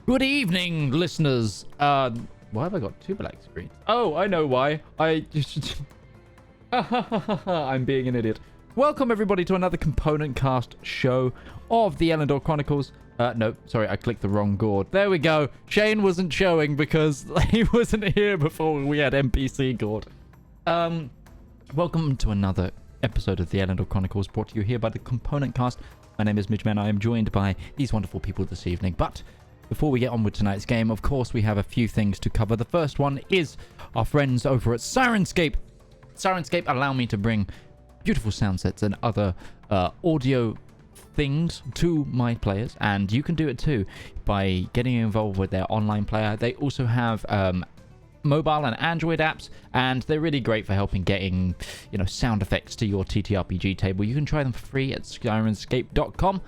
Good evening, listeners. Why have I got two black screens? Oh, I know why. I'm being an idiot. Welcome, everybody, to another Component Cast show of the Elendor Chronicles. No, sorry, I clicked the wrong Gourd. There we go. Shane wasn't showing because he wasn't here before we had NPC Gourd. Welcome to another episode of the Elendor Chronicles, brought to you here by the Component Cast. My name is Midgeman. I am joined by these wonderful people this evening, but before we get on with tonight's game, of course, we have a few things to cover. The first one is our friends over at Syrinscape. Syrinscape allow me to bring beautiful sound sets and other audio things to my players, and you can do it too by getting involved with their online player. They also have mobile and Android apps, and they're really great for helping getting, sound effects to your TTRPG table. You can try them for free at Syrinscape.com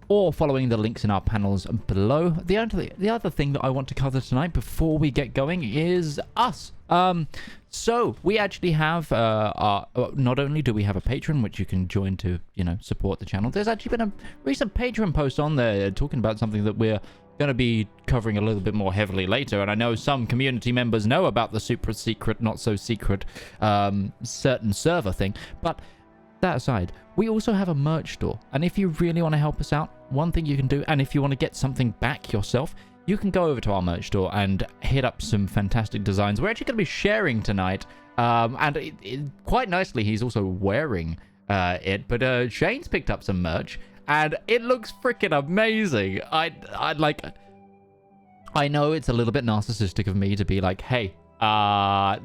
or following the links in our panels below. The other thing that I want to cover tonight before we get going is us. So we actually have not only do we have a patron which you can join to support the channel. There's actually been a recent Patreon post on there talking about something that we're going to be covering a little bit more heavily later, and I know some community members know about the super secret, not so secret certain server thing, but that aside, we also have a merch store, and if you really want to help us out, one thing you can do, and if you want to get something back yourself, you can go over to our merch store and hit up some fantastic designs. We're actually going to be sharing tonight, and quite nicely, he's also wearing it, but Shane's picked up some merch, and it looks freaking amazing. I know it's a little bit narcissistic of me to be like, hey, I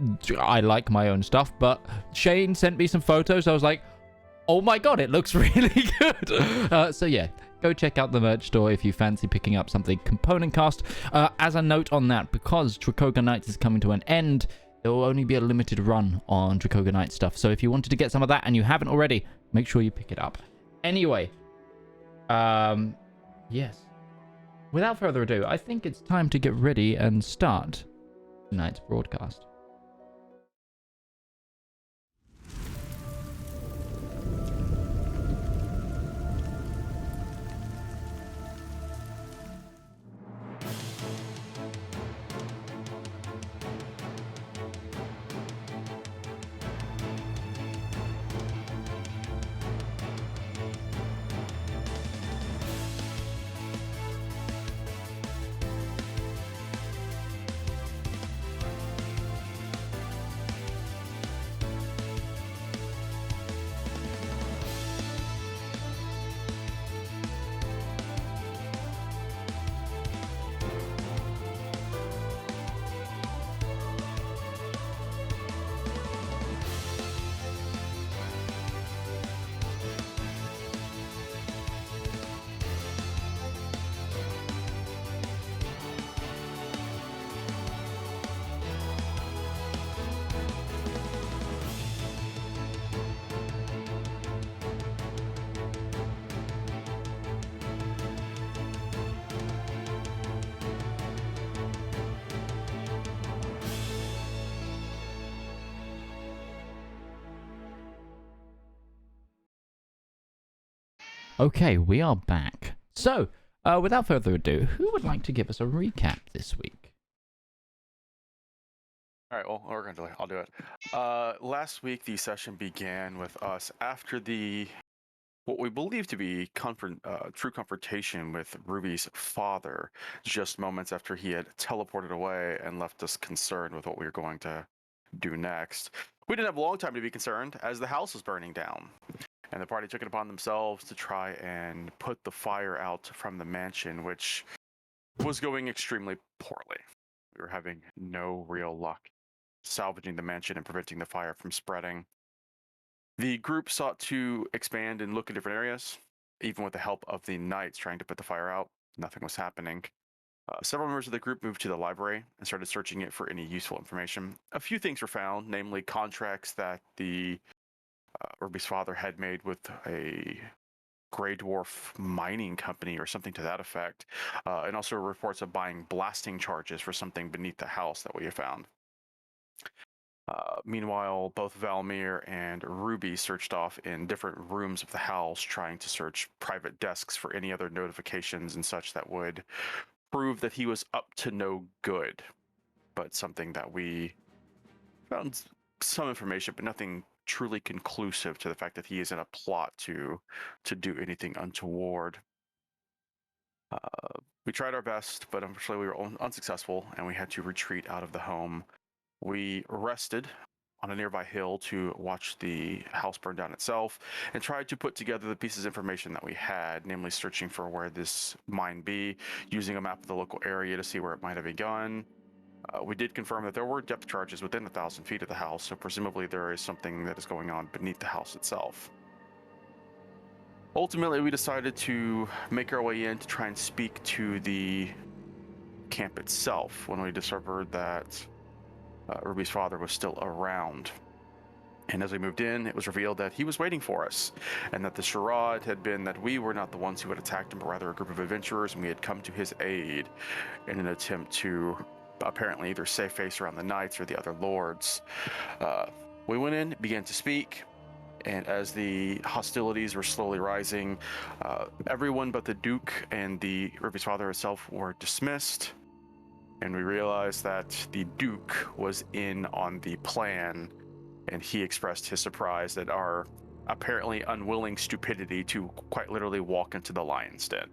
like my own stuff, but Shane sent me some photos. I was like, oh my god, it looks really good. So yeah, go check out the merch store if you fancy picking up something Component Cast. As a note on that, because Dracoga Nights is coming to an end, there will only be a limited run on Dracoga Night stuff. So if you wanted to get some of that and you haven't already, make sure you pick it up. Anyway, yes. Without further ado, I think it's time to get ready and start tonight's broadcast. Okay, we are back. So, without further ado, who would like to give us a recap this week? All right, well, we're going to I'll do it. Last week, the session began with us after what we believe to be true confrontation with Ruby's father, just moments after he had teleported away and left us concerned with what we were going to do next. We didn't have a long time to be concerned, as the house was burning down, and the party took it upon themselves to try and put the fire out from the mansion, which was going extremely poorly. We were having no real luck salvaging the mansion and preventing the fire from spreading. The group sought to expand and look in different areas. Even with the help of the knights trying to put the fire out, nothing was happening. Several members of the group moved to the library and started searching it for any useful information. A few things were found, namely contracts that the Ruby's father had made with a Grey Dwarf mining company or something to that effect, and also reports of buying blasting charges for something beneath the house that we have found. Meanwhile, both Valmir and Ruby searched off in different rooms of the house, trying to search private desks for any other notifications and such that would prove that he was up to no good, but something that we found some information, but nothing truly conclusive to the fact that he is in a plot to do anything untoward. We tried our best, but unfortunately we were unsuccessful, and we had to retreat out of the home. We rested on a nearby hill to watch the house burn down itself, and tried to put together the pieces of information that we had, namely searching for where this might be, using a map of the local area to see where it might have begun. We did confirm that there were depth charges within 1,000 feet of the house, so presumably there is something that is going on beneath the house itself. Ultimately, we decided to make our way in to try and speak to the camp itself when we discovered that Ruby's father was still around. And as we moved in, it was revealed that he was waiting for us, and that the charade had been that we were not the ones who had attacked him, but rather a group of adventurers, and we had come to his aid in an attempt to apparently either save face around the knights or the other lords. We went in, began to speak, and as the hostilities were slowly rising, everyone but the Duke and the Ruby's father herself were dismissed, and we realized that the Duke was in on the plan, and he expressed his surprise at our apparently unwilling stupidity to quite literally walk into the lion's den.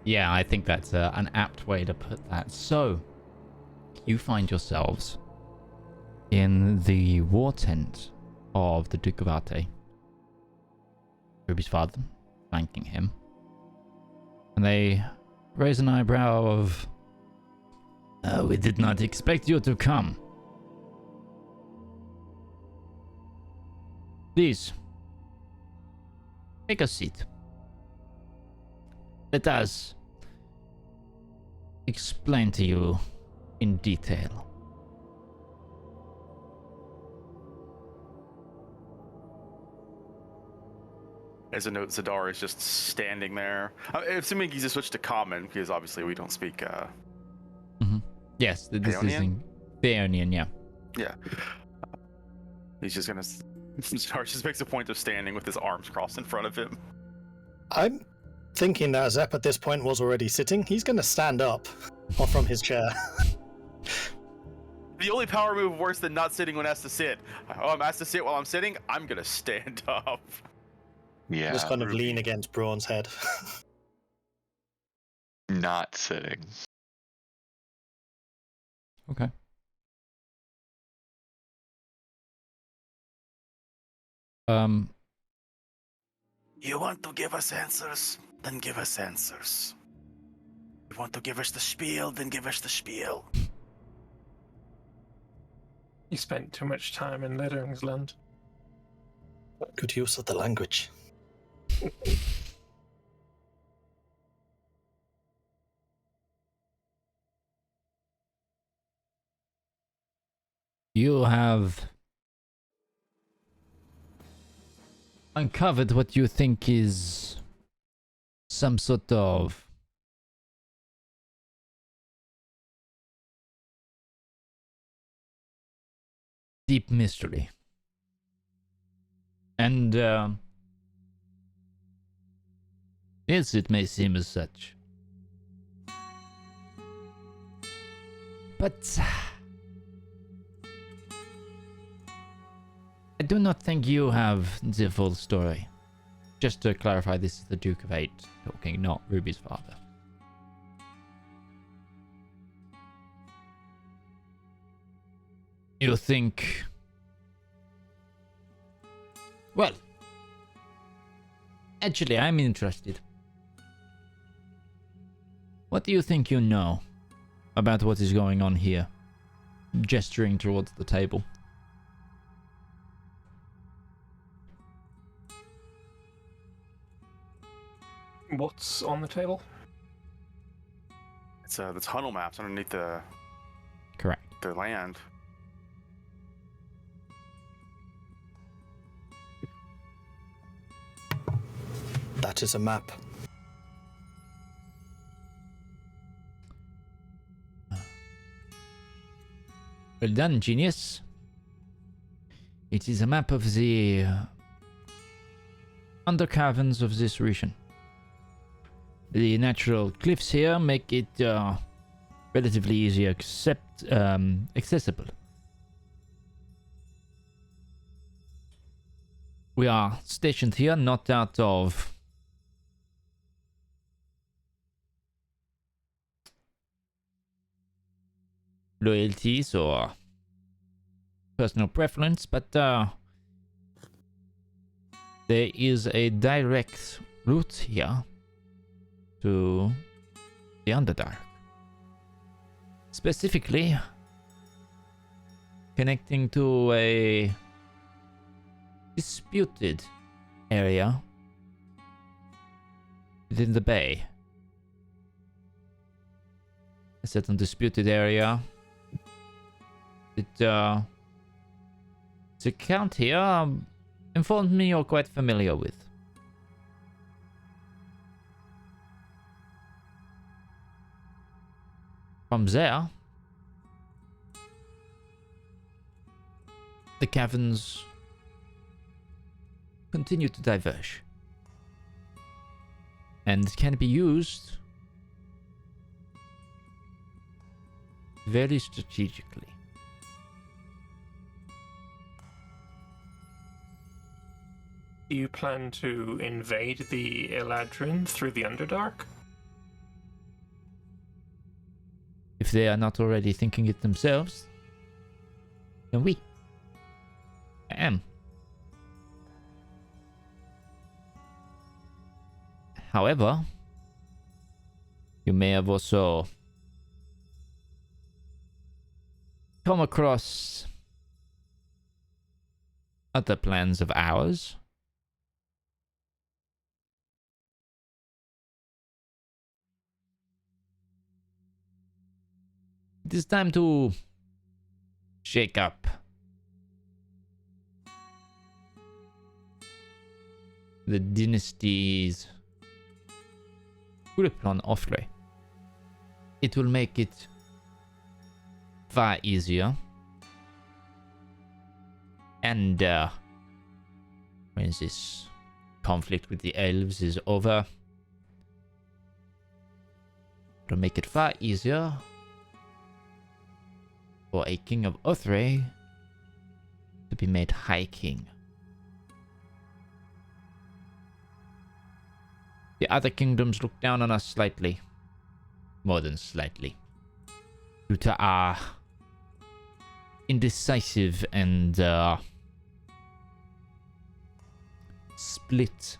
Yeah, I think that's an apt way to put that. So, you find yourselves in the war tent of the Duke of Arte. Ruby's father thanking him. And they raise an eyebrow of, we did not expect you to come. Please, take a seat. Let us explain to you in detail. As a note, Zedaar is just standing there. Assuming he's just switched to common, because obviously we don't speak Yes, this is in Theonian, yeah. Yeah. He's just gonna... Zedaar just makes a point of standing with his arms crossed in front of him. I'm thinking that Zep at this point was already sitting. He's going to stand up off from his chair. The only power move worse than not sitting when asked to sit. Oh, I'm asked to sit while I'm sitting? I'm gonna stand up. Yeah. Just kind of Ruby lean against Braun's head. not sitting. Okay. You want to give us answers? Then give us answers. You want to give us the spiel? Then give us the spiel. You spent too much time in Letteringsland. Good use of the language. You have uncovered what you think is some sort of deep mystery. And yes, it may seem as such. But I do not think you have the full story. Just to clarify, this is the Duke of Eight talking, not Ruby's father. You think... Well, actually, I'm interested. What do you think you know about what is going on here? Gesturing towards the table. What's on the table? It's the tunnel maps underneath the Correct. land. That is a map. Well done, genius. It is a map of the undercaverns of this region. The natural cliffs here make it relatively easy accessible. We are stationed here not out of loyalties or personal preference, but there is a direct route here to the Underdark. Specifically, connecting to a disputed area within the bay. A certain disputed area. The account here informed me you're quite familiar with. From there, the caverns continue to diverge and can be used very strategically. Do you plan to invade the Eladrin through the Underdark? If they are not already thinking it themselves, then I am. However, you may have also come across other plans of ours. It is time to shake up the dynasty's grip on Offley. It will make it far easier. And when this conflict with the elves is over, it'll make it far easier for a king of Othrey to be made High King. The other kingdoms look down on us slightly. More than slightly. Due to our indecisive and split,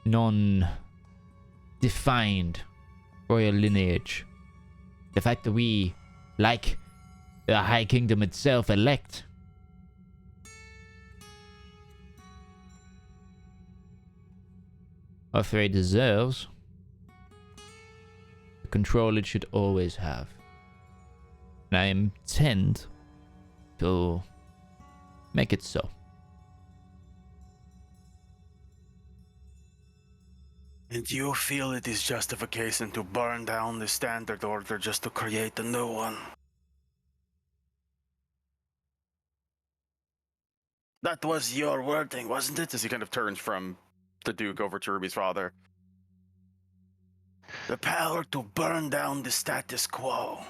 non-defined royal lineage. The fact that we, like the High Kingdom itself, elect Othrey deserves the control it should always have. And I intend to make it so. And do you feel it is justification to burn down the standard order just to create a new one? That was your wording, wasn't it? As he kind of turns from the Duke over to Ruby's father. The power to burn down the status quo.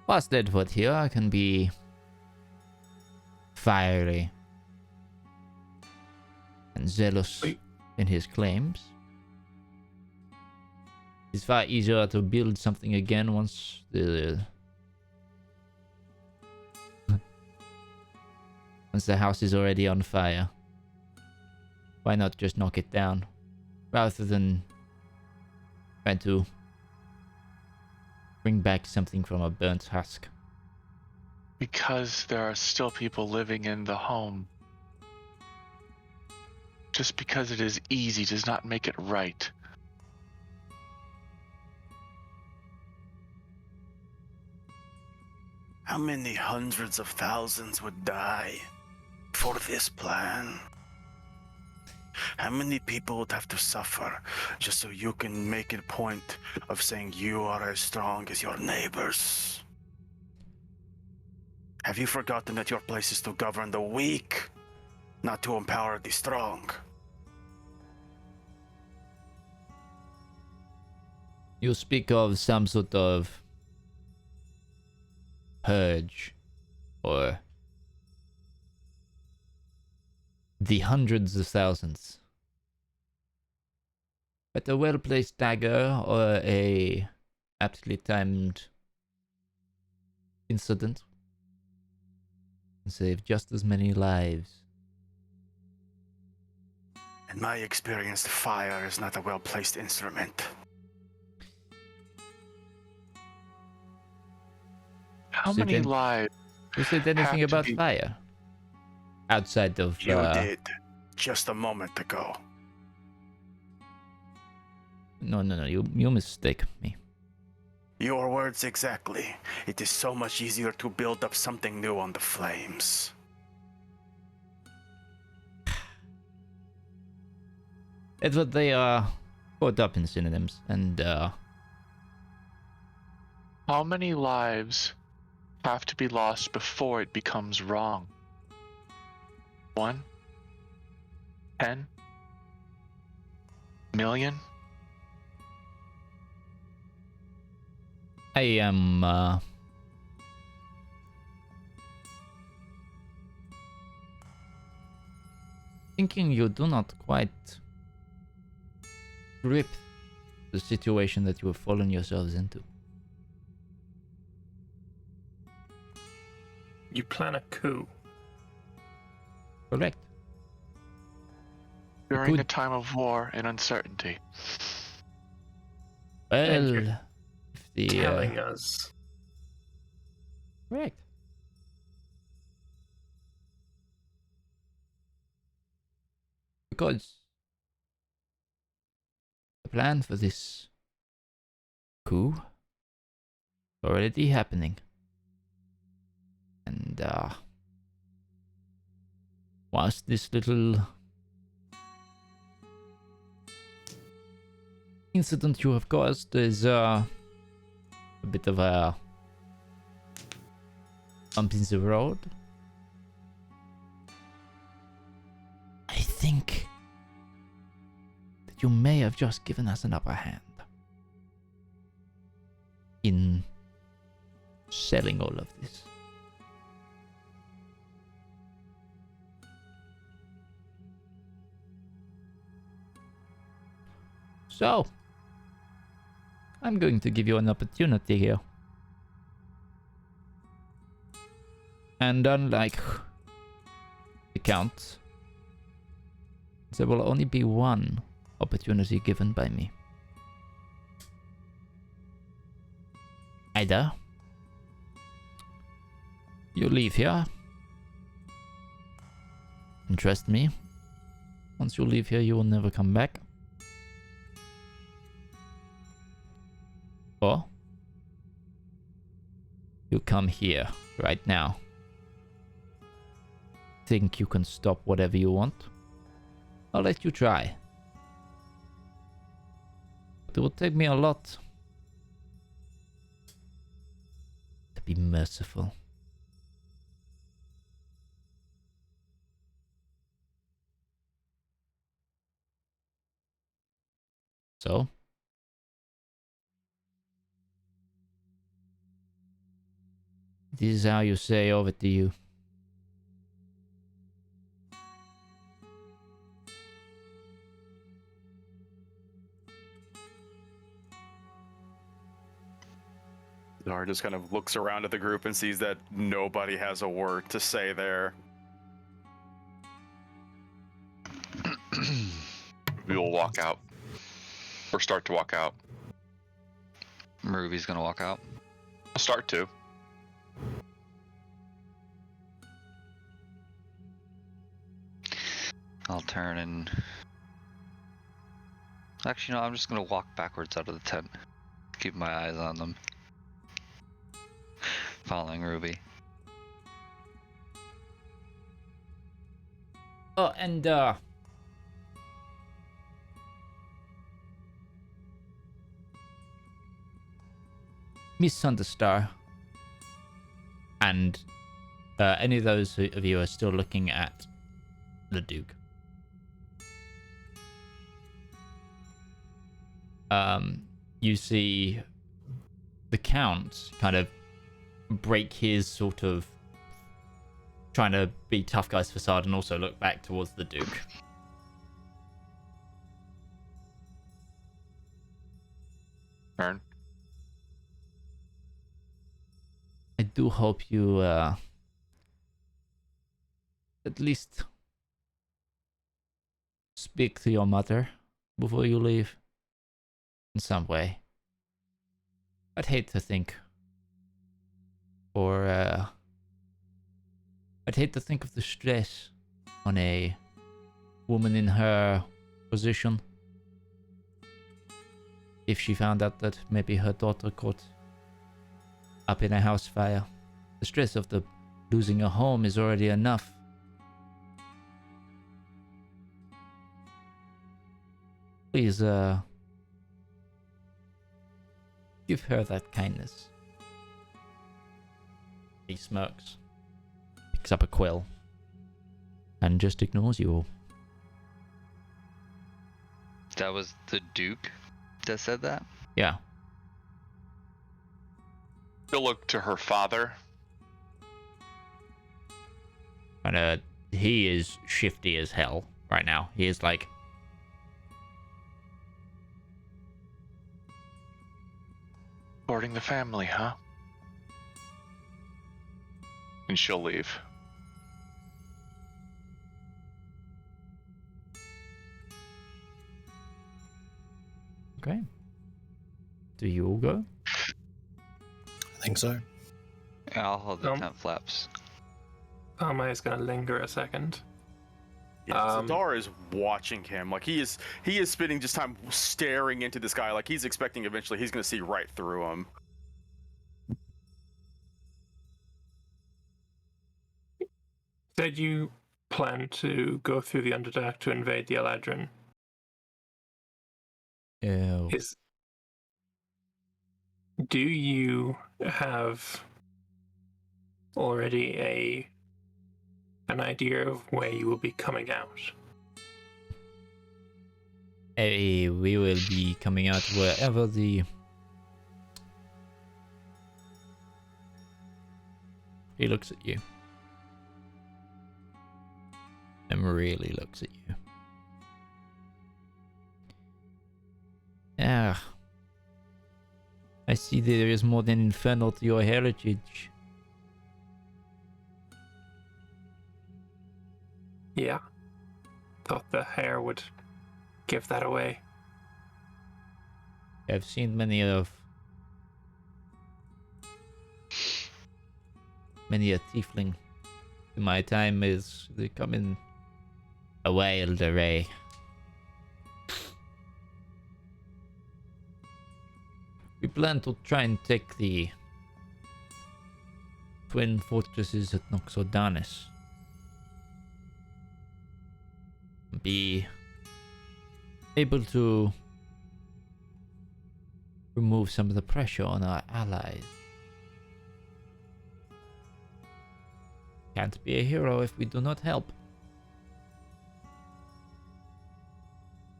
Whilst Edward here can be fiery and zealous in his claims, it's far easier to build something again once the house is already on fire. Why not just knock it down rather than try to bring back something from a burnt husk? Because there are still people living in the home. Just because it is easy does not make it right. How many hundreds of thousands would die for this plan? How many people would have to suffer just so you can make a point of saying you are as strong as your neighbors? Have you forgotten that your place is to govern the weak, not to empower the strong? You speak of some sort of purge, or the hundreds of thousands. But a well-placed dagger or a aptly timed incident can save just as many lives. In my experience, fire is not a well-placed instrument. How So many then- lives? Who said anything have to about be- fire? Outside of... You did, just a moment ago. No, you mistake me. Your words exactly. It is so much easier to build up something new on the flames. Edward, they are caught up in synonyms, and How many lives have to be lost before it becomes wrong? 1? 10? Million? I am thinking you do not quite grip the situation that you have fallen yourselves into. You plan a coup. Correct. During Good. a time of war and uncertainty. And you're Well, if the Telling us. correct. Because the plan for this coup is already happening. And whilst this little incident you have caused is a bit of a bump in the road, I think that you may have just given us an upper hand in selling all of this. So, I'm going to give you an opportunity here. And unlike the Count, there will only be one opportunity given by me. Either you leave here, and trust me, once you leave here, you will never come back. Or you come here right now. Think you can stop whatever you want? I'll let you try. But it will take me a lot to be merciful. So? This is how you say over to you. Zedaar just kind of looks around at the group and sees that nobody has a word to say there. We will walk out. Or start to walk out. Ruby's gonna walk out. I'll start to. I'll turn and... Actually, no, I'm just gonna walk backwards out of the tent. Keep my eyes on them. Following Ruby. Oh, and Miss Sunderstar and any of those of you are still looking at the Duke. You see the Count kind of break his sort of trying to be tough guy's facade and also look back towards the Duke. Turn. I do hope you at least speak to your mother before you leave in some way. I'd hate to think I'd hate to think of the stress on a woman in her position if she found out that maybe her daughter caught up in a house fire. The stress of losing a home is already enough. Please, give her that kindness. He smirks, picks up a quill, and just ignores you all. That was the Duke that said that? Yeah. She'll look to her father. And he is shifty as hell right now. He is like, Supporting the family, huh? And she'll leave. okay. Do you all go? I think so. Yeah, I'll hold the tent flaps. Palma is going to linger a second. Yeah, Zedaar is watching him. Like he is spending just time staring into this guy. Like he's expecting eventually he's going to see right through him. Said you plan to go through the Underdark to invade the Eladrin. Ew. Do you have already an idea of where you will be coming out? We will be coming out wherever the... He looks at you. And really looks at you. Ah. I see there is more than infernal to your heritage. Yeah. Thought the hair would give that away. I've seen many a tiefling in my time is they come in a wild array. We plan to try and take the twin fortresses at Noxodanis. Be able to remove some of the pressure on our allies. Can't be a hero if we do not help.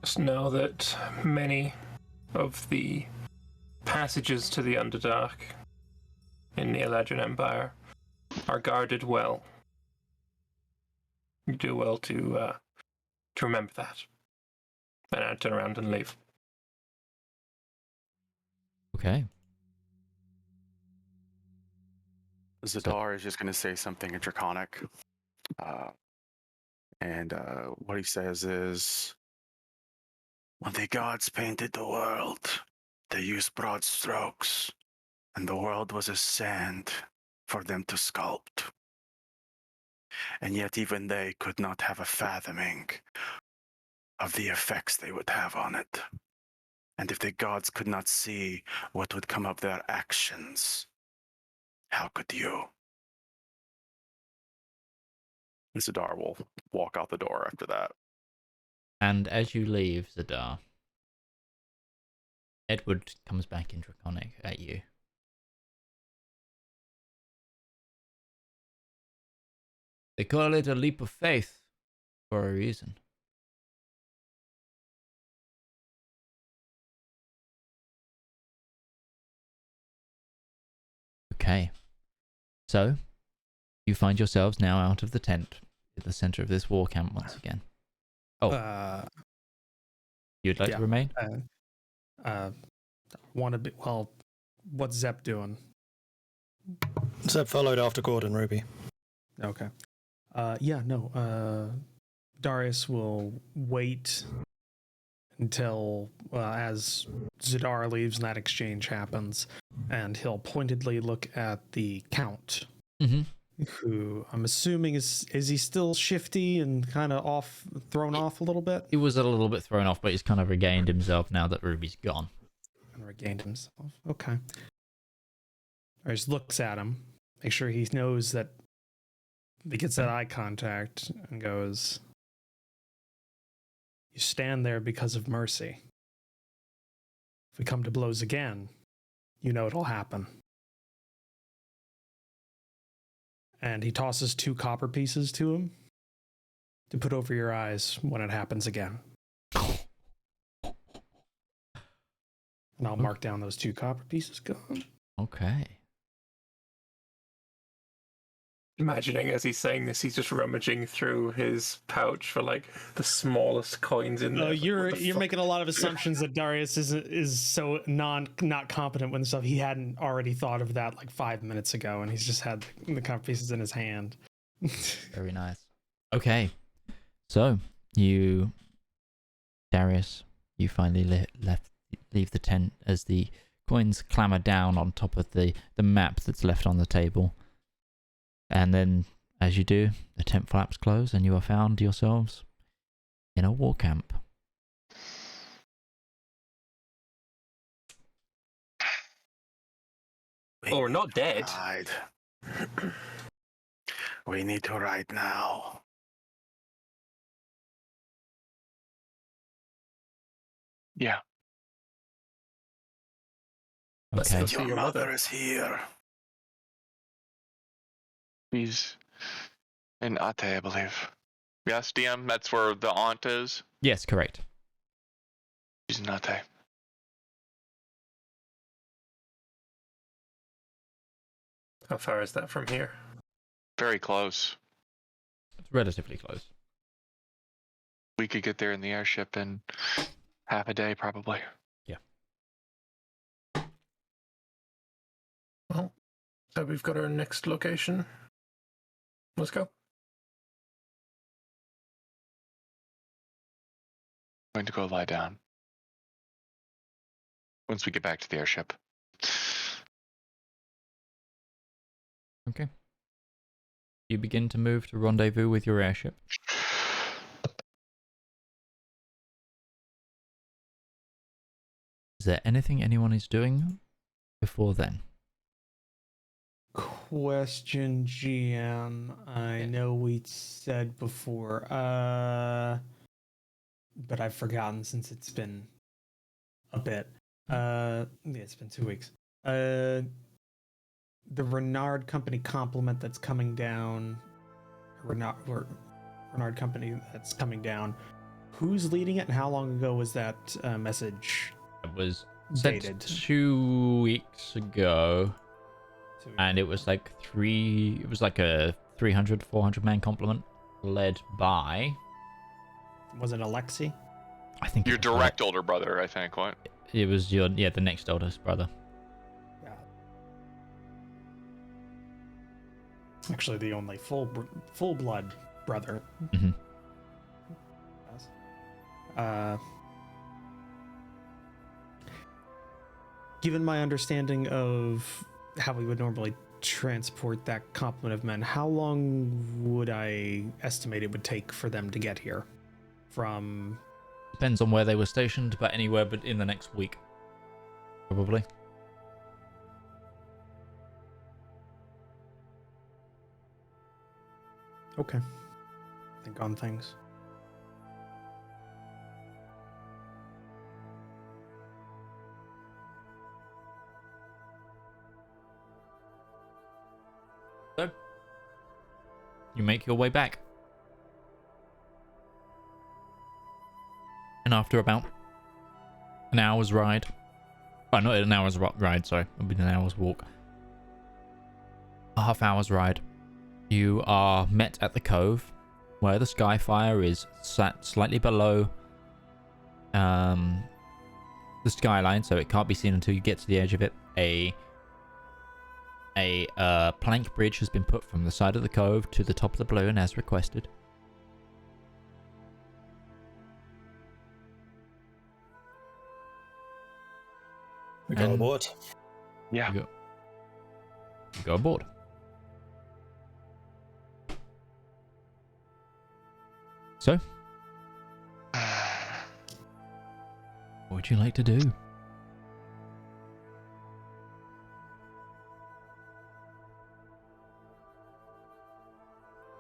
Just know that many of the passages to the Underdark in the Eladrin Empire are guarded well. You do well to remember that. And I'd turn around and leave. Okay. Zedaar is just going to say something in Draconic. And what he says is, when the gods painted the world, they used broad strokes, and the world was as sand for them to sculpt. And yet even they could not have a fathoming of the effects they would have on it. And if the gods could not see what would come of their actions, how could you? And Zedaar will walk out the door after that. And as you leave, Zedaar, Edward comes back in Draconic at you. They call it a leap of faith for a reason. Okay. So, you find yourselves now out of the tent at the center of this war camp once again. Oh, you'd like to remain? Want to be, well, what's Zep doing? Zeb followed after Gourd and Ruby. Okay. Darius will wait until as Zedaar leaves and that exchange happens, and he'll pointedly look at the Count, who I'm assuming is he still shifty and kind of thrown off a little bit? He was a little bit thrown off, but he's kind of regained himself now that Ruby's gone. And regained himself. Okay. Darius looks at him, make sure he knows that he gets that eye contact, and goes, "You stand there because of mercy. If we come to blows again, you know it'll happen." And he tosses 2 copper pieces to him to put over your eyes when it happens again. And I'll mark down those 2 copper pieces gone. Okay. Imagining as he's saying this, he's just rummaging through his pouch for like the smallest coins in there. Oh, you're making a lot of assumptions that Darius is so not competent with stuff. He hadn't already thought of that like 5 minutes ago, and he's just had the copper pieces in his hand. Very nice. Okay. So, Darius, you finally leave the tent as the coins clamber down on top of the map that's left on the table. And then, as you do, the tent flaps close and you are found yourselves in a war camp. Oh, we're not dead. Hide. We need to ride now. Yeah. Okay. Let's go see Your your mother mother. is here. He's in Ate, I believe. Yes, DM, that's where the aunt is. Yes, correct. She's in Ate. How far is that from here? Very close. It's relatively close. We could get there in the airship in half a day, probably. Well, so we've got our next location. Let's go. I'm going to go lie down. Once we get back to the airship. Okay. You begin to move to rendezvous with your airship. Is there anything anyone is doing before then? Question, GM. I know we said before, but I've forgotten since it's been a bit. It's been 2 weeks. The Renard Company compliment that's coming down. Renard Company that's coming down. Who's leading it, and how long ago was that message? It was Dated. sent 2 weeks ago. And it was like a 300, 400 man complement led by... Was it Alexi? I think Your direct older brother, I think, what? it was the next oldest brother. Yeah. Actually, the only full blood brother. Mm-hmm. Given my understanding of how we would normally transport that complement of men, how long would I estimate it would take for them to get here? From... Depends on where they were stationed, but anywhere but in the next week. Probably. Okay. Think on things. you make your way back. And after about an hour's ride, oh, not an hour's ride, sorry, it'll be an hour's walk, a half hour's ride, you are met at the cove where the Skyfire is sat slightly below the skyline, so it can't be seen until you get to the edge of it. A plank bridge has been put from the side of the cove to the top of the balloon as requested. We go aboard. Yeah. You go aboard. So, what would you like to do?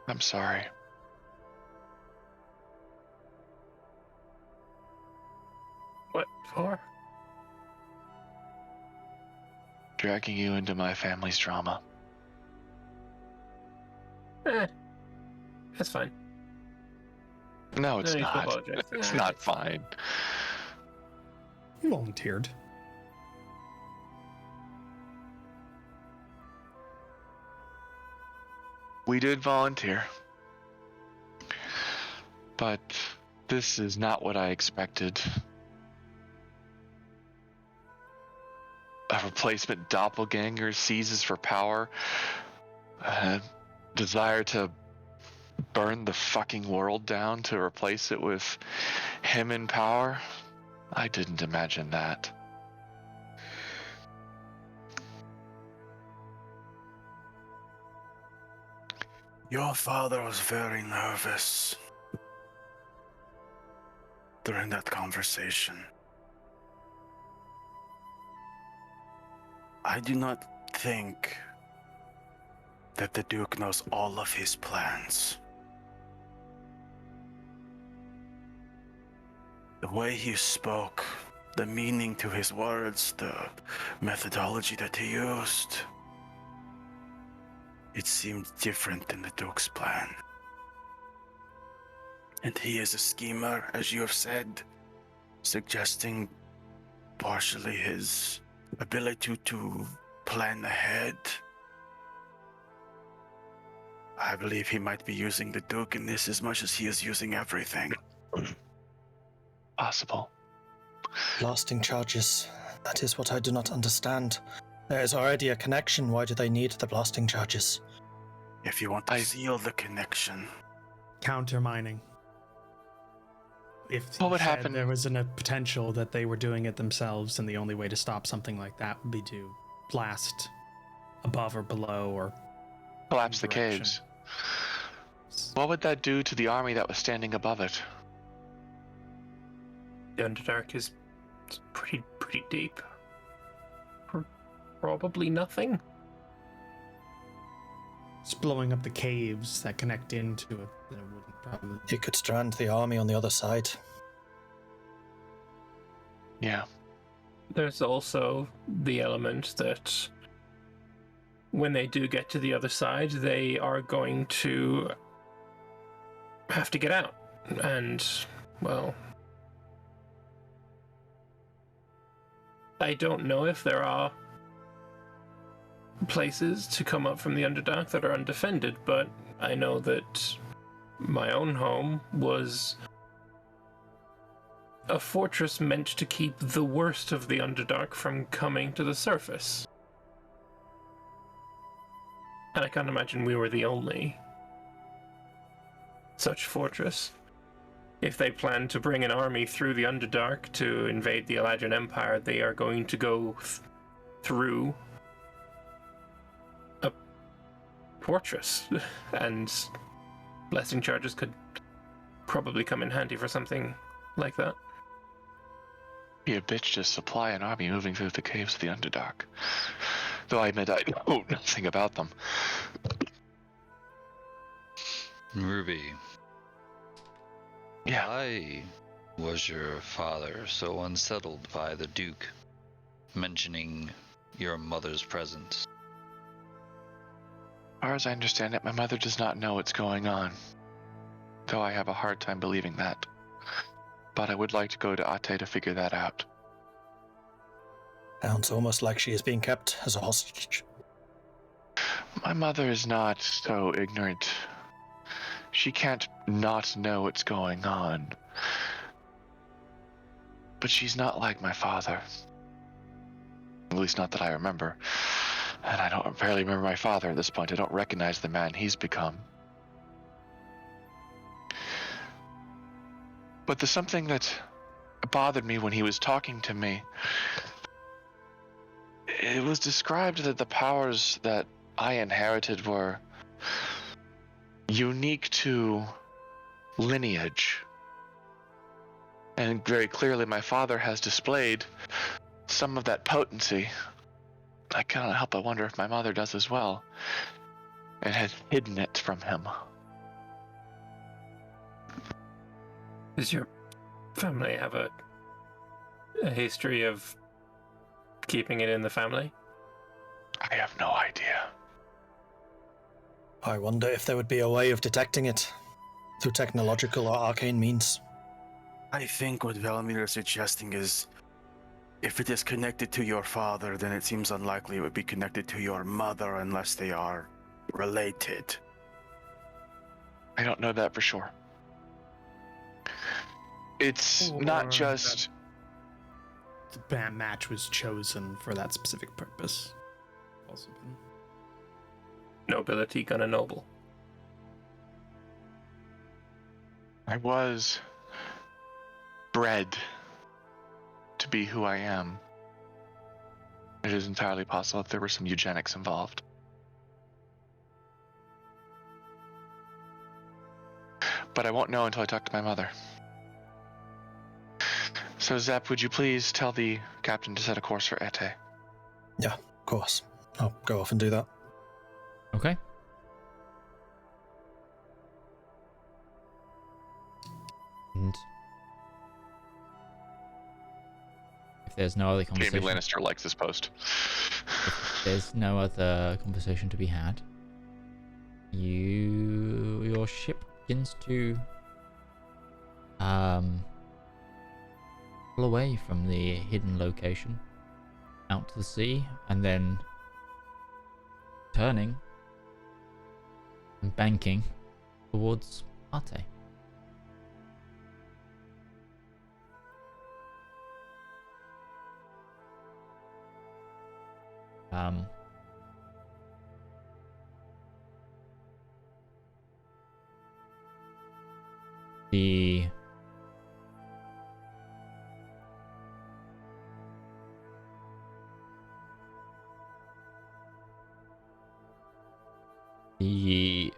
I'm sorry. What for? Dragging you into my family's drama. That's fine. No, it's No need to not. apologize. It's not fine. You volunteered. We did volunteer. But this is not what I expected. A replacement doppelganger seizes for power. A desire to burn the fucking world down to replace it with him in power. I didn't imagine that. Your father was very nervous during that conversation. I do not think that the Duke knows all of his plans. The way he spoke, the meaning to his words, the methodology that he used, it seemed different than the Duke's plan. And he is a schemer, as you have said, suggesting partially his ability to plan ahead. I believe he might be using the Duke in this as much as he is using everything. Possible. Blasting charges. That is what I do not understand. There is already a connection. Why do they need the blasting charges? If you want to seal the connection. Countermining. If What would you said happen- there was a potential that they were doing it themselves, and the only way to stop something like that would be to blast above or below or Collapse the direction. caves. What would that do to the army that was standing above it? The Underdark is pretty deep. Probably nothing. It's blowing up the caves that connect into it. Then it wouldn't probably. It could strand the army on the other side. Yeah. There's also the element that when they do get to the other side, they are going to have to get out. And, well, I don't know if there are places to come up from the Underdark that are undefended, but I know that my own home was a fortress meant to keep the worst of the Underdark from coming to the surface. And I can't imagine we were the only such fortress. If they plan to bring an army through the Underdark to invade the Eladrin Empire, they are going to go through a fortress, and blessing charges could probably come in handy for something like that. Be a bitch to supply an army moving through the caves of the Underdark. Though I admit I know nothing about them. Ruby, Yeah. why was your father so unsettled by the Duke mentioning your mother's presence? far as I understand it, my mother does not know what's going on. Though I have a hard time believing that. But I would like to go to Ate to figure that out. Sounds almost like she is being kept as a hostage. My mother is not so ignorant. She can't not know what's going on. But she's not like my father. At least not that I remember. And I don't barely remember my father at this point. I don't recognize the man he's become. But there's something that bothered me when he was talking to me. It was described that the powers that I inherited were unique to lineage. And very clearly my father has displayed some of that potency. I cannot help but wonder if my mother does as well, and has hidden it from him. Does your family have a history of keeping it in the family? I have no idea. I wonder if there would be a way of detecting it through technological or arcane means. I think what Velamir is suggesting is, if it is connected to your father, then it seems unlikely it would be connected to your mother unless they are related. I don't know that for sure. It's not just... The match was chosen for that specific purpose. Also been... Nobility gonna noble. I was bred to be who I am. It is entirely possible if there were some eugenics involved. But I won't know until I talk to my mother. So Zep, would you please tell the captain to set a course for Ete? Yeah, of course. I'll go off and do that. Okay. And if there's no other conversation, Jaime Lannister likes this post. if there's no other conversation to be had, your ship begins to pull away from the hidden location out to the sea, and then turning and banking towards Ate. The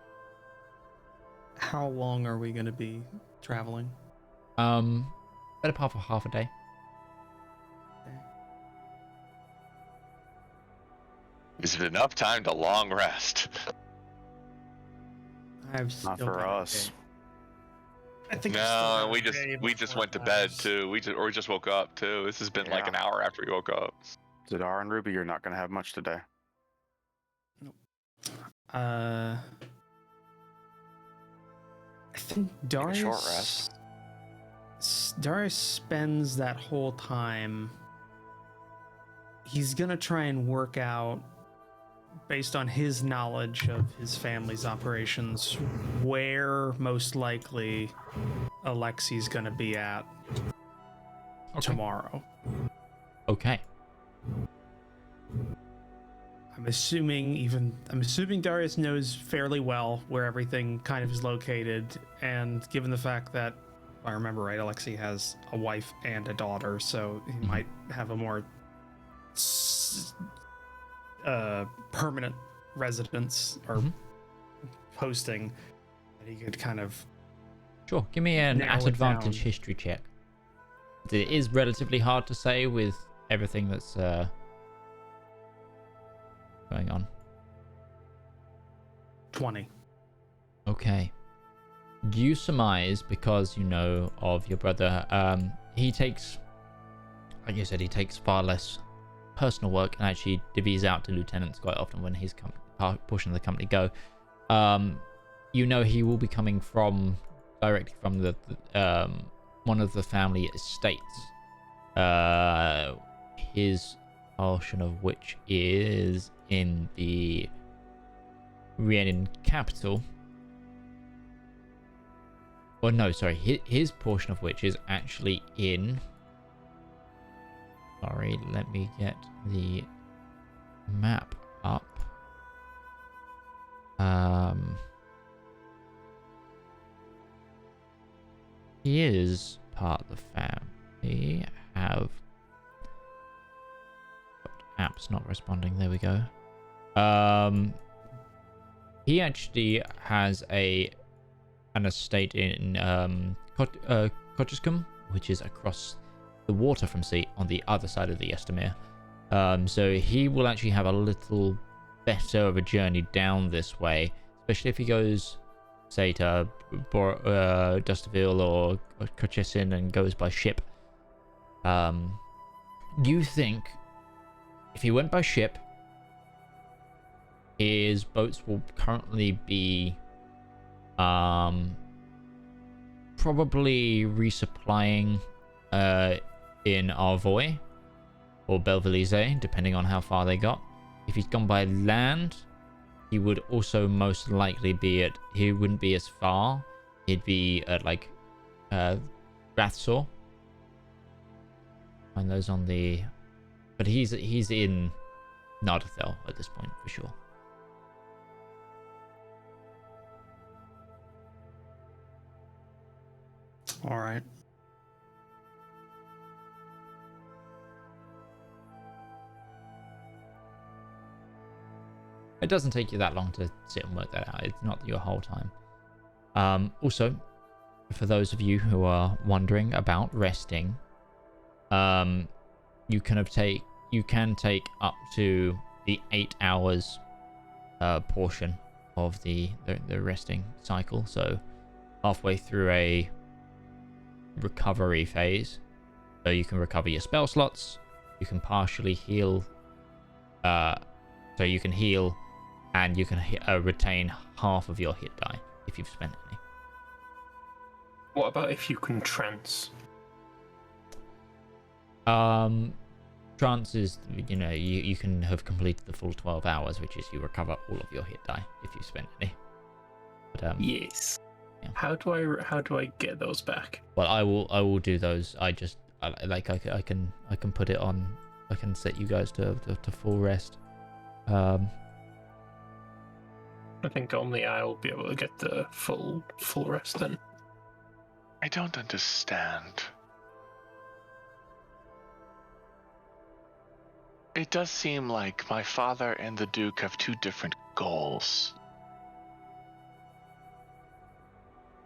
How long are we going to be traveling? better part of half a day. Is it enough time to long rest? I've still Not for got a us. day. I think No, we just went to bed too. We just woke up too. This has been like Yeah. an hour after we woke up. Zedaar and Ruby, you're not going to have much today. I think a short Darius. Darius spends that whole time. He's gonna try and work out, based on his knowledge of his family's operations, where most likely Alexi's gonna be at tomorrow. Okay. I'm assuming Darius knows fairly well where everything kind of is located, and given the fact that, if I remember right, Alexei has a wife and a daughter, so he might have a more permanent residence or posting that he could kind of... Sure. Give me an Narrow at it advantage down. history check. It is relatively hard to say with everything that's going on. 20. Okay. You surmise, because you know of your brother, he takes, like you said, he takes far less personal work and actually divvies out to lieutenants quite often when he's portion of the company go. You know he will be coming directly from the one of the family estates. His portion of which is in the Rhiannon capital. Or no, sorry, his portion of which is actually in... Sorry, let me get the map up. He is part of the family. Have apps not responding. There we go. He actually has an estate in Kochescum, which is across the water from sea on the other side of the Estamir. So he will actually have a little better of a journey down this way, especially if he goes, say, to Dusterville or Kochesin and goes by ship. You think if he went by ship, his boats will currently be probably resupplying in Arvoy or Belvelize, depending on how far they got. If he's gone by land, he would also most likely he wouldn't be as far. He'd be at like Rathsor. Find those on the... But he's in Nardathel at this point, for sure. All right. It doesn't take you that long to sit and work that out. It's not your whole time. Also, for those of you who are wondering about resting, you can take up to the 8 hours portion of the resting cycle. So halfway through a recovery phase, so you can recover your spell slots. You can partially heal. So you can heal, and you can retain half of your hit die if you've spent any. What about if you can trance? Trance is, you can have completed the full 12 hours, which is you recover all of your hit die if you've spent any. But yes. Yeah. How do I get those back? Well, I will do those. I can put it on. I can set you guys to full rest. I think only I will be able to get the full rest then. I don't understand. It does seem like my father and the Duke have two different goals.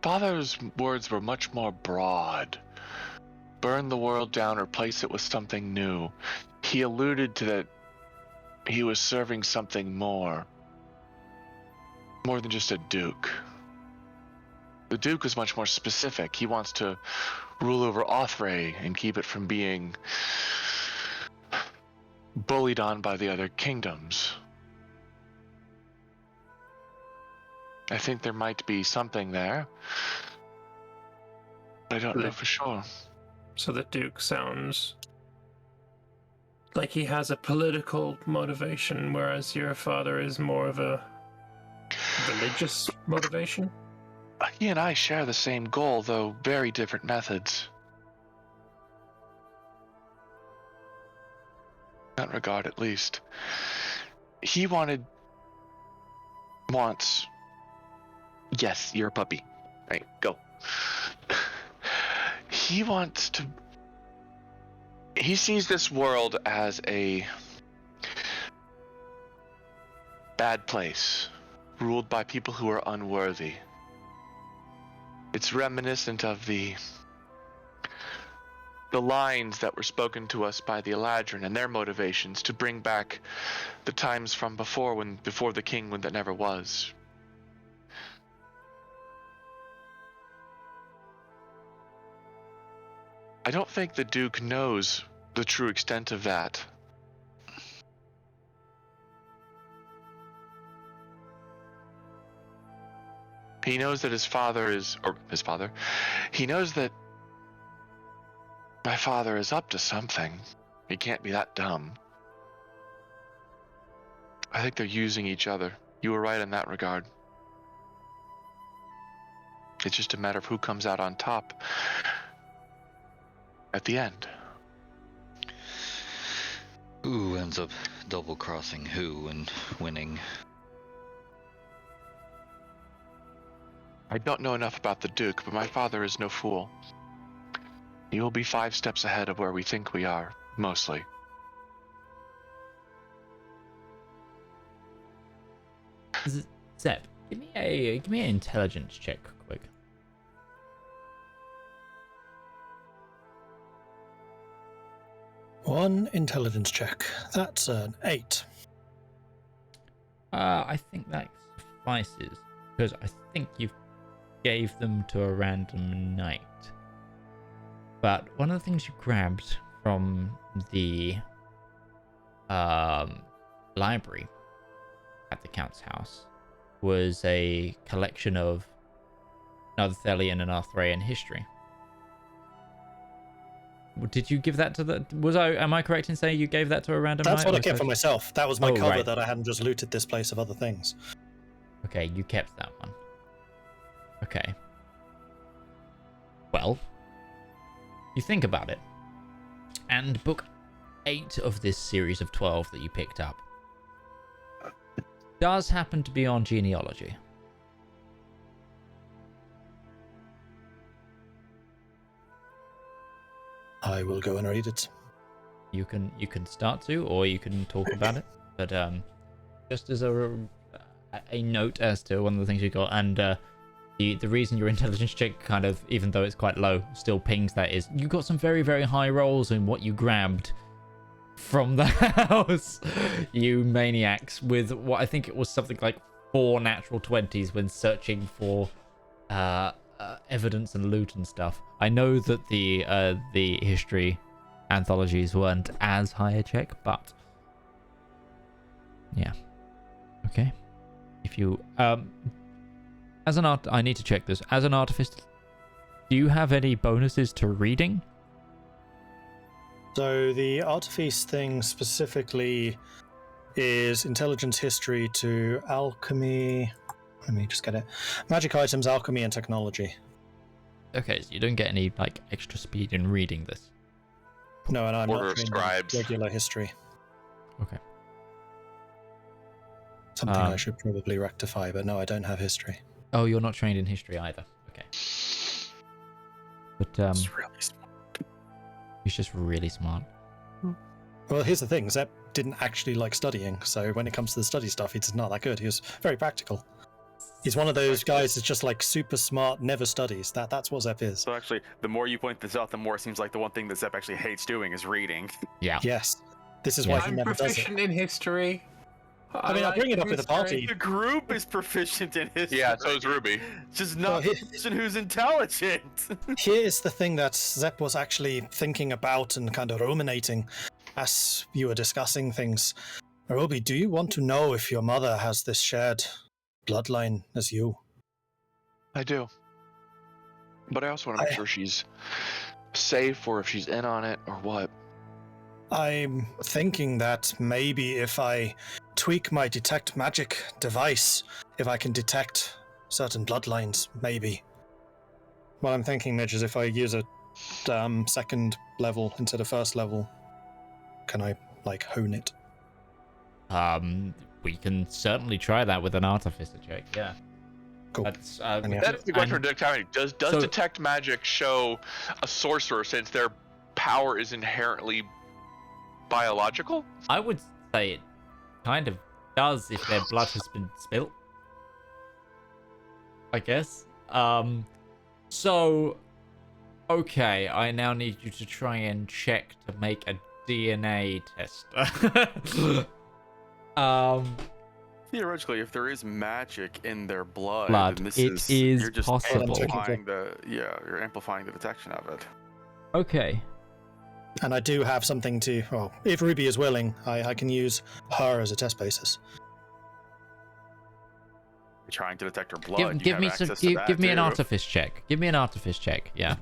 Father's words were much more broad. Burn the world down, replace it with something new. He alluded to that he was serving something more than just a Duke. The Duke is much more specific. He wants to rule over Othray and keep it from being bullied on by the other kingdoms. I think there might be something there, but I don't know for sure. So the Duke sounds like he has a political motivation, whereas your father is more of a religious motivation? He and I share the same goal, though very different methods. In that regard, at least. He wants... Yes, you're a puppy. Right, go. He wants to... He sees this world as a bad place, ruled by people who are unworthy. It's reminiscent of the lines that were spoken to us by the Eladrin and their motivations to bring back the times from before the king when that never was. I don't think the Duke knows the true extent of that. He knows that he knows that my father is up to something. He can't be that dumb. I think they're using each other. You were right in that regard. It's just a matter of who comes out on top at the end. Who ends up double-crossing who and winning? I don't know enough about the Duke, but my father is no fool. He will be 5 steps ahead of where we think we are, mostly. Zep, give me an intelligence check, quick. One intelligence check. That's an 8. I think that suffices because I think you gave them to a random knight. But one of the things you grabbed from the library at the Count's house was a collection of Narthelian and Arthurian history. Did you give that to the... Am I correct in saying you gave that to a random That's knight? what I kept for myself. That was my cover right. that I hadn't just looted this place of other things. Okay, you kept that one. Okay. Well, you think about it. And book 8 of this series of 12 that you picked up does happen to be on genealogy. I will go and read it. You can start to, or you can talk about it. But just as a note as to one of the things you got, and the reason your intelligence check kind of, even though it's quite low, still pings that is you got some very, very high rolls in what you grabbed from the house, you maniacs, with what I think it was something like 4 natural 20s when searching for evidence and loot and stuff. I know that the history anthologies weren't as high a check, but yeah. Okay. If you as an art, I need to check this. As an artificer, do you have any bonuses to reading? So the artifice thing specifically is intelligence history to alchemy. Let me just get it. Magic items, alchemy, and technology. Okay, so you don't get any like extra speed in reading this. No, and I'm Order not of trained in scribes. regular history. Okay. Something I should probably rectify, but no, I don't have history. Oh, you're not trained in history either. Okay. But It's really smart. he's just really smart. Well, here's the thing. Zep didn't actually like studying, so when it comes to the study stuff, he's not that good. He was very practical. He's one of those guys that's just like super smart, never studies. That's what Zep is. So actually, the more you point this out, the more it seems like the one thing that Zep actually hates doing is reading. Yeah. Yes. This is Yeah. why he I'm never does it. proficient in history. I mean, I'll bring it up with the party. The group is proficient in history. Yeah, so is Ruby. Just Well, not the person who's intelligent. Here's the thing that Zep was actually thinking about and kind of ruminating as you were discussing things. Ruby, do you want to know if your mother has this shared bloodline as you? I do. But I also want to make sure she's safe, or if she's in on it, or what. I'm thinking that maybe if I tweak my detect magic device, if I can detect certain bloodlines, maybe. What I'm thinking, Midge, is if I use a second level instead of first level, can I, like, hone it? We can certainly try that with an artificer check. Yeah. Cool. That's That's the question for detect magic. Does detect magic show a sorcerer since their power is inherently biological? I would say it kind of does if their blood has been spilt, I guess. So, okay, I now need you to try and check to make a DNA test. Theoretically, if there is magic in their blood, then this it is you're just possible. amplifying you're amplifying the detection of it. Okay. And I do have something to, well, if Ruby is willing, I can use her as a test basis. trying to detect her blood. Give me some. Give me an artifice check. Give me an artifice check. Yeah.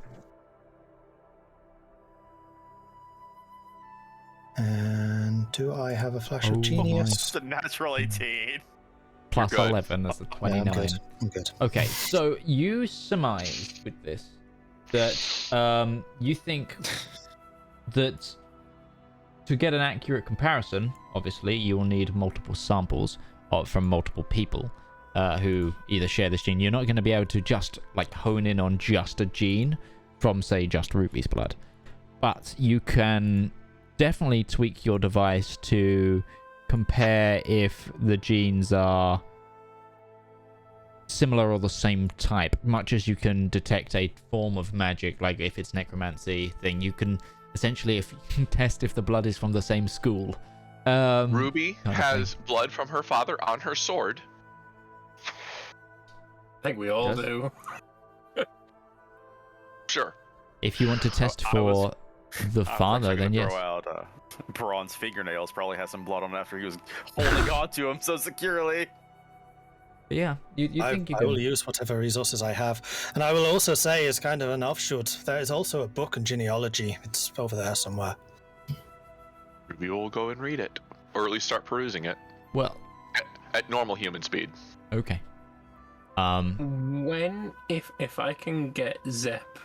And do I have a flash of genius? It's a natural 18. Plus You're good. 11. That's a 29. Yeah, I'm good. Okay, so you surmise with this that you think that to get an accurate comparison, obviously you will need multiple samples from multiple people who either share this gene. You're not going to be able to just like hone in on just a gene from, say, just Ruby's blood, but you can definitely tweak your device to compare if the genes are similar or the same type, much as you can detect a form of magic, like if it's necromancy thing. You can essentially, if you can test if the blood is from the same school. Ruby has blood from her father on her sword. I think we all do. Sure. If you want to test for the father, then yes. Throw out Braun's fingernails. Probably has some blood on it after he was holding on to him so securely. But yeah, you think you I can... will use whatever resources I have. And I will also say, as kind of an offshoot, there is also a book on genealogy. It's over there somewhere. Ruby will go and read it, or at least start perusing it. Well, at normal human speed. Okay. If I can get Zep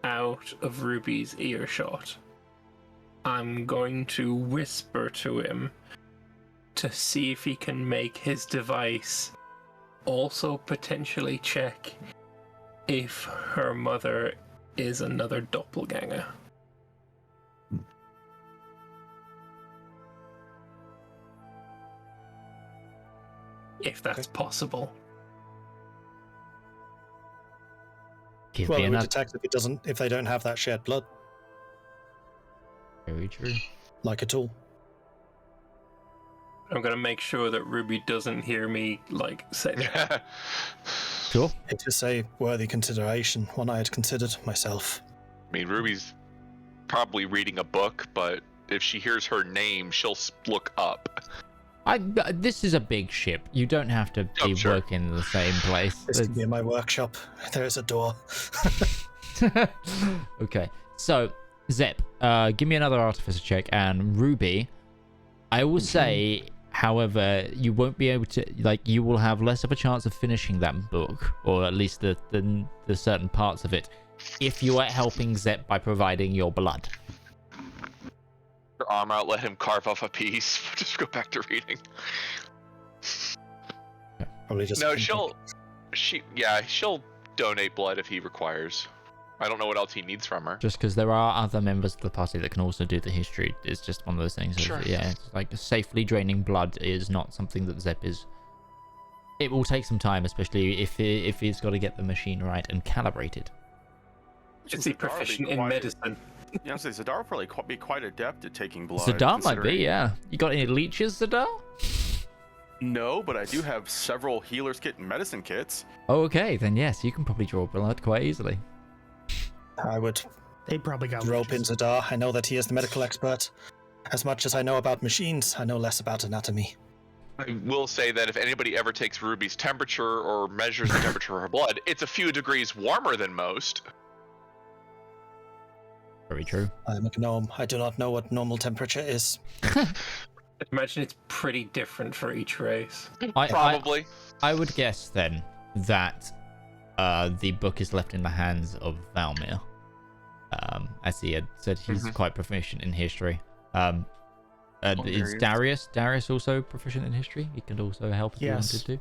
out of Ruby's earshot, I'm going to whisper to him to see if he can make his device also potentially check if her mother is another doppelganger. If that's possible. Well, it would detect if they don't have that shared blood. Very true. Like a tool. I'm gonna make sure that Ruby doesn't hear me say that. Sure. It is a worthy consideration, one I had considered myself. I mean, Ruby's probably reading a book, but if she hears her name, she'll look up. This is a big ship. You don't have to be working in the same place. This can be in my workshop. There is a door. Okay, so Zep, give me another artificer check, and Ruby, I will say, however, you won't be able to, you will have less of a chance of finishing that book, or at least the certain parts of it, if you are helping Zep by providing your blood. Her arm out, let him carve off a piece. Just go back to reading. Probably just. No, she'll donate blood if he requires. I don't know what else he needs from her. Just because there are other members of the party that can also do the history. It's just one of those things. Sure. Yeah, it's like safely draining blood is not something that Zep is. It will take some time, especially if he's got to get the machine right and calibrated. Is he proficient in medicine? Yeah, so Zedaar will probably be quite adept at taking blood. Zedaar might be, yeah. You got any leeches, Zedaar? No, but I do have several healer's kit and medicine kits. Oh, okay, then yes, you can probably draw blood quite easily. I would. They probably got rope in Zedaar. I know that he is the medical expert. As much as I know about machines, I know less about anatomy. I will say that if anybody ever takes Ruby's temperature or measures the temperature of her blood, it's a few degrees warmer than most. Very true. I am a gnome. I do not know what normal temperature is. I imagine it's pretty different for each race. Probably. I would guess then that the book is left in the hands of Valmir. As he had said, he's quite proficient in history. Is Darius also proficient in history? He can also help if he wanted to.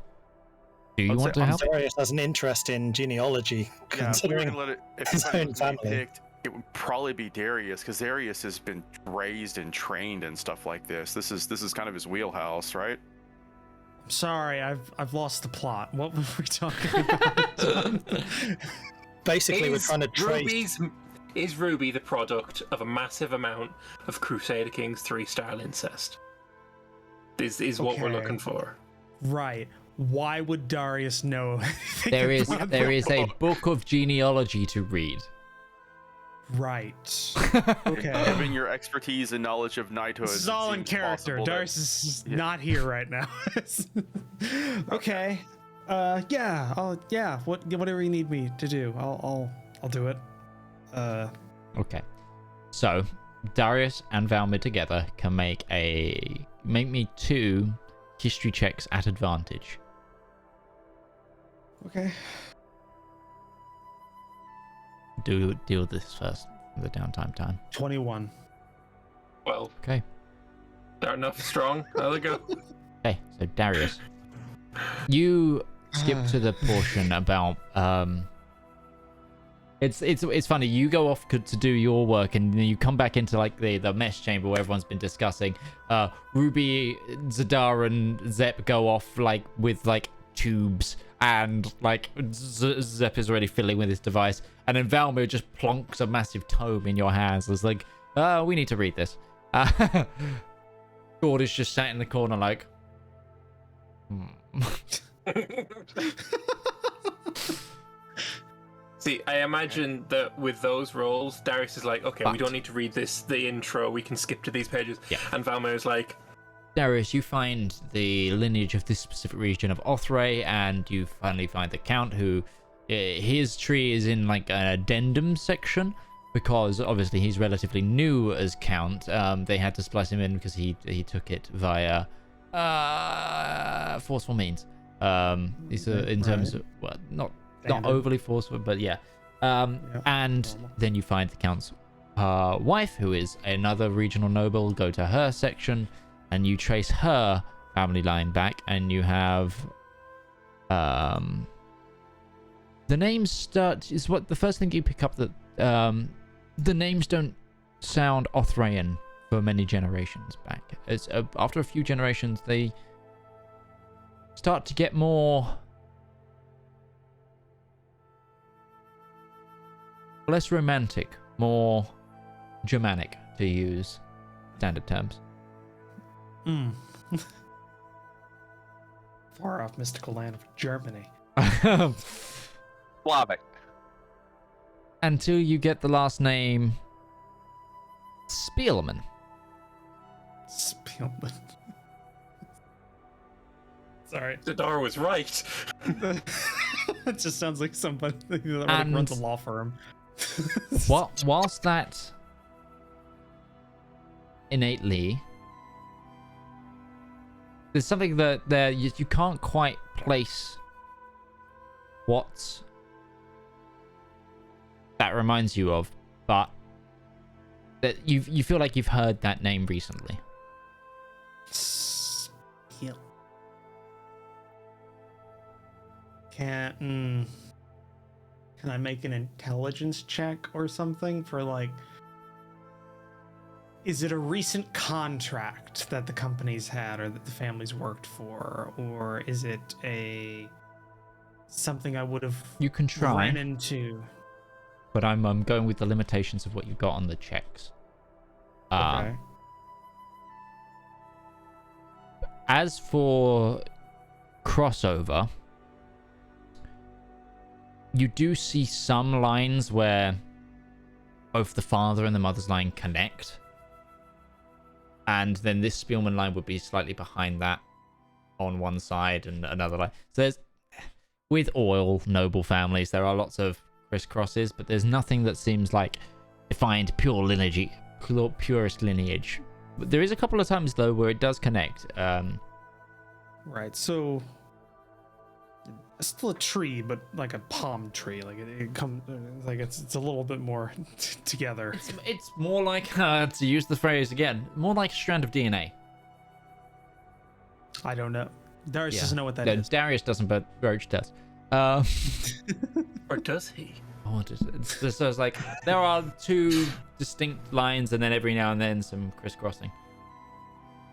Do you want to help? Darius has an interest in genealogy, considering his own family. It would probably be Darius, because Darius has been raised and trained and stuff like this. This is kind of his wheelhouse, right? Sorry, I've lost the plot. What were we talking about? Basically, we're trying to trace. Is Ruby the product of a massive amount of Crusader Kings 3-style incest? Is what we're looking for. Right. Why would Darius know? There is a book of genealogy to read. Right. Okay. Given your expertise and knowledge of knighthood, this is all in character. Darius is not here right now. Okay. Yeah. Whatever you need me to do, I'll do it. Okay. So, Darius and Valmir together can make me 2 history checks at advantage. Okay. Deal with this first. The downtime time. 21. Well, Okay. they're enough strong. There we go. Okay, so Darius, you skip to the portion about It's funny. You go off to do your work, and then you come back into like the mess chamber where everyone's been discussing. Ruby, Zedaar, and Zep go off like with like tubes, and like Zep is already fiddling with his device, and then Valmir just plonks a massive tome in your hands. It's like, we need to read this. Gourd is just sat in the corner like. See, I imagine that with those roles, Darius is like, okay, we don't need to read the intro, we can skip to these pages. Yeah. And Valmir is like, Darius, you find the lineage of this specific region of Othray, and you finally find the Count, who his tree is in like an addendum section, because obviously he's relatively new as Count. They had to splice him in because he took it via forceful means. He's in terms of, well, not overly forceful, but yeah. And then you find the Count's wife, who is another regional noble. Go to her section, and you trace her family line back, and you have the names start. Is what the first thing you pick up, that the names don't sound Othrayan for many generations back. It's after a few generations they start to get more. Less romantic, more Germanic, to use standard terms. Far off mystical land of Germany. Slavic. Until you get the last name Spielman. Spielman. Sorry. Zedaar was right. It just sounds like somebody that runs a law firm. Whilst that innately, there's something that you can't quite place what that reminds you of, but that you feel like you've heard that name recently. Can I make an intelligence check or something for like, is it a recent contract that the company's had or that the family's worked for, or is it something I would have You can try, ran into? but I'm going with the limitations of what you got on the checks. Okay. As for crossover, you do see some lines where both the father and the mother's line connect. And then this Spielman line would be slightly behind that on one side and another line. So there's, with oil noble families, there are lots of crisscrosses, but there's nothing that seems like defined purest lineage. But there is a couple of times though where it does connect. Right, so it's still a tree, but like a palm tree. Like it comes, like it's a little bit more together. It's more like, to use the phrase again, more like a strand of DNA. I don't know. Darius doesn't know what that is. Darius doesn't, but Roach does. Or does he? Oh, so it's like there are two distinct lines, and then every now and then some crisscrossing.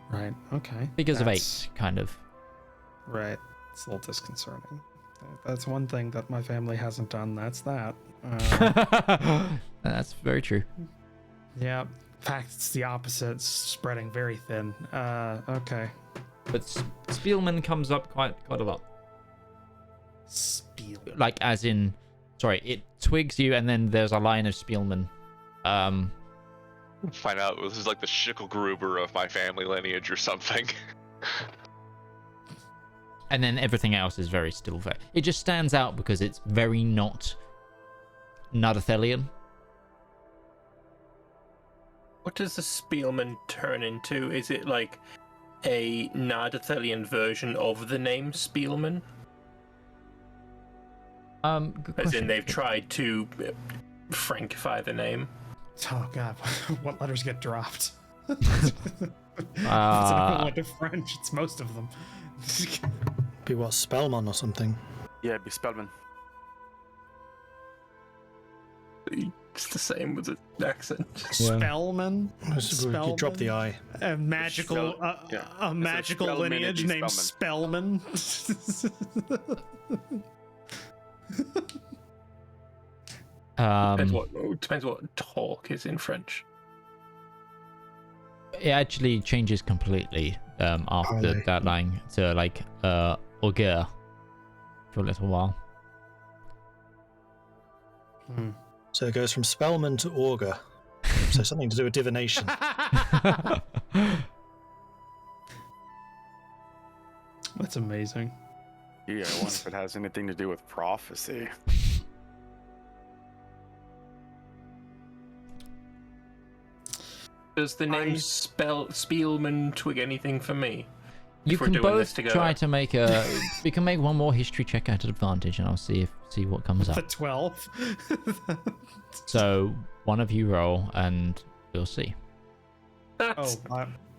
Right. Okay. Figures of 8, kind of. Right. It's a little disconcerting. That's one thing that my family hasn't done. That's that. That's very true. Yeah. In fact, it's the opposite. It's spreading very thin. Okay. But Spielman comes up quite a lot. Spielman. Like, as in, sorry, it twigs you, and then there's a line of Spielman. Find out this is like the Schickelgruber of my family lineage or something. And then everything else is very still very. It just stands out because it's very not Nardathelian. What does the Spielman turn into? Is it like a Nardathelian version of the name Spielman? Good As question. in they've tried to Frankify the name. Oh god, what letters get dropped? If it's an equivalent to French, it's most of them. Be what, Spellman or something? Yeah, it'd be Spellman. It's the same with the accent. Spellman? You drop the I. A magical, a magical Spellman, lineage it'd be named Spellman. Depends what talk is in French. It actually changes completely after Really? that line to like augur for a little while. So it goes from Spellman to Augur. So something to do with divination. That's amazing. Yeah, I wonder if it has anything to do with prophecy. Does the name Spielman twig anything for me? You If we're can doing this both together. try to make a. We can make one more history check at advantage, and I'll see what comes The up. 12. So one of you roll, and we'll see. That's,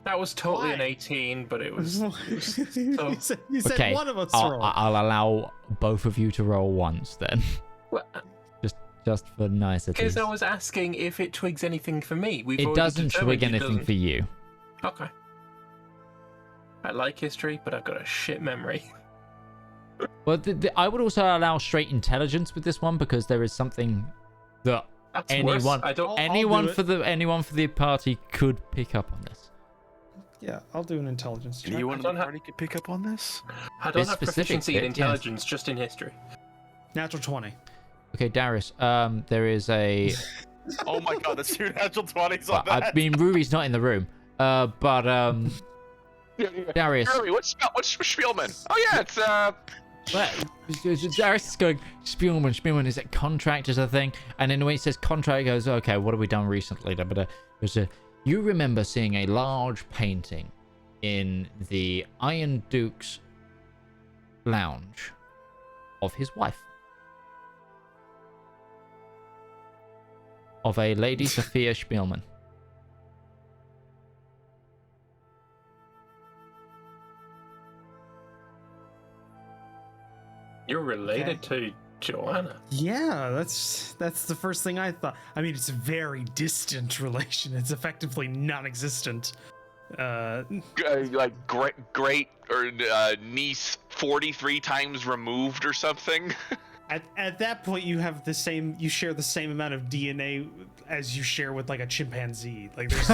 that was totally Why? an 18, but it was. you said Okay, one of us I'll roll. allow both of you to roll once then, just for niceties. Because I was asking if it twigs anything for me. We've It already doesn't determined twig it anything doesn't. for you. Okay. I like history, but I've got a shit memory. Well, I would also allow straight intelligence with this one because there is something that That's anyone, worse. I don't. anyone do for the party could pick up on this. Yeah, I'll do an intelligence check. Anyone in the don't have- party could pick up on this? I don't It's have specific proficiency in bit, yes. intelligence, just in history. Natural 20. Okay, Darius. There is a. Oh my god, that's two natural 20s on I that. mean, Ruby's not in the room. But Darius. Hurry, what's Spielman? Oh yeah, it's Darius is going, Spielman, is it contract is a thing? And then when he says contract, he goes, okay, what have we done recently? You remember seeing a large painting in the Iron Duke's lounge of his wife. Of a Lady Sophia Spielman. You're related to Joanna. Yeah, that's the first thing I thought. I mean, it's a very distant relation. It's effectively non-existent. like great or niece 43 times removed or something. At that point, you have the same. You share the same amount of DNA as you share with like a chimpanzee. Like there's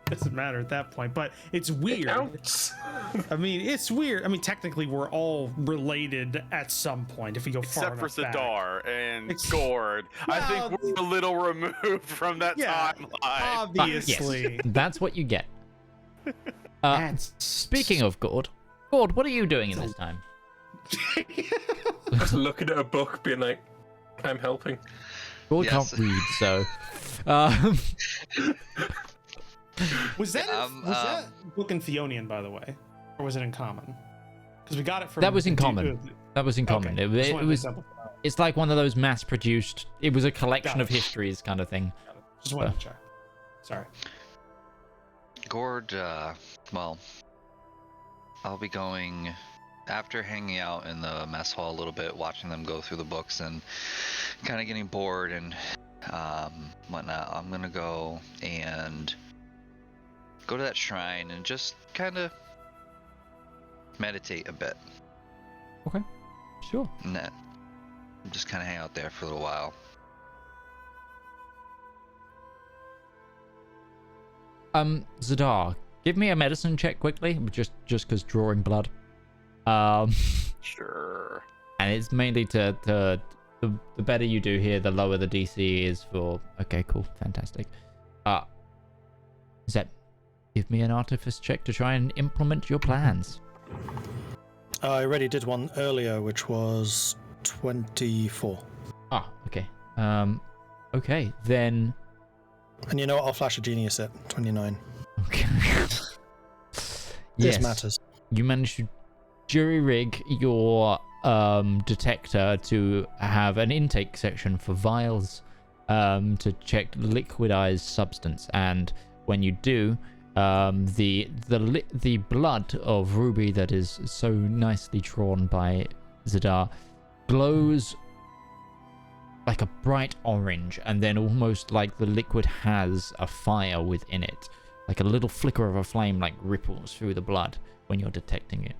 it doesn't matter at that point. But it's weird. I mean, it's weird. I mean, technically, we're all related at some point if we go far Except for enough back. Zedaar and Gourd. I think we're a little removed from that Yeah, timeline. obviously. Yes, that's what you get. That's- Speaking of Gourd, what are you doing in this time? Just looking at a book, being like, I'm helping. Gourd Yes. can't read, so. Um, Was that book in Theonian, by the way, or was it in Common? Because we got it from. That was in Common. That was in Common. Okay, just It wanted to was. double- It's like one of those mass-produced. It was a collection Got of it. histories kind of thing. Just wanted to check. Sorry. Gourd, well, I'll be going after hanging out in the mess hall a little bit, watching them go through the books and kind of getting bored and whatnot. I'm gonna go and go to that shrine and just kind of meditate a bit. Okay, sure. And that, just kind of hang out there for a little while. Zedaar, give me a medicine check quickly, just because drawing blood. Sure. And it's mainly to the better you do here, the lower the DC is for. Okay, cool, fantastic. Zed, Give me an artifice check to try and implement your plans. I already did one earlier, which was 24. Ah, okay. Okay, then... And you know what? I'll flash a genius at 29. Okay. This matters. You managed to jury-rig your detector to have an intake section for vials to check liquidized substance, and when you do, the blood of Ruby that is so nicely drawn by Zedaar glows like a bright orange, and then almost like the liquid has a fire within it, like a little flicker of a flame like ripples through the blood when you're detecting it.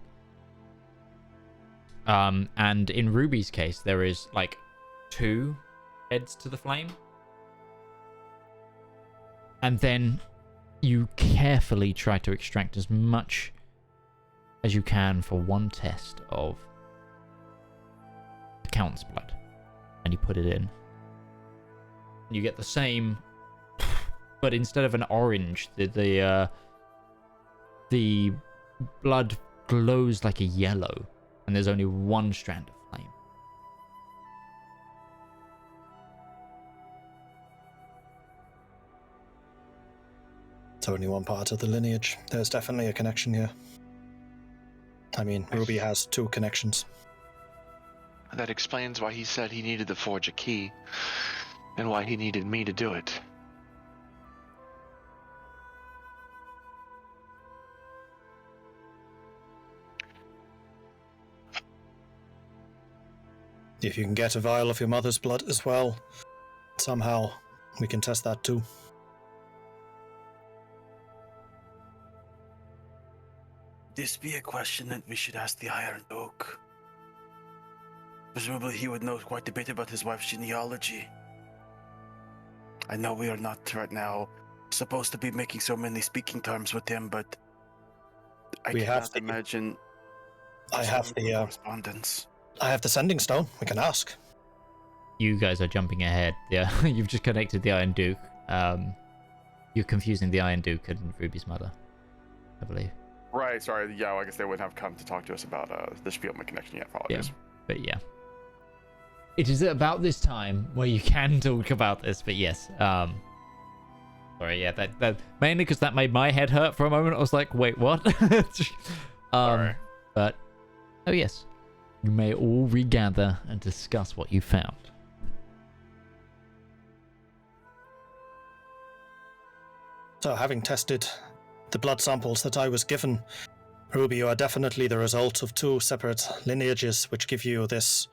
And in Ruby's case, there is like 2 heads to the flame, and then you carefully try to extract as much as you can for one test of the Count's blood, and you put it in. You get the same, but instead of an orange, the blood glows like a yellow, and there's only one strand of flame. It's only one part of the lineage. There's definitely a connection here. I mean, Ruby has 2 connections. That explains why he said he needed to forge a key, and why he needed me to do it. If you can get a vial of your mother's blood as well, somehow we can test that too. This be a question that we should ask the Iron Oak. Presumably he would know quite a bit about his wife's genealogy. I know we are not right now supposed to be making so many speaking terms with him, but I cannot imagine. I have the correspondence. I have the sending stone. We can ask. You guys are jumping ahead. Yeah, you've just connected the Iron Duke. You're confusing the Iron Duke and Ruby's mother, I believe. Right, sorry. Yeah, well, I guess they wouldn't have come to talk to us about the Spielman connection yet. Apologies. Yeah, but yeah. It is about this time where you can talk about this, but yes. Sorry, yeah, that mainly because that made my head hurt for a moment. I was like, wait, what? Sorry. But, oh yes. You may all regather and discuss what you found. So, having tested the blood samples that I was given, Ruby, you are definitely the result of 2 separate lineages which give you this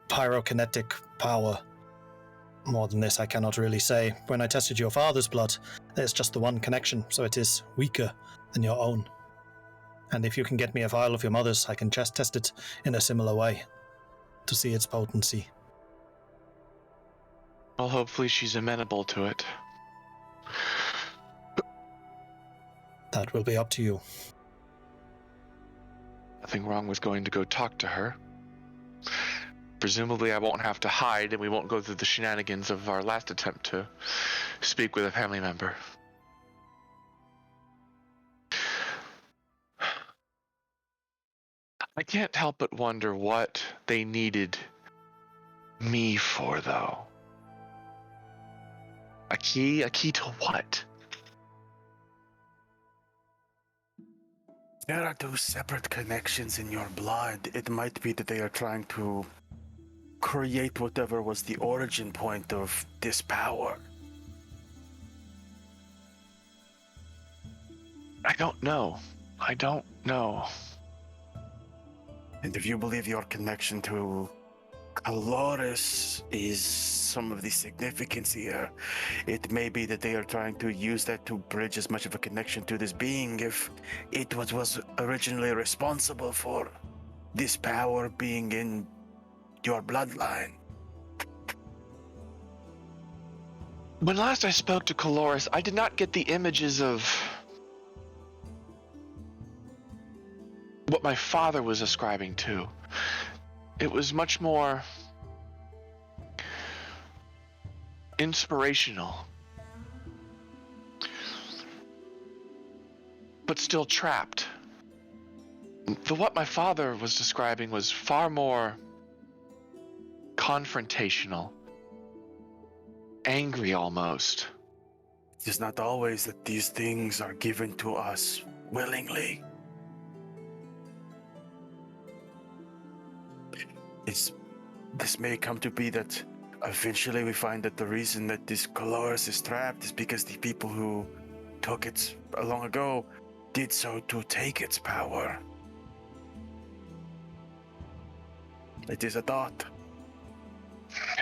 pyrokinetic power. More than this, I cannot really say. When I tested your father's blood, there's just the one connection, so it is weaker than your own. And if you can get me a vial of your mother's, I can just test it in a similar way to see its potency. Well, hopefully she's amenable to it. That will be up to you. Nothing wrong with going to go talk to her. Presumably I won't have to hide, and we won't go through the shenanigans of our last attempt to speak with a family member. I can't help but wonder what they needed me for, though. A key? A key to what? There are 2 separate connections in your blood. It might be that they are trying to create whatever was the origin point of this power. I don't know. And if you believe your connection to Caloris is some of the significance here, it may be that they are trying to use that to bridge as much of a connection to this being if it was originally responsible for this power being in your bloodline. When last I spoke to Caloris, I did not get the images of what my father was ascribing to. It was much more inspirational. but still trapped. What my father was describing was far more confrontational, angry almost. It is not always that these things are given to us willingly. This may come to be that eventually we find that the reason that this Colores is trapped is because the people who took it long ago did so to take its power. It is a thought.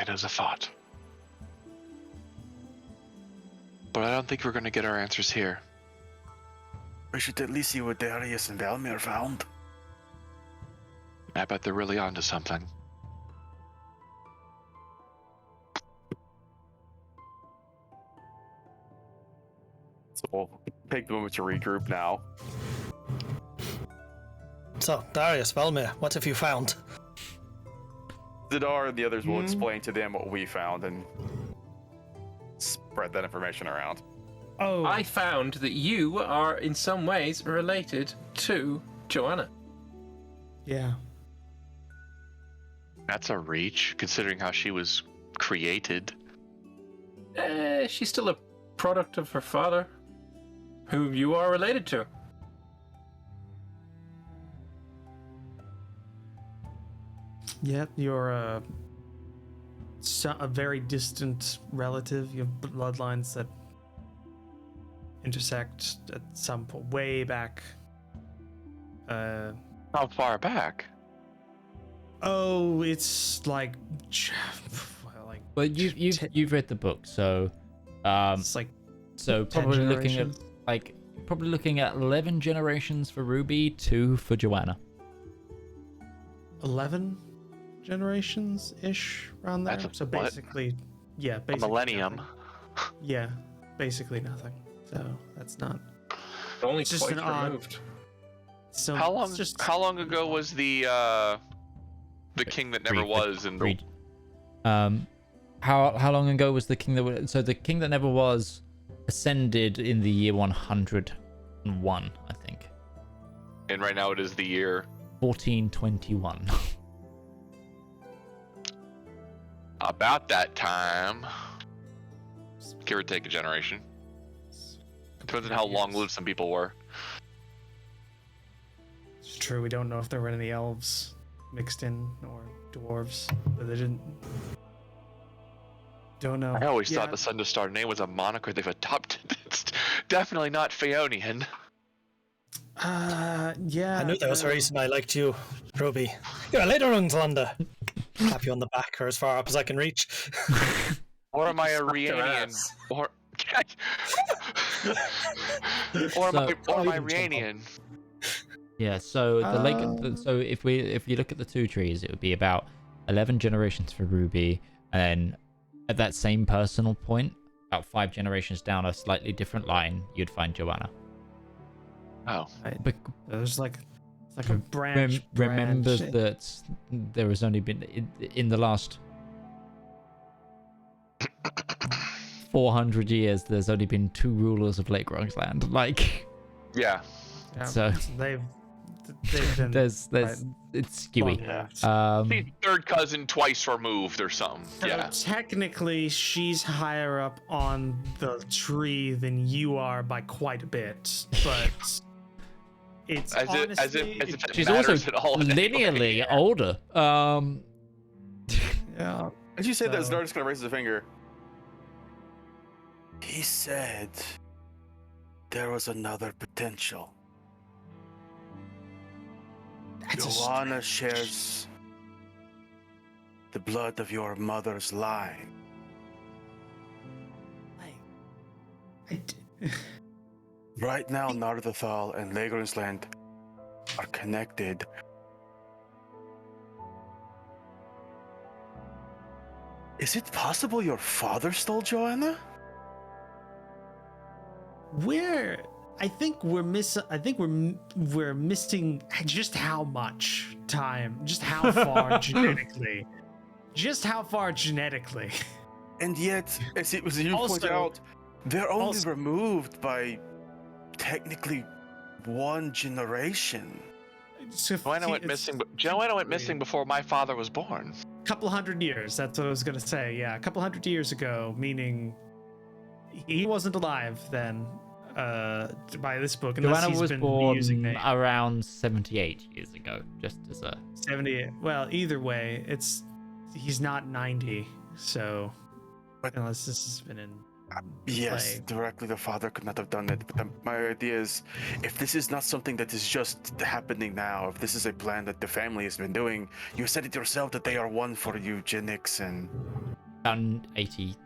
It is a thought. But I don't think we're going to get our answers here. We should at least see what Darius and Valmir found. I bet they're really onto something. So we'll take the moment to regroup now. So, Darius, Valmir, what have you found? Zedaar and the others will explain to them what we found and spread that information around. Oh, I found that you are in some ways related to Joanna. yeah. That's a reach, considering how she was created. She's still a product of her father, who you are related to. Yep, you're a very distant relative. You have bloodlines that intersect at some point way back. How far back? Oh, it's like Well, you've read the book, so it's like so 10 probably looking at generations. like 11 generations for Ruby, 2 for Joanna. 11 generations ish around there. That's So what? basically, yeah, A basically millennium. nothing. Yeah, basically nothing. So that's not. Only It's just twice an odd- removed. So How long? it's just How long ago was the king that never was in the? Read. How long ago was the king that was? So the king that never was ascended in the year 101, I think. And right now it is the year 1421. about that time. Give or take a generation. Depends on how long-lived some people were. It's true. We don't know if there were any elves mixed in or dwarves, but they didn't. Don't know. I always thought the Sunderstar name was a moniker they've adopted. It's definitely not Phaonian. Yeah. I knew that was the reason I liked you, Ruby. You're a later Unslander. Tap you on the back or as far up as I can reach. Or am I a Slapped her Rhiannian? ass. Or am I even Rhiannian? Yeah, so the lake. So if you look at the two trees, it would be about 11 generations for Ruby, and then at that same personal point, about 5 generations down a slightly different line, you'd find Joanna. Oh, There's like it's like a branch. Remember branch. that there has only been in the last 400 years. There's only been 2 rulers of Lake Rongsland. Like, yeah. Yeah, so they've been there's right, it's skewy. long-lived. She's third cousin twice removed or something. So Yeah. technically, she's higher up on the tree than you are by quite a bit, but it's As honestly, if it She's matters also at all in any linearly way. older. yeah. As you say that, So- Zedaar's gonna raise his finger. He said there was another potential. That's a Joanna shares the blood of your mother's line. Right now, Nardathal and Lagrangeland are connected. Is it possible your father stole Joanna? I think we're missing just how much time, just how far genetically, And yet, as you point Also- out, they're only also- removed by technically one generation. Joanna went missing. Joanna went missing before my father was born. Couple hundred years. That's what I was gonna say. Yeah, a couple hundred years ago, meaning he wasn't alive then. By this book, unless Joanna he's was been born using name. around 78 years ago, just as a 78. Well, either way, he's not 90, so But- unless this has been in Yes, play. directly the father could not have done it. But my idea is, if this is not something that is just happening now, if this is a plan that the family has been doing, you said it yourself that they are one for eugenics and. around 80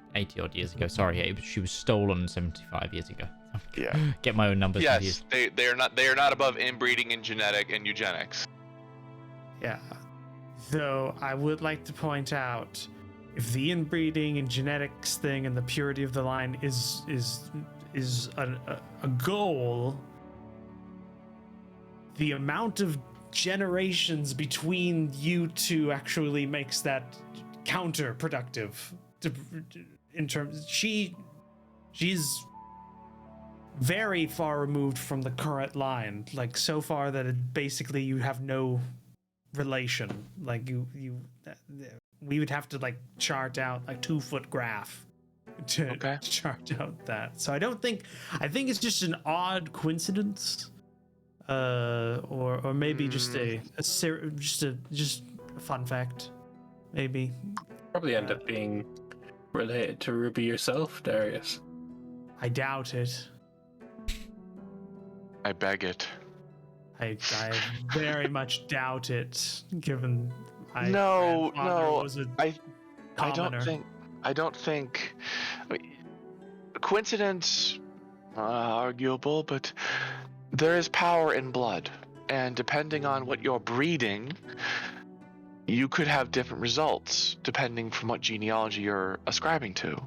odd years ago. Sorry, she was stolen 75 years ago. Yeah. Get my own numbers Yes, confused. they are not above inbreeding and genetic and eugenics. Yeah. Though I would like to point out, if the inbreeding and genetics thing and the purity of the line is a goal, the amount of generations between you two actually makes that counterproductive. In terms, she's very far removed from the current line, like so far that it basically you have no relation. Like we would have to like chart out a 2-foot graph to chart out that. So I think it's just an odd coincidence, or maybe just a fun fact, maybe. Probably end up being related to Ruby yourself, Darius. I doubt it. I beg it. I very much doubt it, given my No, grandfather no, was a I commoner. don't think. Coincidence, arguable, but there is power in blood, and depending on what you're breeding, you could have different results depending from what genealogy you're ascribing to.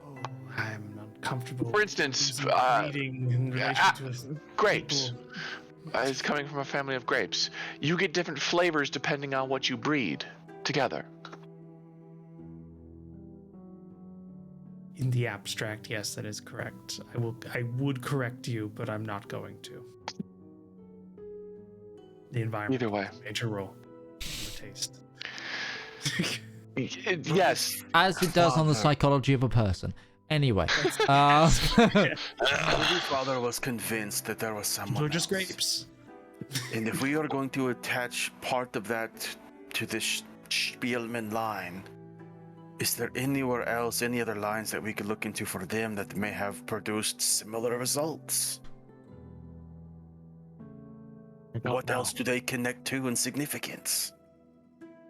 Oh, I'm uncomfortable. For instance, reading in relation to grapes. people. Is coming from a family of grapes. You get different flavors depending on what you breed together. In the abstract, yes, that is correct. I would correct you, but I'm not going to. The environment Either way. plays a major role in the taste. Yes. As it does on the psychology of a person. Anyway, Ruby's father was convinced that there was someone They're just else. grapes. And if we are going to attach part of that to this Spielman line, is there anywhere else, any other lines that we could look into for them that may have produced similar results? What else do they connect to in significance?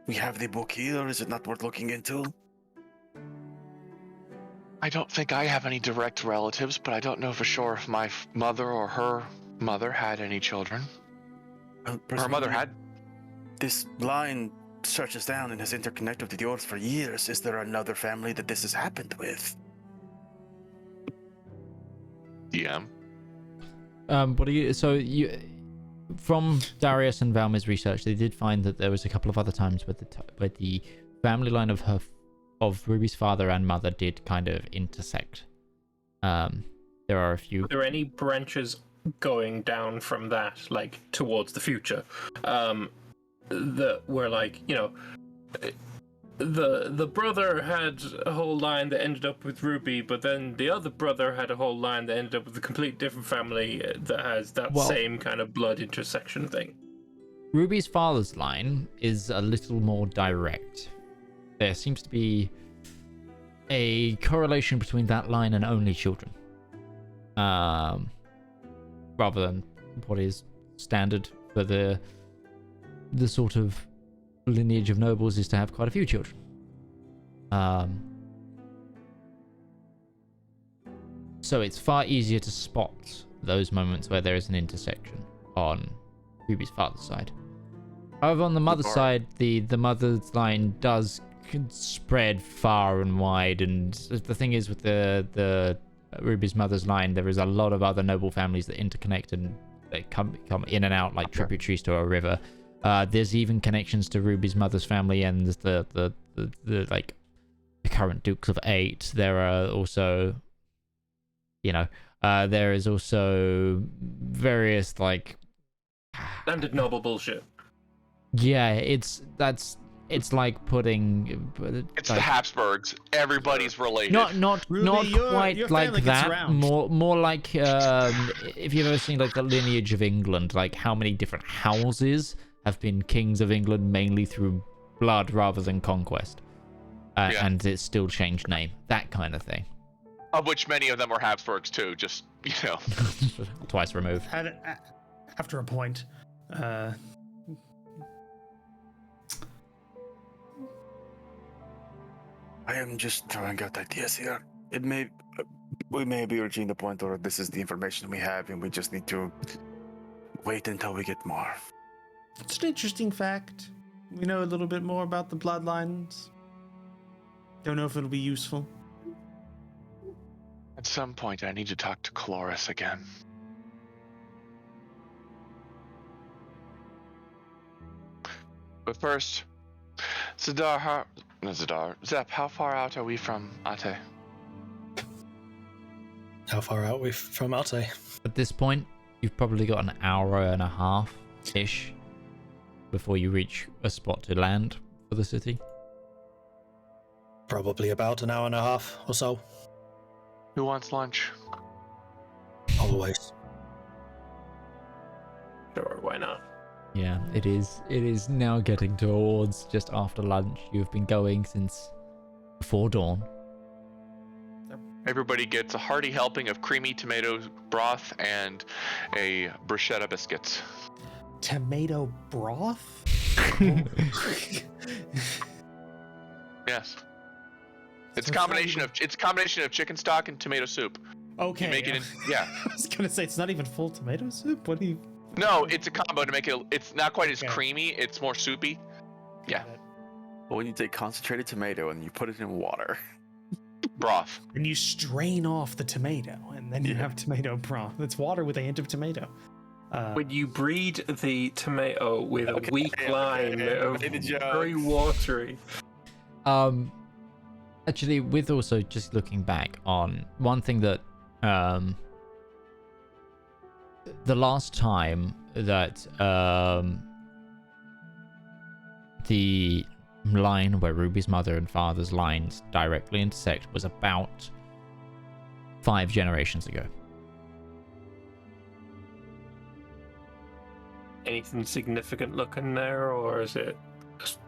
We have the book here. Is it not worth looking into? I don't think I have any direct relatives, but I don't know for sure if my mother or her mother had any children. Her mother had. This line stretches down and has interconnected with yours for years. Is there another family that this has happened with? DM. what do you? So you, from Darius and Valmir's research, they did find that there was a couple of other times where the family line of Ruby's father and mother did kind of intersect. There are a few. Are there any branches going down from that, like towards the future, that were like, you know, the brother had a whole line that ended up with Ruby, but then the other brother had a whole line that ended up with a completely different family that has that same kind of blood intersection thing? Ruby's father's line is a little more direct. There seems to be a correlation between that line and only children, rather than what is standard for the sort of lineage of nobles is to have quite a few children. So it's far easier to spot those moments where there is an intersection on Ruby's father's side. However, on the mother's side, the mother's line does spread far and wide, and the thing is with the Ruby's mother's line, there is a lot of other noble families that interconnect and they come in and out like tributaries to a river. There's even connections to Ruby's mother's family and the like the current Dukes of 8. There are also, you know, There is also various like Standard noble bullshit. yeah, it's like putting It's like, the Habsburgs. Everybody's related. not Ruby, your quite family like gets that. around. More like if you've ever seen like the lineage of England, like how many different houses have been kings of England mainly through blood rather than conquest, Yeah. and it's still changed name, that kind of thing. Of which many of them were Habsburgs too. Just Twice removed. After a point, I am just throwing out ideas here. We may be reaching the point where this is the information we have, and we just need to wait until we get more. it's an interesting fact. We know a little bit more about the bloodlines. Don't know if it'll be useful. At some point, I need to talk to Cloris again. But first, Zedaar, Zep, how far out are we from Ate? How far out are we from Ate? At this point, you've probably got an hour and a half ish before you reach a spot to land for the city. Probably about an hour and a half or so. Who wants lunch? Always. Sure, why not? Yeah, it is now getting towards just after lunch. You've been going since before dawn. everybody gets a hearty helping of creamy tomato broth and a bruschetta biscuits. Tomato broth? Yes. It's So combination of chicken stock and tomato soup. Okay. You make it in, yeah. I was gonna say it's not even full tomato soup. What do you? No, it's a combo to make it. It's not quite as Okay. creamy. It's more soupy. Yeah. Got it. Well, when you take concentrated tomato and you put it in water. Broth. And you strain off the tomato, and then you Yeah. have tomato broth. It's water with a hint of tomato. When you breed the tomato with a Okay, weak okay, line of made a joke. very watery. Actually, with also just looking back on one thing that the last time that the line where Ruby's mother and father's lines directly intersect was about 5 generations ago. Anything significant looking there, or is it just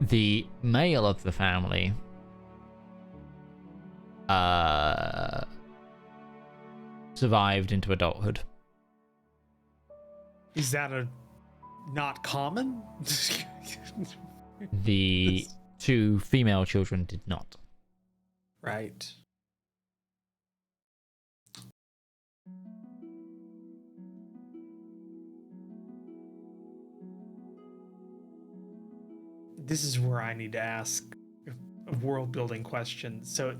The male of the family survived into adulthood. Is that a not common? The 2 female children did not. Right. This is where I need to ask a world building question. So,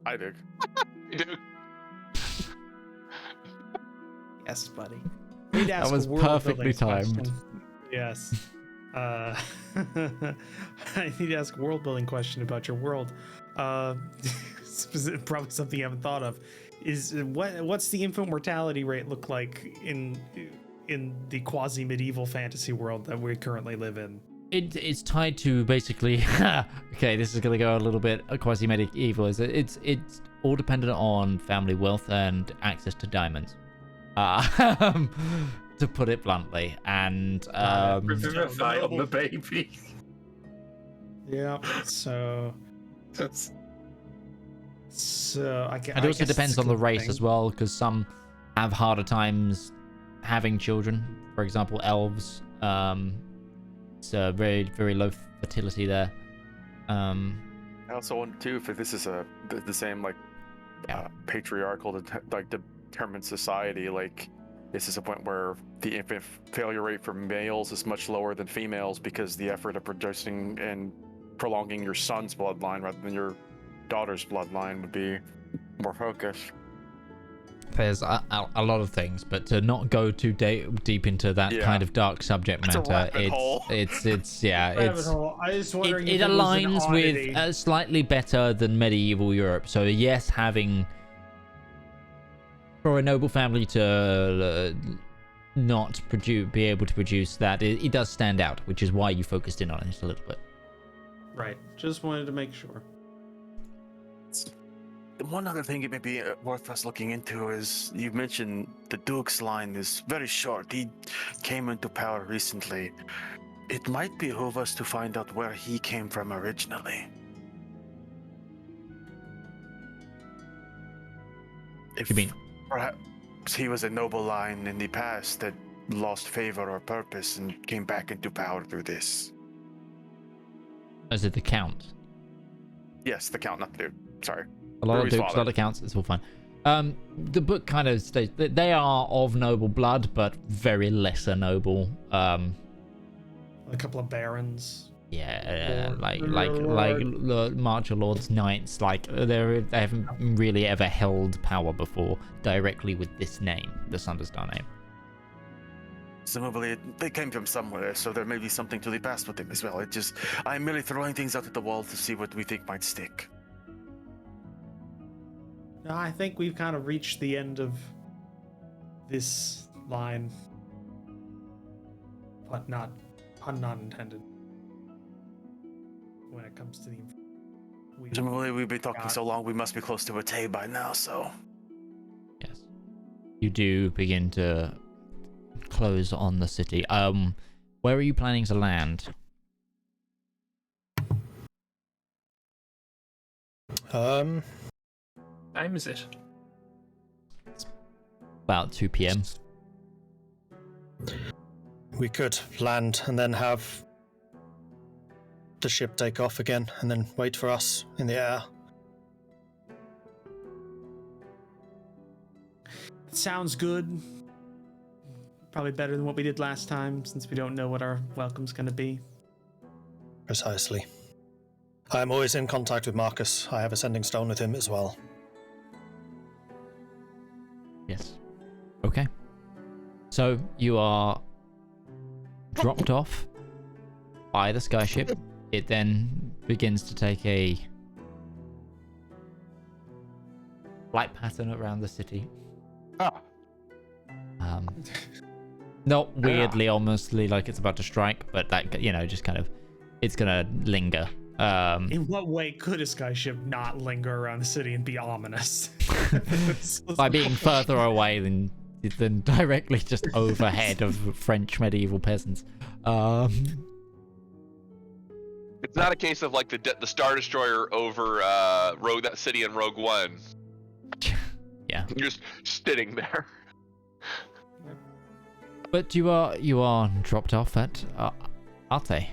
I do. yes, buddy. I need to ask That was a world perfectly building timed. question. Yes. I need to ask a world building question about your world. Probably something you haven't thought of. Is what's the infant mortality rate look like in the quasi medieval fantasy world that we currently live in? It's tied to basically okay, this is gonna go a little bit quasi medieval. It's all dependent on family wealth and access to diamonds, to put it bluntly. And revivify on the baby? Yeah. So That's it also depends on the race as well, because some have harder times having children. For example, elves. It's very, very low fertility there. I also wonder too if this is the same patriarchal determined society. Like, this is a point where the infant failure rate for males is much lower than females because the effort of producing and prolonging your son's bloodline rather than your daughter's bloodline would be more focused. There's a lot of things, but to not go too deep into that kind of dark subject It's a matter, rabbit hole. I was wondering it if was an aligns oddity. with slightly better than medieval Europe. So yes, having for a noble family to not be able to produce that, it does stand out, which is why you focused in on it a little bit. Right. Just wanted to make sure. One other thing it may be worth us looking into is you mentioned the Duke's line is very short. He came into power recently. It might behoove us to find out where he came from originally. If You mean? perhaps he was a noble line in the past that lost favor or purpose and came back into power through this. Is it the Count? Yes, the Count, not the Duke. Sorry. A lot Ruby's of dukes, a lot of counts, it's all fine. The book kind of states that they are of noble blood, but very lesser noble. A couple of barons. Yeah, like Marcher Lord's Knights, like they haven't really ever held power before directly with this name, the Sunderstar name. Presumably, they came from somewhere, so there may be something to the past with them as well. I'm merely throwing things out at the wall to see what we think might stick. No, I think we've kind of reached the end of this line. But pun not intended. When it comes to the... Presumably, we've been talking so long, we must be close to a Tay by now, so... Yes. You do begin to close on the city. Where are you planning to land? Time is it? About 2 p.m. We could land and then have the ship take off again and then wait for us in the air. Sounds good. Probably better than what we did last time, since we don't know what our welcome's going to be. Precisely. I am always in contact with Marcus. I have a sending stone with him as well. Yes. Okay. So you are dropped off by the skyship. It then begins to take a flight pattern around the city. Not weirdly, almostly like it's about to strike, but that, just kind of, it's gonna linger. In what way could a skyship not linger around the city and be ominous? By being further away than directly just overhead of French medieval peasants. It's not a case of like the Star Destroyer over Rogue that city in Rogue One. Yeah. You're just sitting there. But you are dropped off at Arte.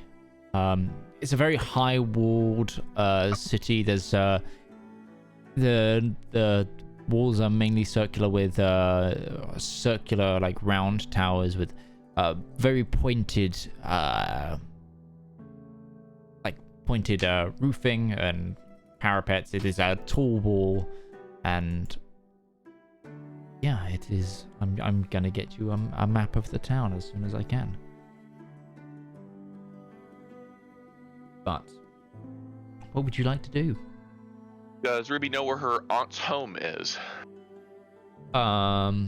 It's a very high-walled city. There's the walls are mainly circular with circular like round towers with very pointed roofing and parapets. It is a tall wall, and yeah, it is. I'm gonna get you a map of the town as soon as I can. But what would you like to do? Does Ruby know where her aunt's home is? Her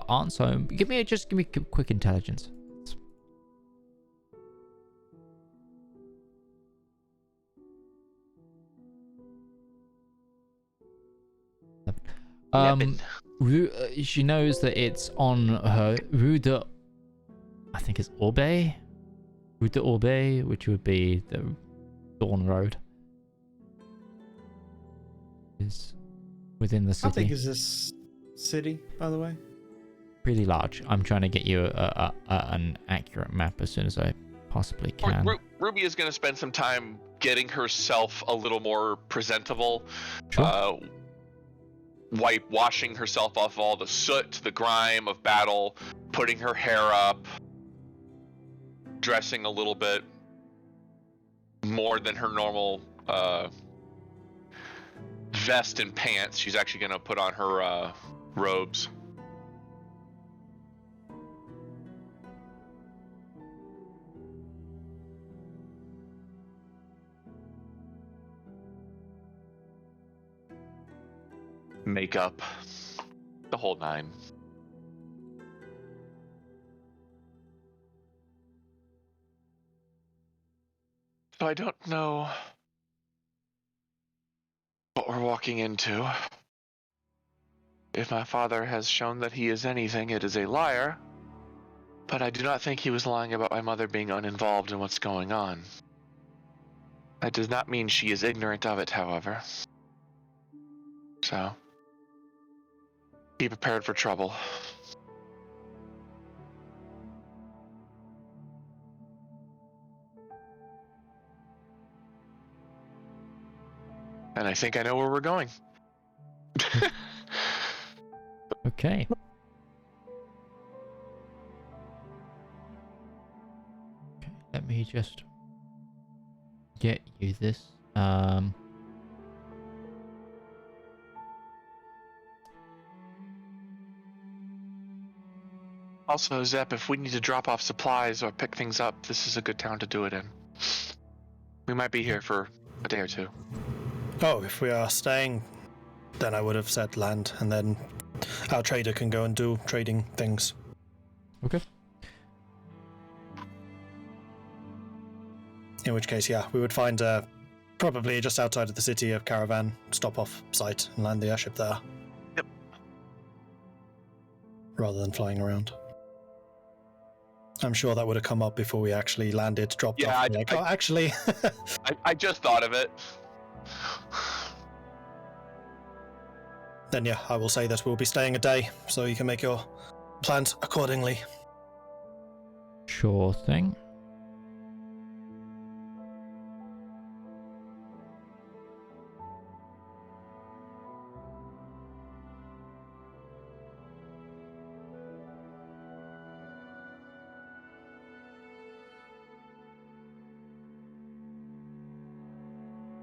aunt's home. Give me quick intelligence. She knows that it's on her Rue de... I think it's Orbe? Rue de Orbe, which would be the Dawn Road. Is within the city. How big is this city, by the way? Pretty large. I'm trying to get you an accurate map as soon as I possibly can. Ruby is going to spend some time getting herself a little more presentable. Sure. Washing herself off all the soot, the grime of battle, putting her hair up, dressing a little bit more than her normal vest and pants. She's actually going to put on her robes. makeup, the whole nine. So I don't know what we're walking into. If my father has shown that he is anything, it is a liar. But I do not think he was lying about my mother being uninvolved in what's going on. That does not mean she is ignorant of it, however. So, be prepared for trouble. And I think I know where we're going. Okay. Okay, let me just get you this. Also, Zep, if we need to drop off supplies or pick things up, this is a good town to do it in. We might be here for a day or two. Oh, if we are staying, then I would have said land, and then our trader can go and do trading things. Okay. In which case, yeah, we would find probably just outside of the city a caravan stop-off site and land the airship there. Yep. Rather than flying around. I'm sure that would have come up before we actually landed, dropped off. Actually... I just thought of it. Then yeah, I will say that we'll be staying a day, so you can make your plans accordingly. Sure thing.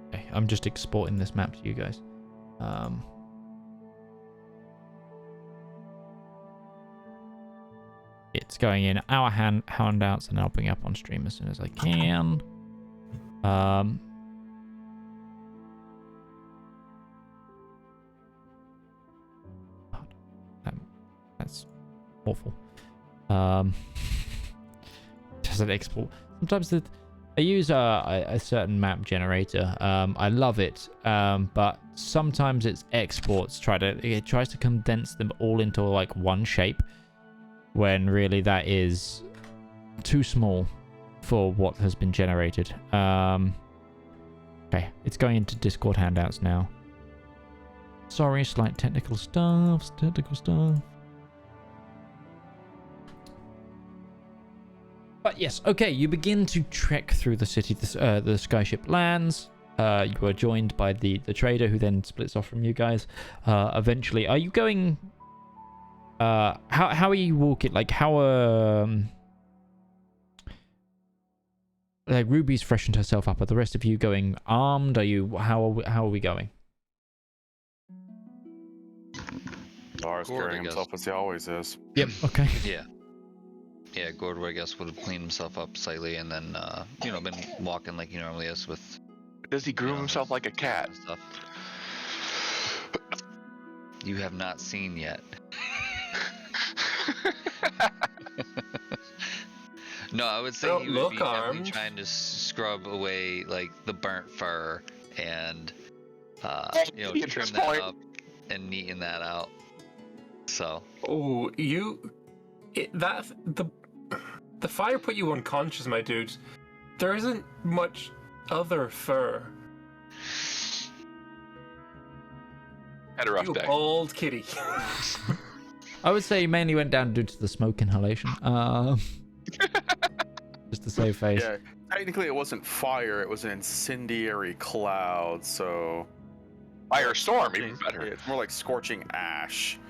Okay, I'm just exporting this map to you guys. It's going in our handouts, and I'll bring it up on stream as soon as I can. That's awful. Doesn't export. Sometimes I use a certain map generator. I love it, but sometimes its exports it tries to condense them all into like one shape, when really that is too small for what has been generated. Okay, it's going into Discord handouts now. Sorry, slight technical stuff. But yes, okay, you begin to trek through the city. The skyship lands. You are joined by the trader, who then splits off from you guys. Eventually, are you going... how are you walking? Like, how like Ruby's freshened herself up. Are the rest of you going armed? How are we going? Lars Gourd, carrying himself as he always is. Yep. Okay. Yeah, Gourd, I guess, would have cleaned himself up slightly and then, been walking like he normally is with... Does he groom himself like a cat? Stuff. You have not seen yet. No, I would say he would be definitely trying to scrub away, like, the burnt fur and, trim that up and neaten that out. So... Oh, the fire put you unconscious, my dude. There isn't much other fur. Had a rough day. Old kitty. I would say he mainly went down due to the smoke inhalation. Just to save face. Yeah, technically it wasn't fire, it was an incendiary cloud, so... Firestorm, even better. Yeah, it's more like scorching ash.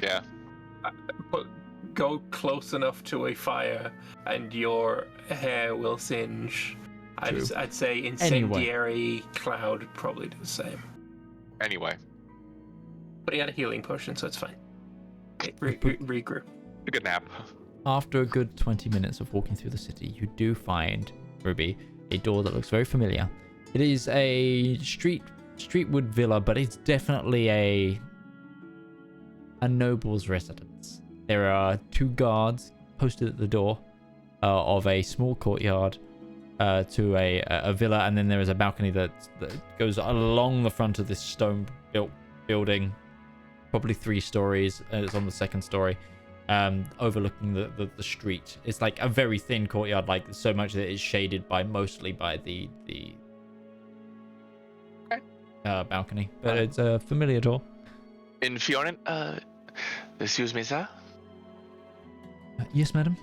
Yeah. But go close enough to a fire and your hair will singe. I'd say incendiary cloud would probably do the same. Anyway. But he had a healing potion, so it's fine. It regrew. A good nap. After a good 20 minutes of walking through the city, you do find, Ruby, a door that looks very familiar. It is a streetwood villa, but it's definitely a noble's residence. There are 2 guards posted at the door of a small courtyard to a villa, and then there is a balcony that goes along the front of this stone-built building, probably 3 stories, and it's on the 2nd story, overlooking the street. It's like a very thin courtyard, like so much that it's shaded mostly by the balcony, but it's a familiar door. In Fionin, excuse me, sir. Yes, madam.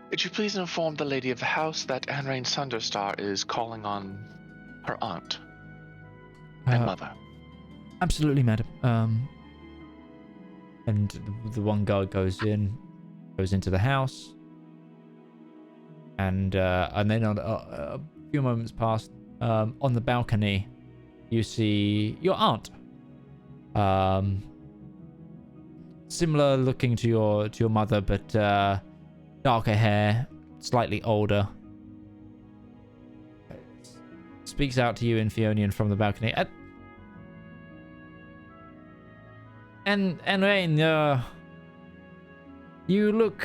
Could you please inform the lady of the house that Anrayne Sunderstar is calling on her aunt and mother? Absolutely, madam. And the one guard goes into the house, and then a few moments pass. On the balcony, you see your aunt. Similar looking to your mother, but darker hair, slightly older. Speaks out to you in Fionian from the balcony. Anrayne, you look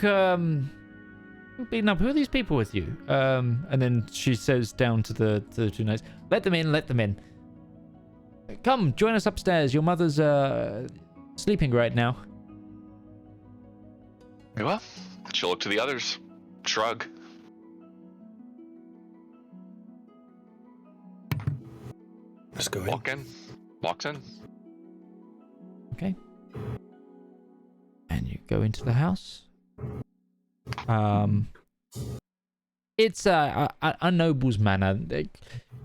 beaten up. Who are these people with you? And then she says down to the 2 knights, let them in. Come, join us upstairs. Your mother's sleeping right now. Very well. She'll look to the others. Shrug. Let's go in. Walks in. Okay. And you go into the house. It's a noble's manor.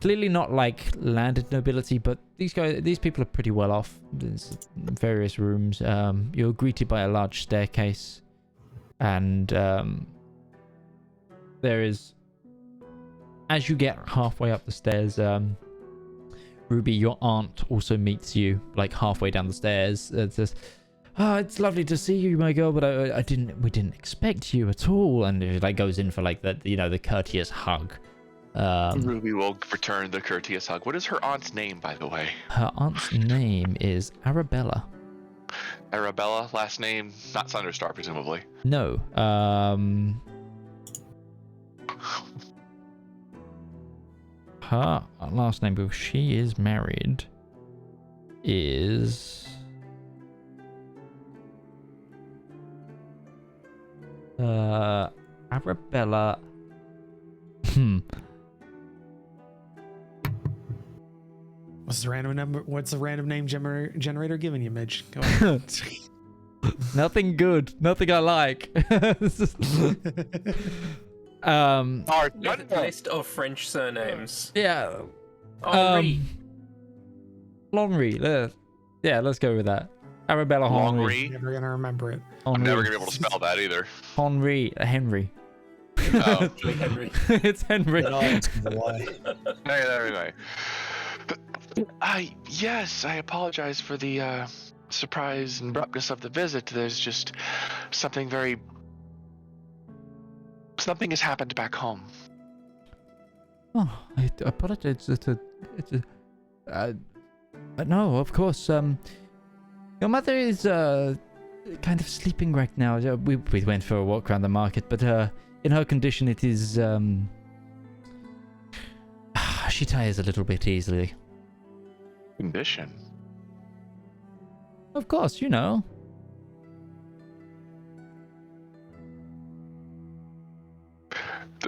Clearly not like landed nobility, but these people are pretty well off. There's various rooms. You're greeted by a large staircase, and there is, as you get halfway up the stairs, Ruby, your aunt, also meets you like halfway down the stairs. It says, it's lovely to see you, my girl, but we didn't expect you at all. And it like goes in for like the courteous hug. Ruby will return the courteous hug. What is her aunt's name, by the way? Her aunt's name is Arabella. Arabella, last name not Sunderstar, presumably. No. Her last name, because she is married, is Arabella. What's the random number? What's the random name generator giving you, Midge? Go on. Nothing good. Nothing I like. List of French surnames. Yeah. Henri. Longry. Yeah, let's go with that. Arabella Henri. Never gonna remember it. I'm never gonna be able to spell that either. Henri. Oh. Henry. It's Henry. Anyway. Yes, I apologize for the surprise and abruptness of the visit. There's just something has happened back home. Oh, I apologize. No, of course. Your mother is kind of sleeping right now. We went for a walk around the market, but in her condition, it is she tires a little bit easily. Condition? Of course, you know.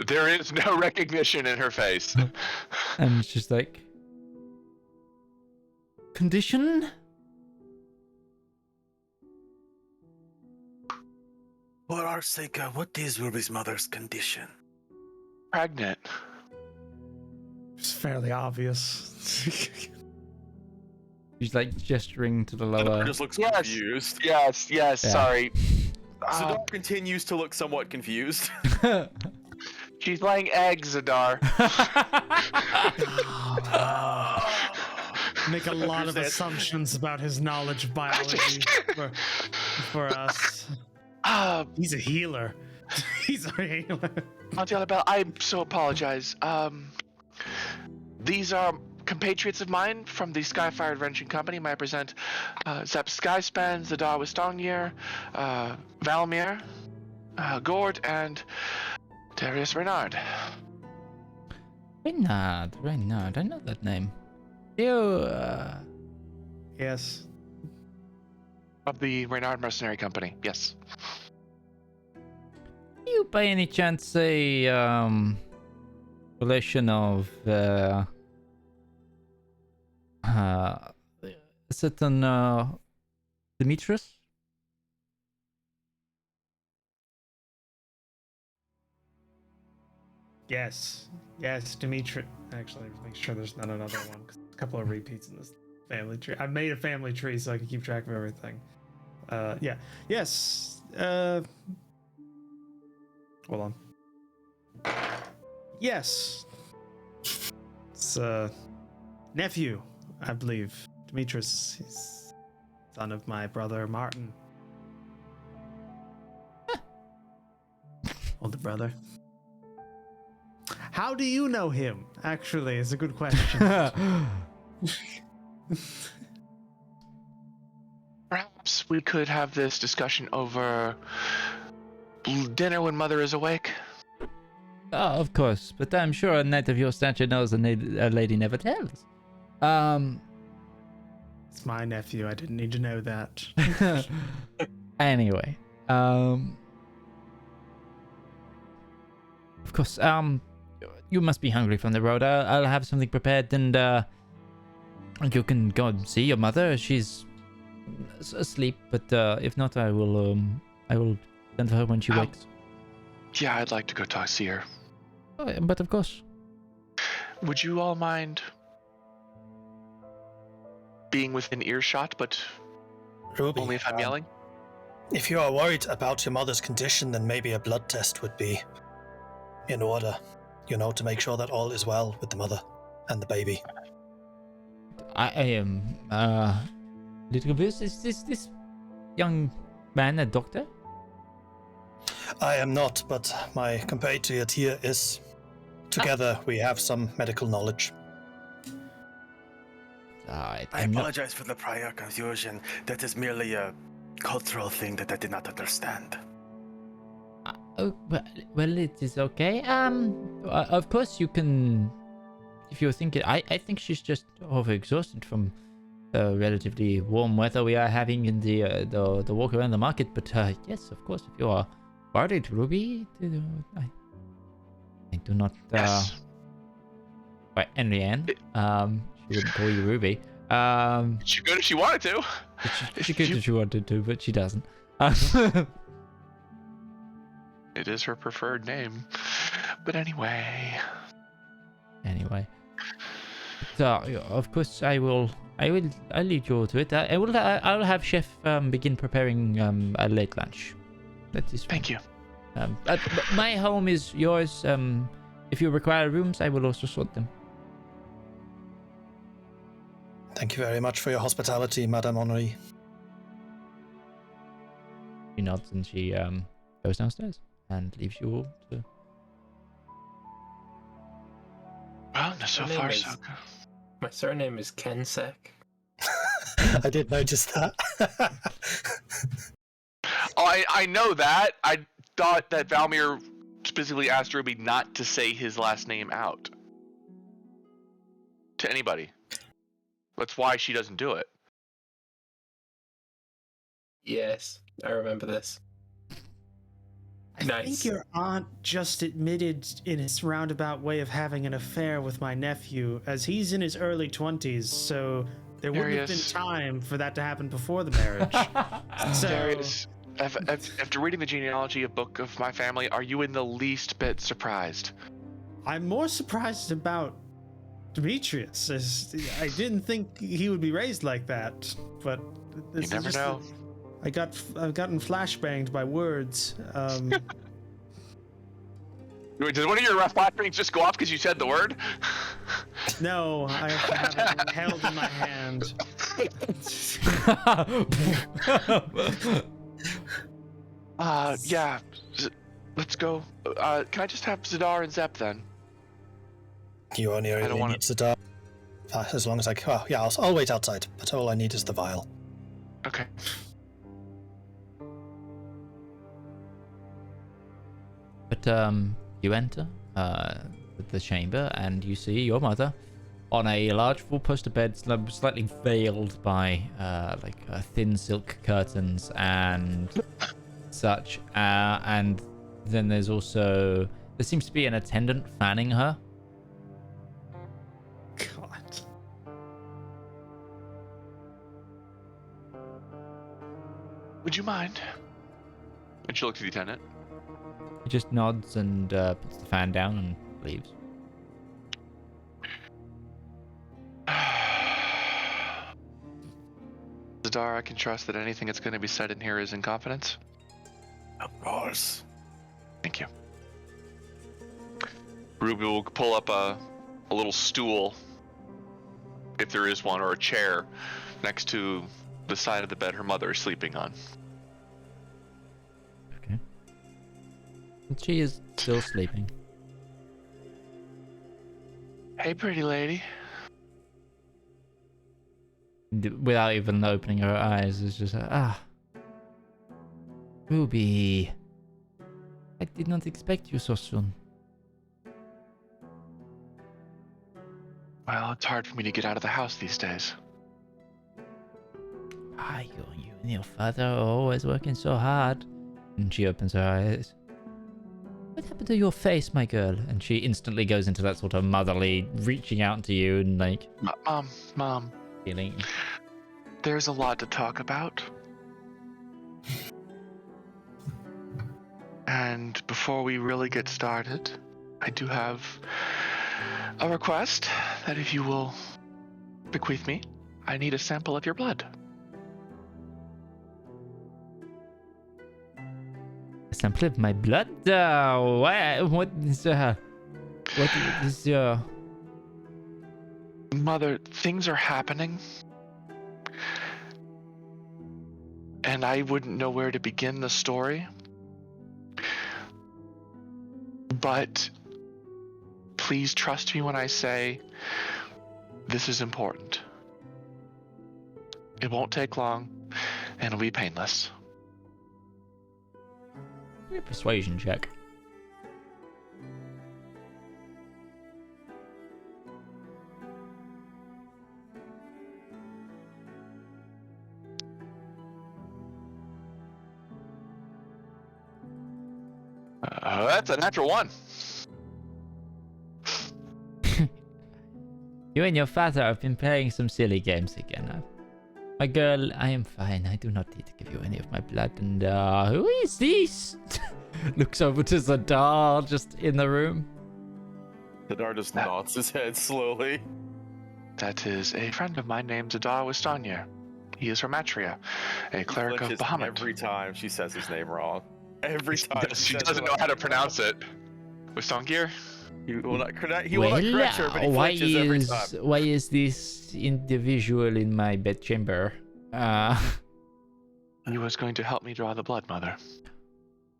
There is no recognition in her face. And it's just like, condition? For our sake, what is Ruby's mother's condition? Pregnant. It's fairly obvious. She's like gesturing to the lower. Zedaar just looks confused. Yes, Yeah. sorry. Zedaar continues to look somewhat confused. She's laying eggs, Zedaar. Make a lot of assumptions about his knowledge of biology for us. He's a healer. He's a healer. Auntie Annabelle, I so apologize. These are compatriots of mine from the Skyfire Adventuring Company. May I present Zep Skyspan, Zedaar Wystongjir, Valmir, Gourd, and Darius Reynard. Reynard, I know that name. You, Yes. Of the Reynard Mercenary Company, yes. you by any chance a relation of certain Demetrius? Yes. Yes, Dimitri. Actually, make sure there's not another one. 'Cause there's a couple of repeats in this family tree. I made a family tree so I can keep track of everything. Yeah. Yes. Hold on. Yes. It's nephew, I believe. Demetrius. He's son of my brother Martin. Older brother. How do you know him? Actually, is a good question. Perhaps we could have this discussion over dinner when Mother is awake. Oh, of course, but I'm sure a knight of your stature knows a lady never tells. It's my nephew. I didn't need to know that. Anyway, of course, you must be hungry from the road. I'll have something prepared, and you can go and see your mother. She's asleep, but if not, I will send for her when she wakes. Yeah, I'd like to go talk see her. Oh, but of course. Would you all mind being within earshot, but Ruby, only if I'm yelling? If you are worried about your mother's condition, then maybe a blood test would be in order, to make sure that all is well with the mother and the baby. I am little confused. Is this young man a doctor? I am not, but my compatriot here is. Together, we have some medical knowledge. I apologize for the prior confusion. That is merely a cultural thing that I did not understand. Oh, well, it is okay. Of course you can, if you're thinking. I think she's just overexhausted from the relatively warm weather we are having in the walk around the market. But yes, of course, if you are worried, Ruby, I do not. Yes. Right, Anrayne. She wouldn't call you Ruby. She could if she wanted to. She could if she wanted to, but she doesn't. It is her preferred name. But anyway. So, of course, I'll lead you to it. I'll have Chef begin preparing a late lunch. That is fine. Thank you. But my home is yours. If you require rooms, I will also sort them. Thank you very much for your hospitality, Madame Henri. She nods and she goes downstairs and leaves you all to. Well, so far so good. My surname is Kensek. I did notice that. Oh, I know that. I thought that Valmir specifically asked Ruby not to say his last name out to anybody. That's why she doesn't do it. Yes, I remember this. I think your aunt just admitted in a roundabout way of having an affair with my nephew, as he's in his early 20s, so there wouldn't have been time for that to happen before the marriage. So, Darius, after reading the genealogy of book of my family, are you in the least bit surprised? I'm more surprised about Demetrius. I didn't think he would be raised like that, but you never know. I've gotten flashbanged by words. Did one of your flashbangs just go off because you said the word? No, I have it held in my hand. Yeah. Let's go. Can I just have Zedaar and Zep then? You only need Zedaar. as long as I. Well, yeah, I'll wait outside. But all I need is the vial. Okay. But you enter the chamber and you see your mother on a large four-poster bed, slightly veiled by thin silk curtains and such. And then there seems to be an attendant fanning her. God. Would you mind? And she looks at the attendant. He just nods and puts the fan down and leaves. Zedaar, I can trust that anything that's going to be said in here is in confidence? Of course. Thank you. Ruby will pull up a little stool, if there is one, or a chair next to the side of the bed her mother is sleeping on. Okay. And she is still sleeping. Hey, pretty lady. Without even opening her eyes, it's just Ruby, I did not expect you so soon. Well, it's hard for me to get out of the house these days. You and your father are always working so hard. And she opens her eyes. What happened to your face, my girl? And she instantly goes into that sort of motherly reaching out to you and like... Mom. Feeling. There's a lot to talk about. And before we really get started, I do have a request that if you will bequeath me, I need a sample of your blood. A sample of my blood? What is your... Mother, things are happening. And I wouldn't know where to begin the story. But please trust me when I say this is important. It won't take long, and it'll be painless. Give me a persuasion check. That's a natural one. You and your father have been playing some silly games again. My girl, I am fine. I do not need to give you any of my blood. And who is this? Looks over to Zedaar, just in the room. Zedaar just nods his head slowly. That is a friend of mine named Zedaar Wystongjir. He is from Atria, a cleric of Bahamut. Every time she says his name wrong. Every time. She doesn't know how to pronounce it. Wystongjir? He will not correct her, but he flinches every time. Why is this individual in my bedchamber? He was going to help me draw the blood, Mother.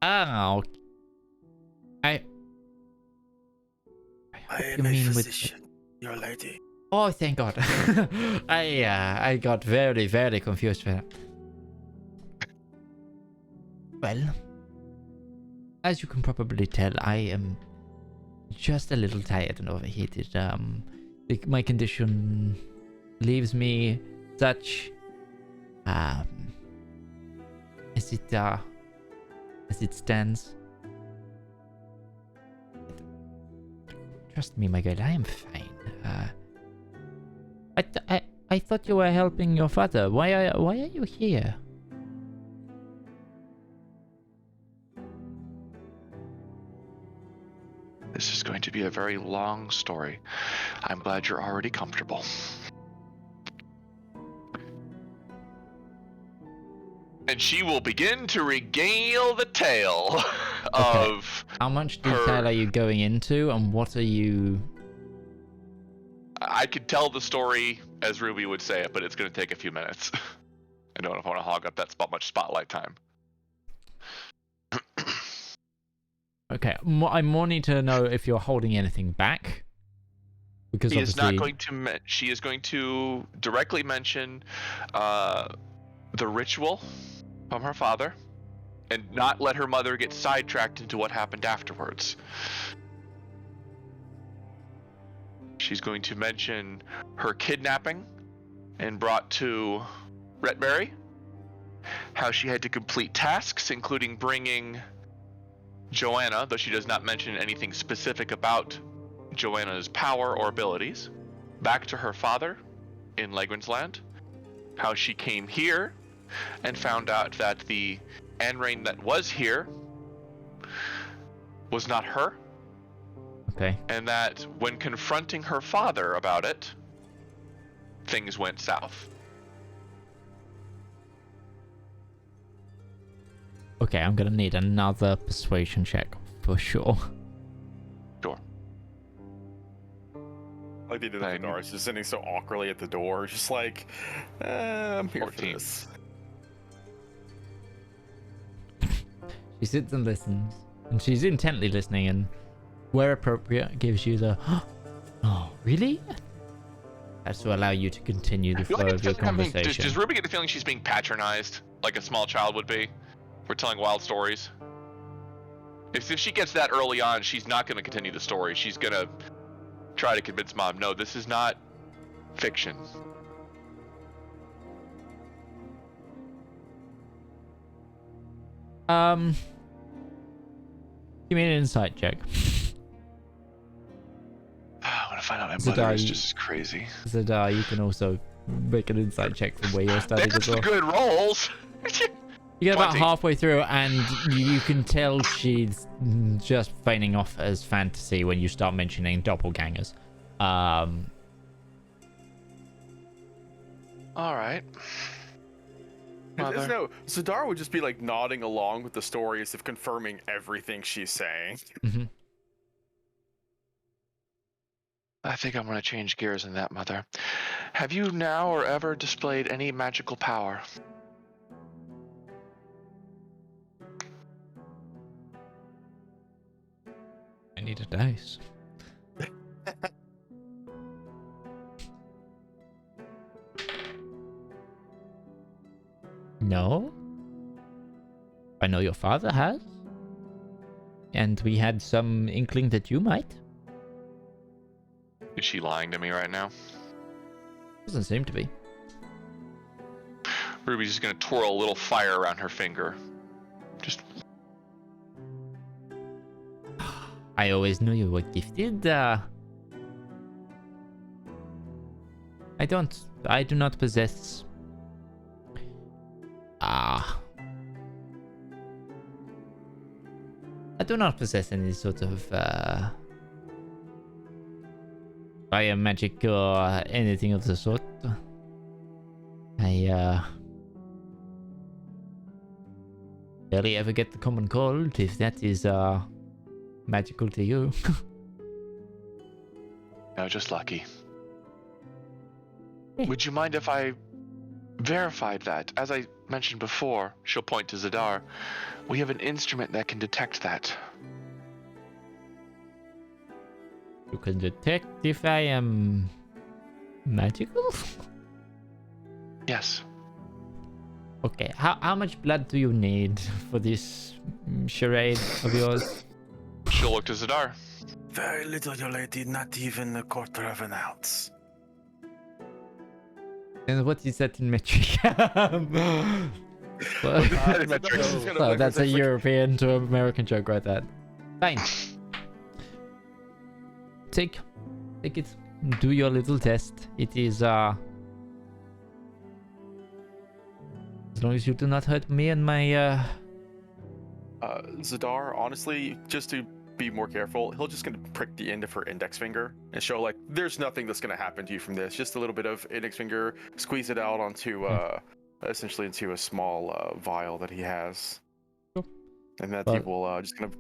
I am a physician, your lady. Oh, thank God. I got very, very confused for that. Well, as you can probably tell, I am just a little tired and overheated. My condition leaves me such as it stands. Trust me, my girl, I am fine. I thought you were helping your father. Why are you here? This is going to be a very long story. I'm glad you're already comfortable. And she will begin to regale the tale of How much detail are you going into, and what are you... I could tell the story as Ruby would say it, but it's going to take a few minutes. I don't know if I want to hog up that much spotlight time. Okay, I more need to know if you're holding anything back Because He is not obviously, going to. She is going to directly mention the ritual from her father, and not let her mother get sidetracked into what happened afterwards. She's going to mention her kidnapping and brought to Retbury, how she had to complete tasks, including bringing Joanna, though she does not mention anything specific about Joanna's power or abilities, back to her father in Legran's Land, how she came here and found out that the Anrayne that was here was not her, okay. and that when confronting her father about it, things went south. Okay, I'm gonna need another persuasion check for sure. Sure. Like they did I with knew- Zedaar, just sitting so awkwardly at the door, just like, I'm here 14. for this. She sits and listens, and she's intently listening, and where appropriate, gives you the, oh, really? That's to allow you to continue the You flow like of your conversation. does Ruby get the feeling she's being patronized, like a small child would be, for telling wild stories? If she gets that early on, she's not going to continue the story. She's going to try to convince Mom, no, this is not fiction. Give me an insight check. I want to find out my Zedaar, mother is you- just as crazy. Zedaar, you can also make an insight check from where you're studying There's as well. the good rolls. You get about 20. halfway through, and you can tell she's just feigning off as fantasy when you start mentioning doppelgangers. All right. There's Mother. no Zedaar would just be like nodding along with the story as if confirming everything she's saying. Mhm. I think I'm going to change gears in that, Mother. Have you now or ever displayed any magical power? I need a dice. No. I know your father has. And we had some inkling that you might. Is she lying to me right now? Doesn't seem to be. Ruby's just going to twirl a little fire around her finger. Just I always knew you were gifted. I do not possess. I do not possess any sort of fire magic or anything of the sort. I barely ever get the common cold, if that is magical to you. no, just lucky. Yeah. Would you mind if I verified that? As I mentioned before, she'll point to Zedaar. We have an instrument that can detect that. You can detect if I am magical? Yes. Okay, how much blood do you need for this charade of yours? She'll look to Zedaar. Very little, your lady, not even a quarter of an ounce. And what is that in metric? Well, oh, that's a European to American joke right there. Fine. Take it. Do your little test. It is as long as you do not hurt me and my Zedaar, honestly, just to be more careful, he'll just gonna prick the end of her index finger and show like there's nothing that's gonna happen to you from this. Just a little bit of index finger, squeeze it out onto essentially into a small vial that he has. Sure. And that he will just kind of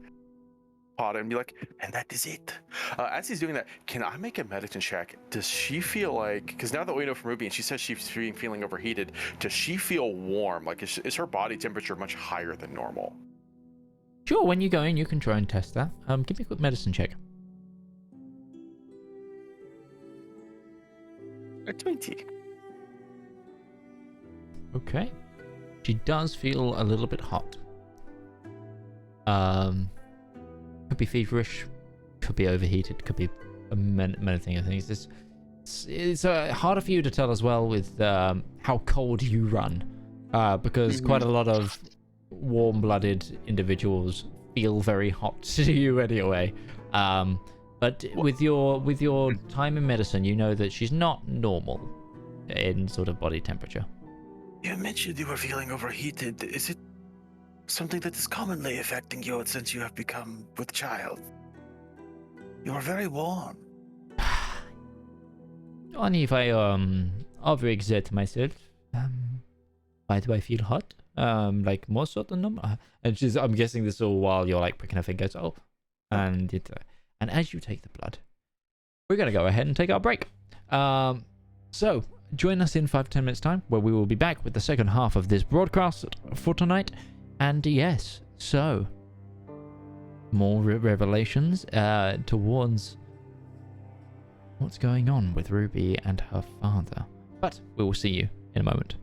pot it and be like, and that is it. As he's doing that, can I make a medicine check? Does she feel like, because now that we know from Ruby and she says she's feeling overheated, does she feel warm? Like is her body temperature much higher than normal? Sure, when you go in, you can try and test that. Give me a quick medicine check. A 20. Okay. She does feel a little bit hot. Could be feverish, could be overheated, could be many things. It's harder for you to tell as well with how cold you run, because quite a lot of warm-blooded individuals feel very hot to you anyway. But with your time in medicine, you know that she's not normal in sort of body temperature. You mentioned you were feeling overheated. Is it something that is commonly affecting you since you have become with child? You are very warm. Only if I overexert myself. Why do I feel hot? Like more so than normal. And I'm guessing this all while you're like pricking her fingers. Oh, and as you take the blood, we're gonna go ahead and take our break. So join us in 5 to 10 minutes time, where we will be back with the second half of this broadcast for tonight. And yes, so more revelations towards what's going on with Ruby and her father. But we will see you in a moment.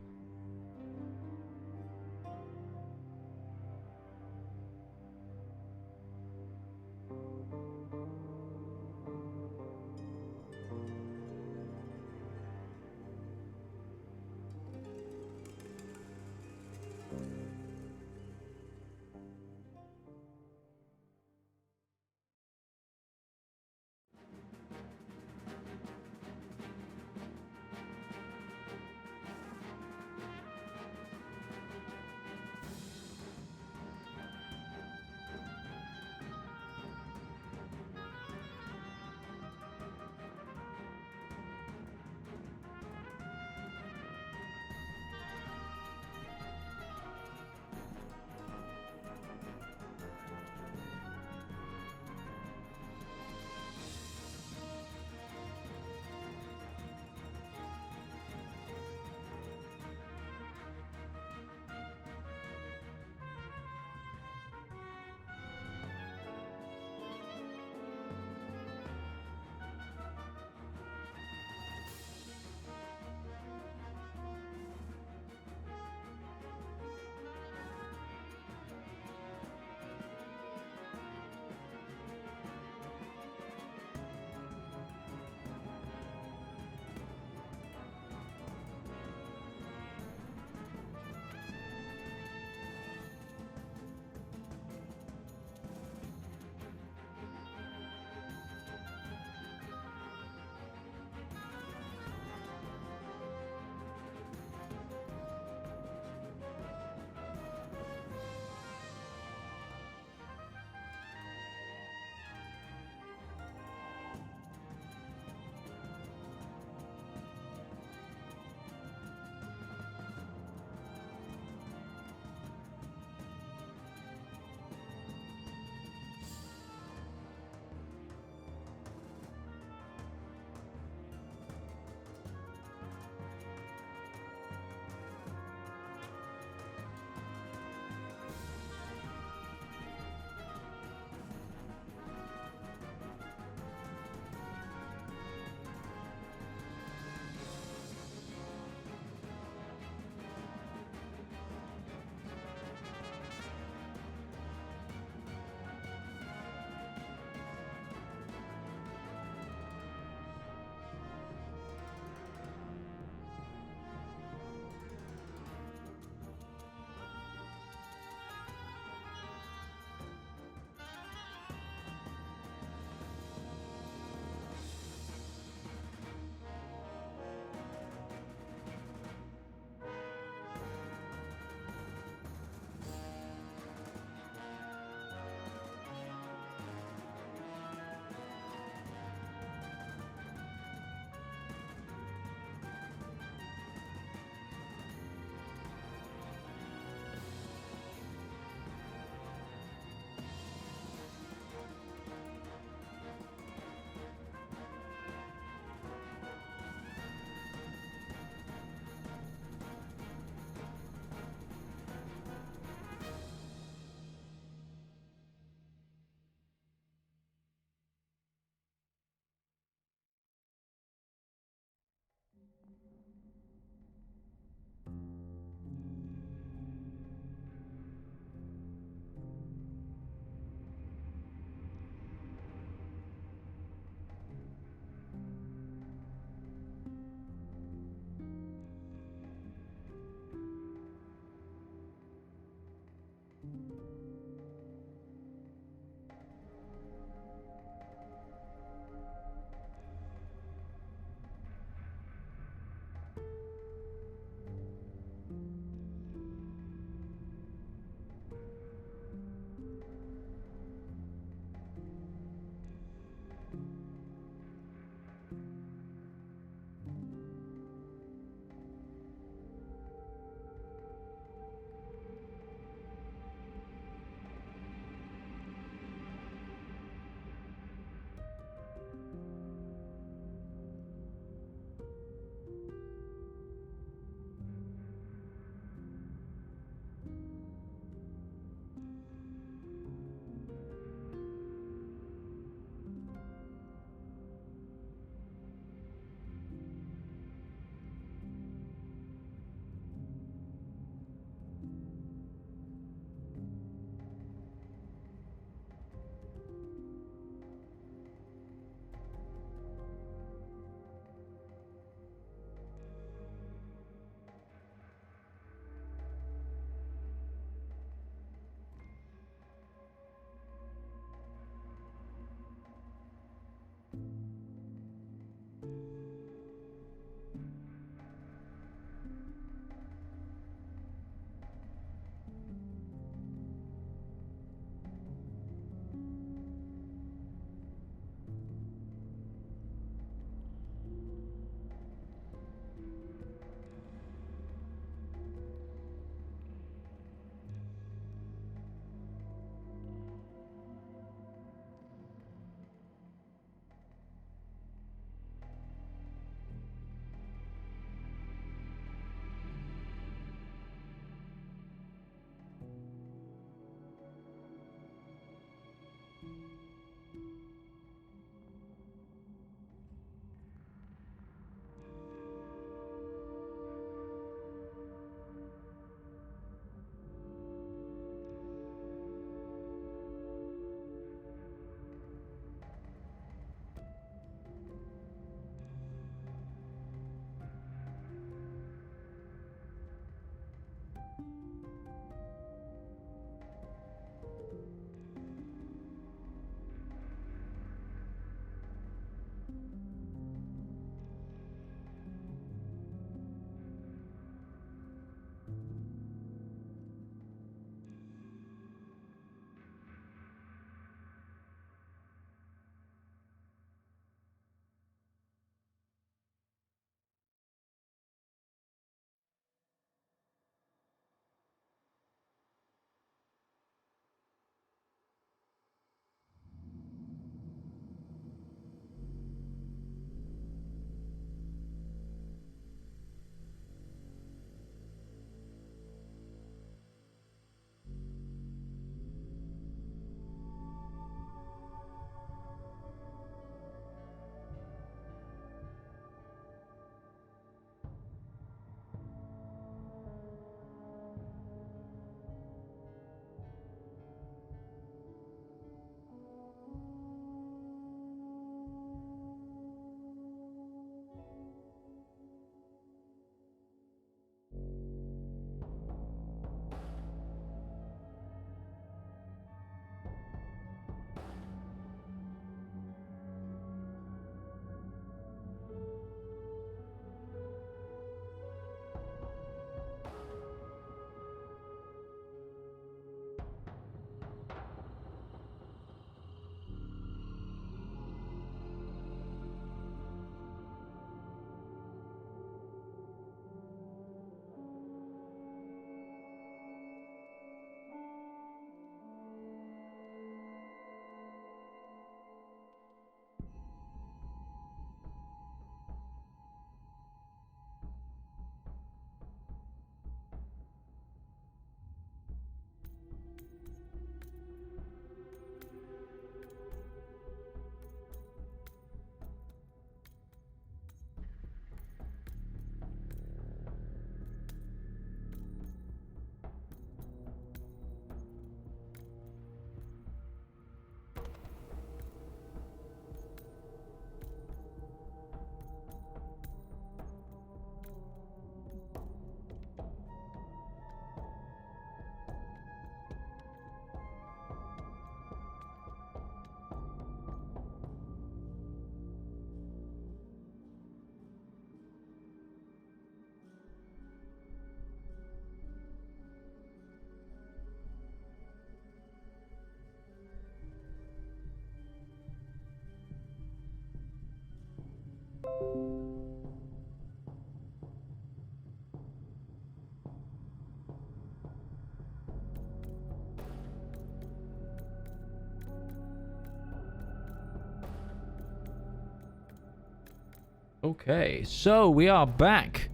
Okay, so we are back.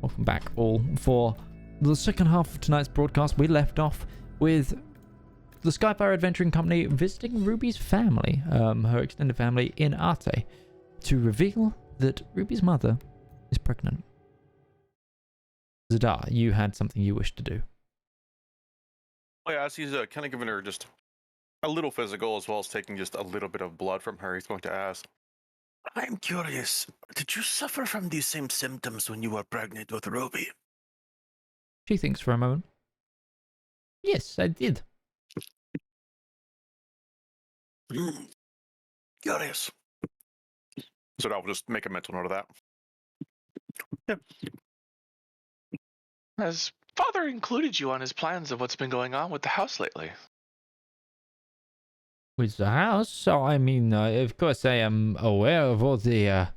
Welcome back, all, for the second half of tonight's broadcast. We left off with the Skyfire Adventuring Company visiting Ruby's family, her extended family in Arte, to reveal that Ruby's mother is pregnant. Zedaar, you had something you wished to do. Oh, yeah, as he's kind of giving her just a little physical as well as taking just a little bit of blood from her, he's going to ask, I'm curious, did you suffer from these same symptoms when you were pregnant with Ruby? She thinks for a moment. Yes, I did. Curious. so I'll just make a mental note of that. Has father included you on his plans of what's been going on with the house lately? With the house, so I mean, of course I am aware of all the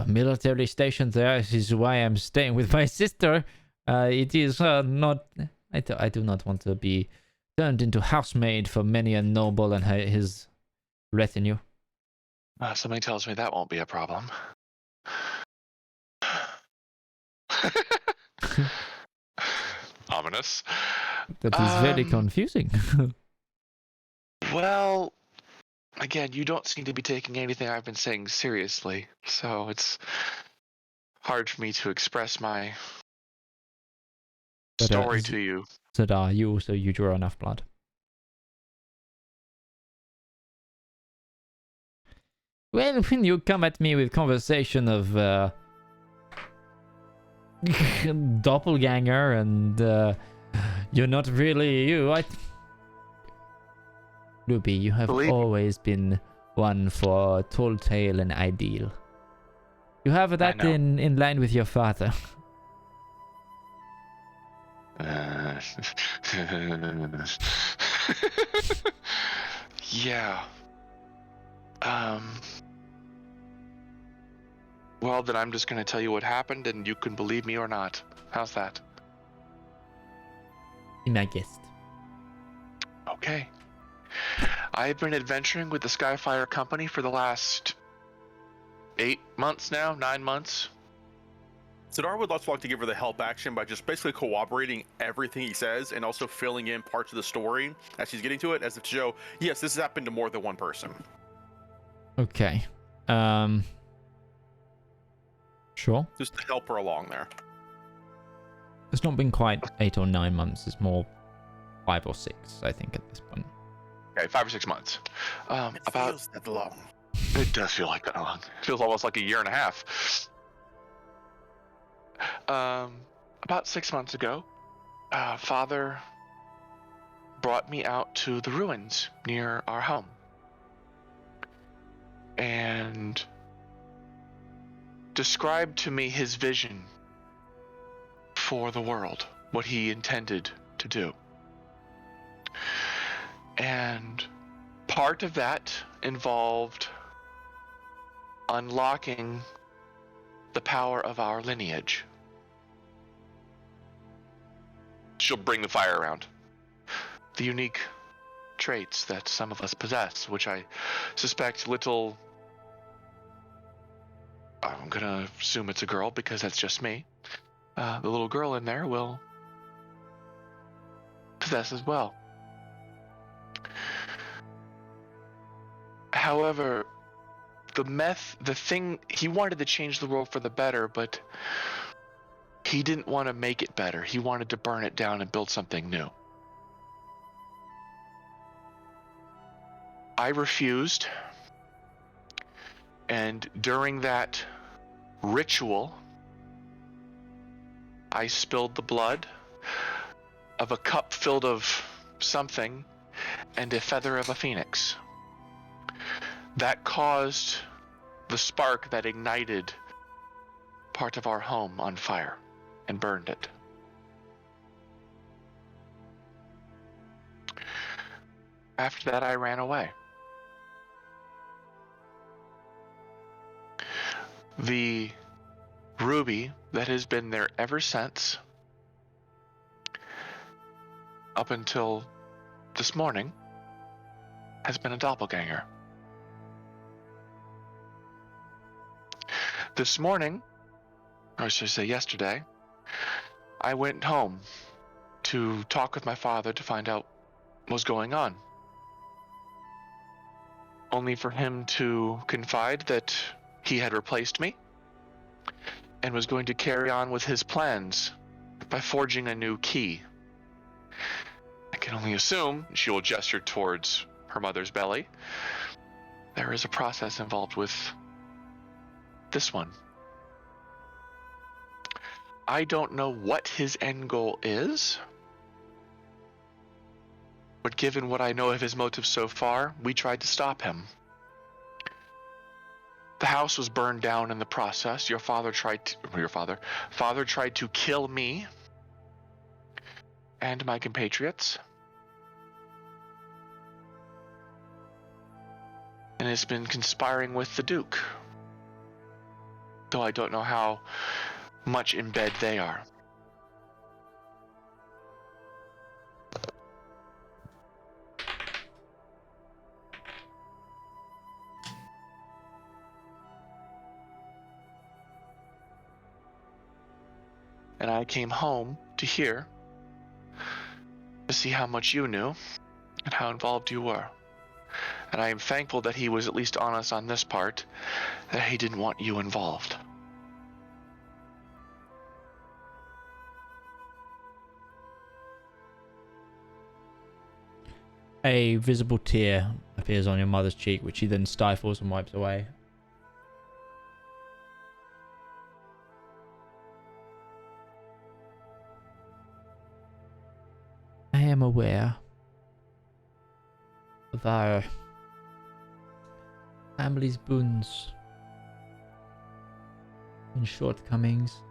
military stations there. This is why I'm staying with my sister. It is not... I do not want to be turned into housemaid for many a noble and his retinue. Something tells me that won't be a problem. Ominous. That is very confusing. Well, again, you don't seem to be taking anything I've been saying seriously, so it's hard for me to express my story to you. Zedaar, you draw enough blood. Well, when you come at me with conversation of doppelganger and you're not really you, Ruby, you have always been one for tall tale and ideal. You have that in line with your father. Yeah. Well, then I'm just going to tell you what happened, and you can believe me or not. How's that? Be my guest. Okay. I've been adventuring with the Skyfire Company for the last 8 months now, 9 months. Zedaar would like to give her the help action by just basically corroborating everything he says and also filling in parts of the story as she's getting to it, as if to show, yes, this has happened to more than one person. Okay. Sure. Just to help her along there. It's not been quite 8 or 9 months. It's more 5 or 6, I think, at this point. Okay, 5 or 6 months. It feels that long. It does feel like that long. It feels almost like a year and a half. About 6 months ago, Father brought me out to the ruins near our home. And described to me his vision for the world, what he intended to do. And part of that involved unlocking the power of our lineage. She'll bring the fire around. The unique traits that some of us possess, which I suspect little... I'm gonna assume it's a girl because that's just me. The little girl in there will possess as well. However, he wanted to change the world for the better, but he didn't want to make it better. He wanted to burn it down and build something new. I refused, and during that ritual, I spilled the blood of a cup filled of something and a feather of a phoenix. That caused the spark that ignited part of our home on fire and burned it. After that, I ran away. The ruby that has been there ever since, up until this morning, has been a doppelganger. This morning, or should I say yesterday, I went home to talk with my father to find out what was going on. Only for him to confide that he had replaced me and was going to carry on with his plans by forging a new key. I can only assume, she will gesture towards her mother's belly, there is a process involved with this one. I don't know what his end goal is, but given what I know of his motives so far, we tried to stop him. The house was burned down in the process. Father tried to kill me and my compatriots. And has been conspiring with the Duke. Though I don't know how much in bed they are. And I came home to hear, to see how much you knew and how involved you were. And I am thankful that he was at least honest on this part, that he didn't want you involved. A visible tear appears on your mother's cheek, which she then stifles and wipes away. I am aware of our family's boons and shortcomings.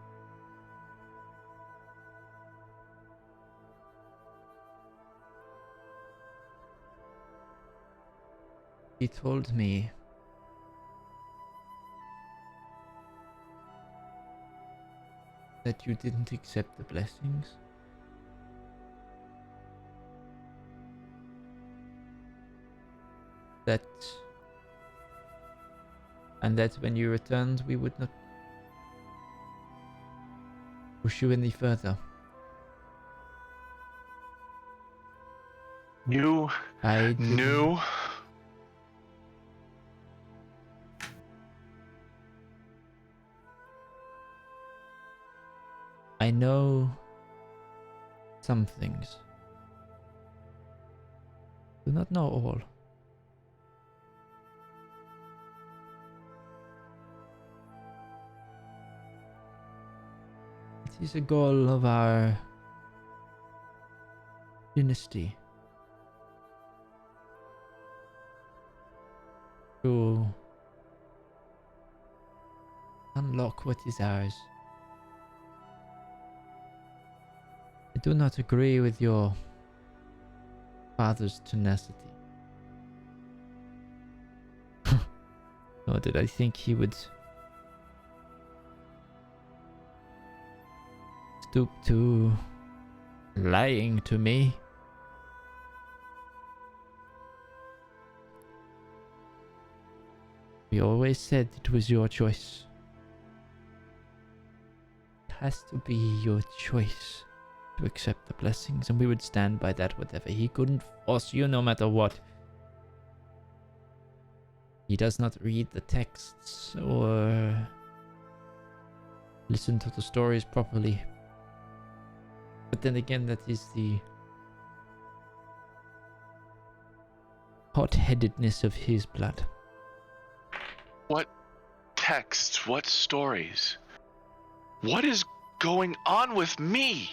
He told me that you didn't accept the blessings. And that when you returned, we would not push you any further. You knew? I know some things. Do not know all. It is a goal of our dynasty to unlock what is ours. I do not agree with your father's tenacity. Nor did I think he would stoop to lying to me. We always said it was your choice. It has to be your choice to accept the blessings, and we would stand by that whatever. He couldn't force you no matter what. He does not read the texts or listen to the stories properly. But then again, that is the hot-headedness of his blood. What texts? What stories? What is going on with me?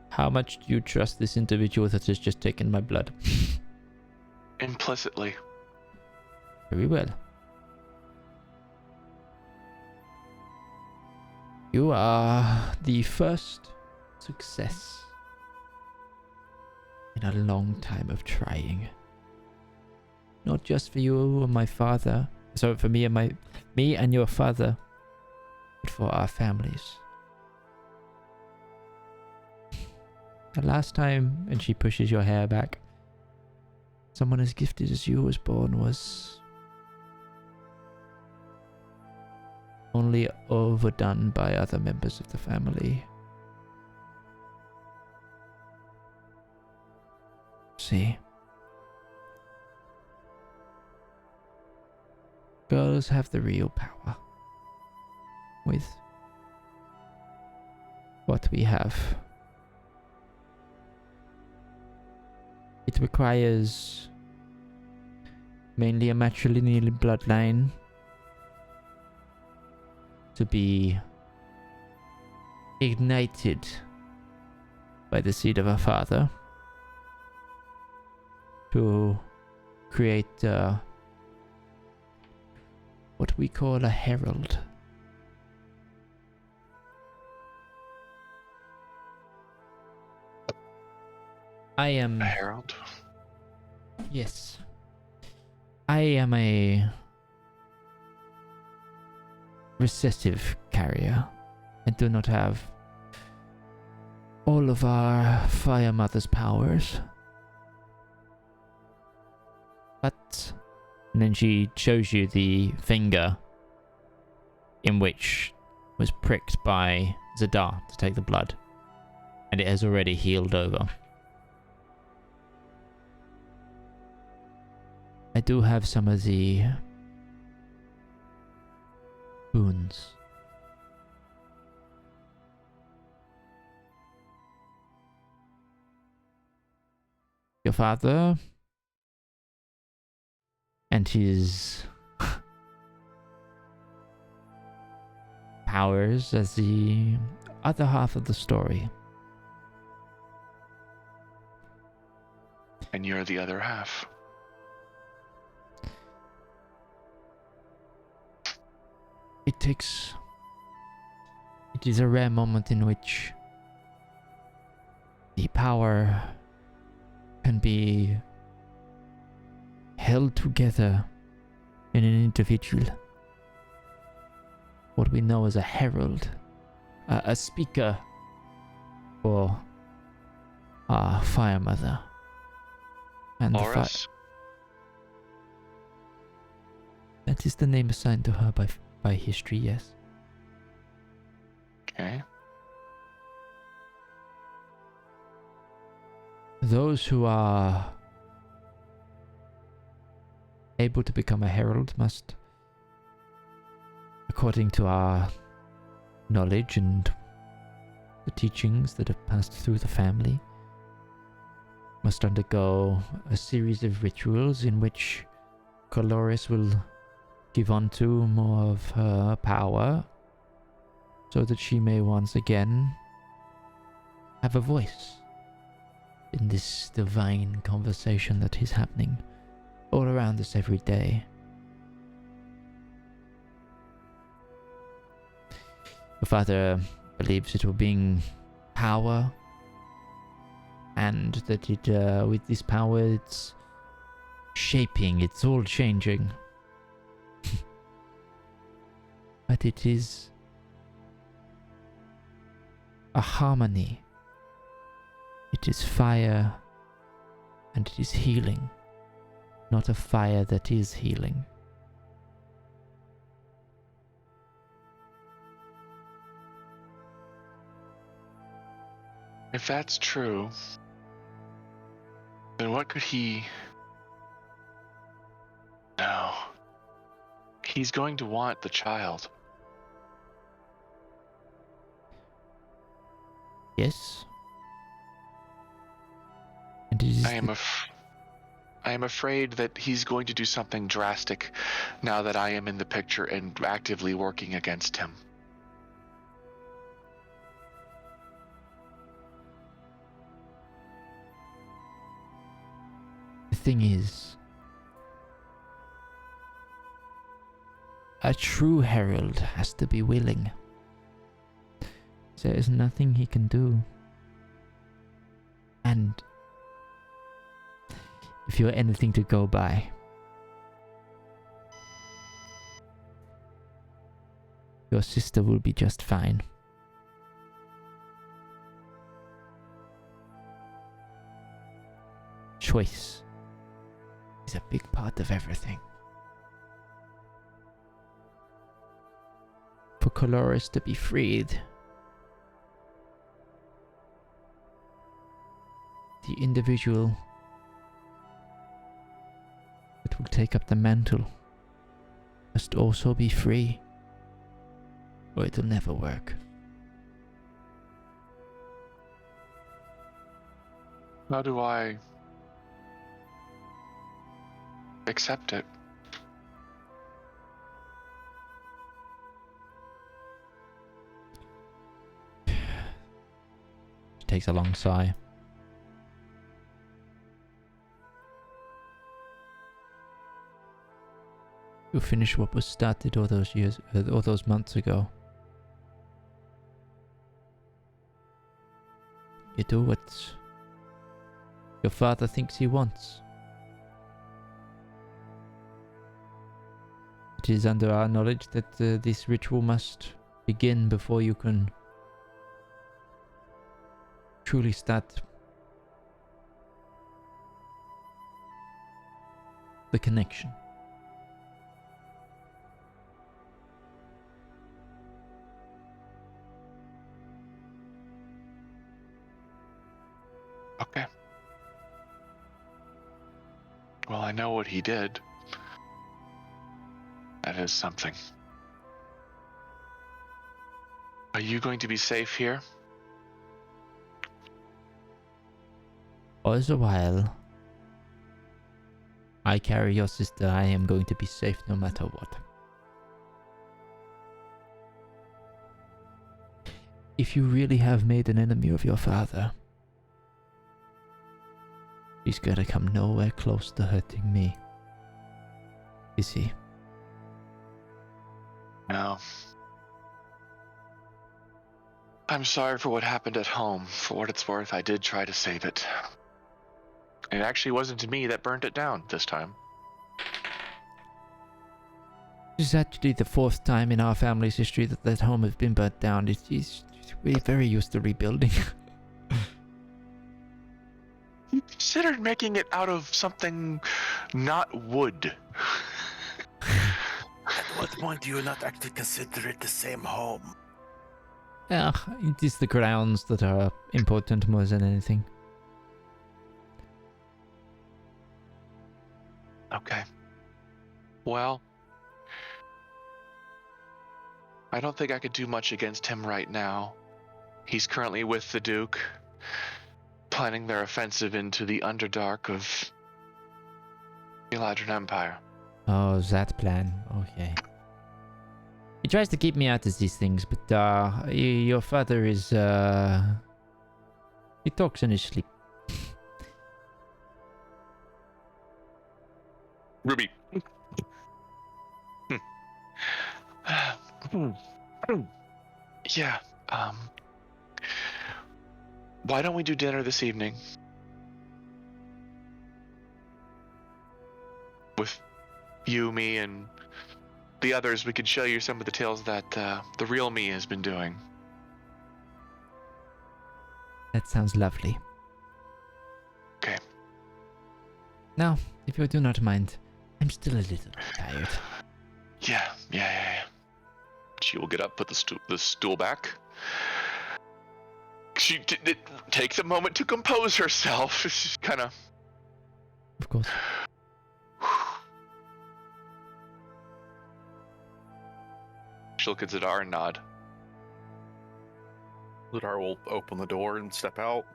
How much do you trust this individual that has just taken my blood? Implicitly. Very well. You are the first success in a long time of trying. Not just for you and my father, so for me and your father, but for our families. The last time, and she pushes your hair back, someone as gifted as you was born was only overdone by other members of the family. See, girls have the real power with what we have. It requires mainly a matrilineal bloodline to be ignited by the seed of our father to create what we call a herald. I am... A herald? Yes. I am a recessive carrier. I do not have all of our Fire Mother's powers. But... And then she shows you the finger in which was pricked by Zedaar to take the blood. And it has already healed over. I do have some of the boons. Your father and his powers as the other half of the story. And you're the other half. It is a rare moment in which the power can be held together in an individual. What we know as a herald, a speaker for our Fire Mother. And Horus? that is the name assigned to her by history, yes. Okay. Those who are able to become a herald must, according to our knowledge and the teachings that have passed through the family, must undergo a series of rituals in which Coloris will give unto more of her power so that she may once again have a voice in this divine conversation that is happening all around us every day. Your father believes it will bring power, and that it, with this power, it's shaping, it's all changing. But it is a harmony. It is fire and it is healing, not a fire that is healing. If that's true, then what could he... No. He's going to want the child. Yes. And it is I am afraid that he's going to do something drastic now that I am in the picture and actively working against him. The thing is, a true herald has to be willing. There is nothing he can do. And if you're anything to go by, your sister will be just fine. Choice is a big part of everything. For Coloris to be freed, the individual that will take up the mantle must also be free, or it'll never work. How do I accept it? She takes a long sigh. You finish what was started all those years, all those months ago. You do what your father thinks he wants. It is under our knowledge that this ritual must begin before you can truly start the connection. Okay. Well, I know what he did. That is something. Are you going to be safe here? All the while I carry your sister, I am going to be safe no matter what. If you really have made an enemy of your father, he's gonna come nowhere close to hurting me. Is he? No. I'm sorry for what happened at home. For what it's worth, I did try to save it. It actually wasn't me that burnt it down this time. This is actually the fourth time in our family's history that that home has been burnt down. We're very used to rebuilding. You considered making it out of something not wood. At what point do you not actually consider it the same home? Yeah, it is the grounds that are important more than anything. Okay. Well, I don't think I could do much against him right now. He's currently with the Duke, planning their offensive into the Underdark of the Eladrin Empire. Oh, that plan. Okay. He tries to keep me out of these things, but your father is he talks in his sleep. Ruby. Yeah, why don't we do dinner this evening? With you, me, and the others, we could show you some of the tales that the real me has been doing. That sounds lovely. Okay. Now, if you do not mind, I'm still a little tired. Yeah. She will get up, put the stool back. She takes a moment to compose herself. She's kind of... Of course. She'll look at Zedaar and nod. Zedaar will open the door and step out.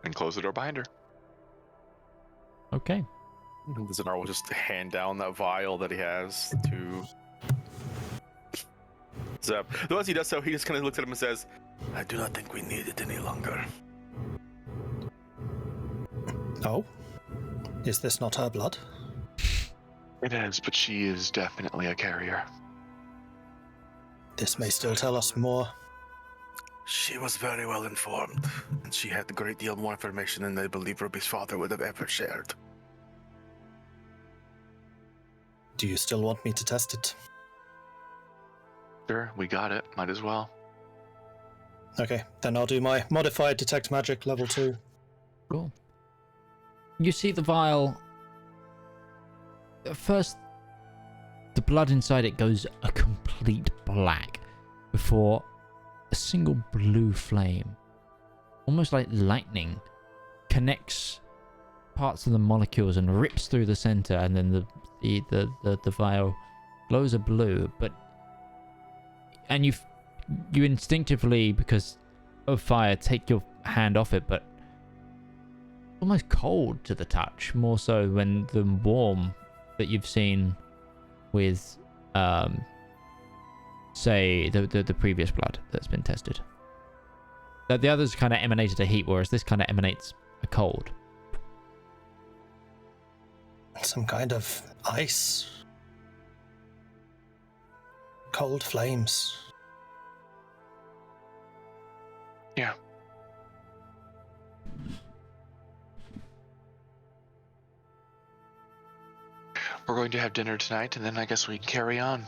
And close the door behind her. Okay. Zedaar will just hand down that vial that he has to Zeb. Though as he does so, he just kind of looks at him and says, I do not think we need it any longer. Oh? Is this not her blood? It is, but she is definitely a carrier. This may still tell us more. She was very well informed, and she had a great deal more information than I believe Ruby's father would have ever shared. Do you still want me to test it? Sure, we got it. Might as well. Okay, then I'll do my modified detect magic level 2. Cool. You see the vial. At first, the blood inside it goes a complete black before a single blue flame, almost like lightning, connects parts of the molecules and rips through the center, and then the vial glows a blue. And you instinctively, because of fire, take your hand off it, but almost cold to the touch, more so when the warm that you've seen with say the previous blood that's been tested. The others kind of emanated a heat, whereas this kind of emanates a cold. Some kind of ice. Cold flames. Yeah. We're going to have dinner tonight, and then I guess we can carry on.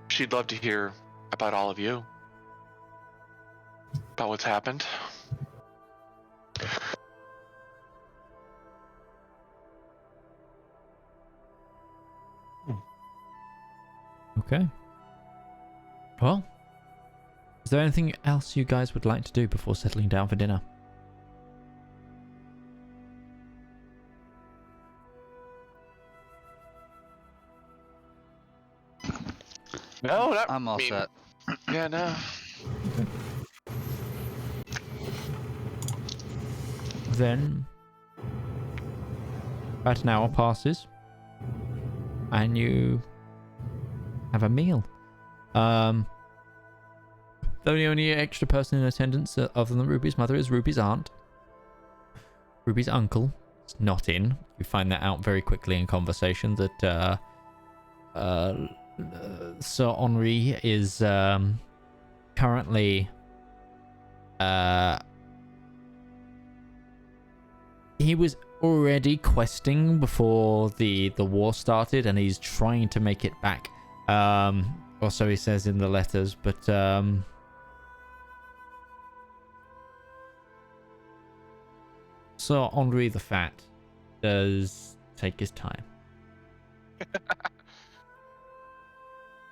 She'd love to hear about all of you. About what's happened. Okay. Well, is there anything else you guys would like to do before settling down for dinner? No, I'm all set. Yeah, no. Then about an hour passes and you have a meal. The only extra person in attendance other than Ruby's mother is Ruby's aunt. Ruby's uncle is not in. You find that out very quickly in conversation that Sir Henri is currently he was already questing before the war started, and he's trying to make it back, or so he says in the letters, but Sir Henri the Fat does take his time.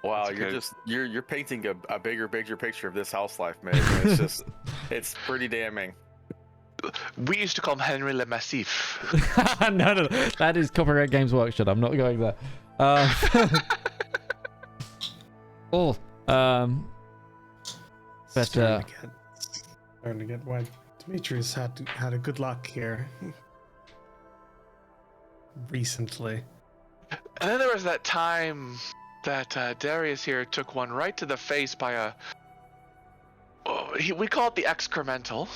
Wow, That's you're painting a bigger picture of this house life, man. It's it's pretty damning. We used to call him Henry Le Massif. No, that is Copyright Games Workshop. I'm not going there. Starting to get why Demetrius had a good luck here recently. And then there was that time that Darius here took one right to the face by a... we call it the excremental.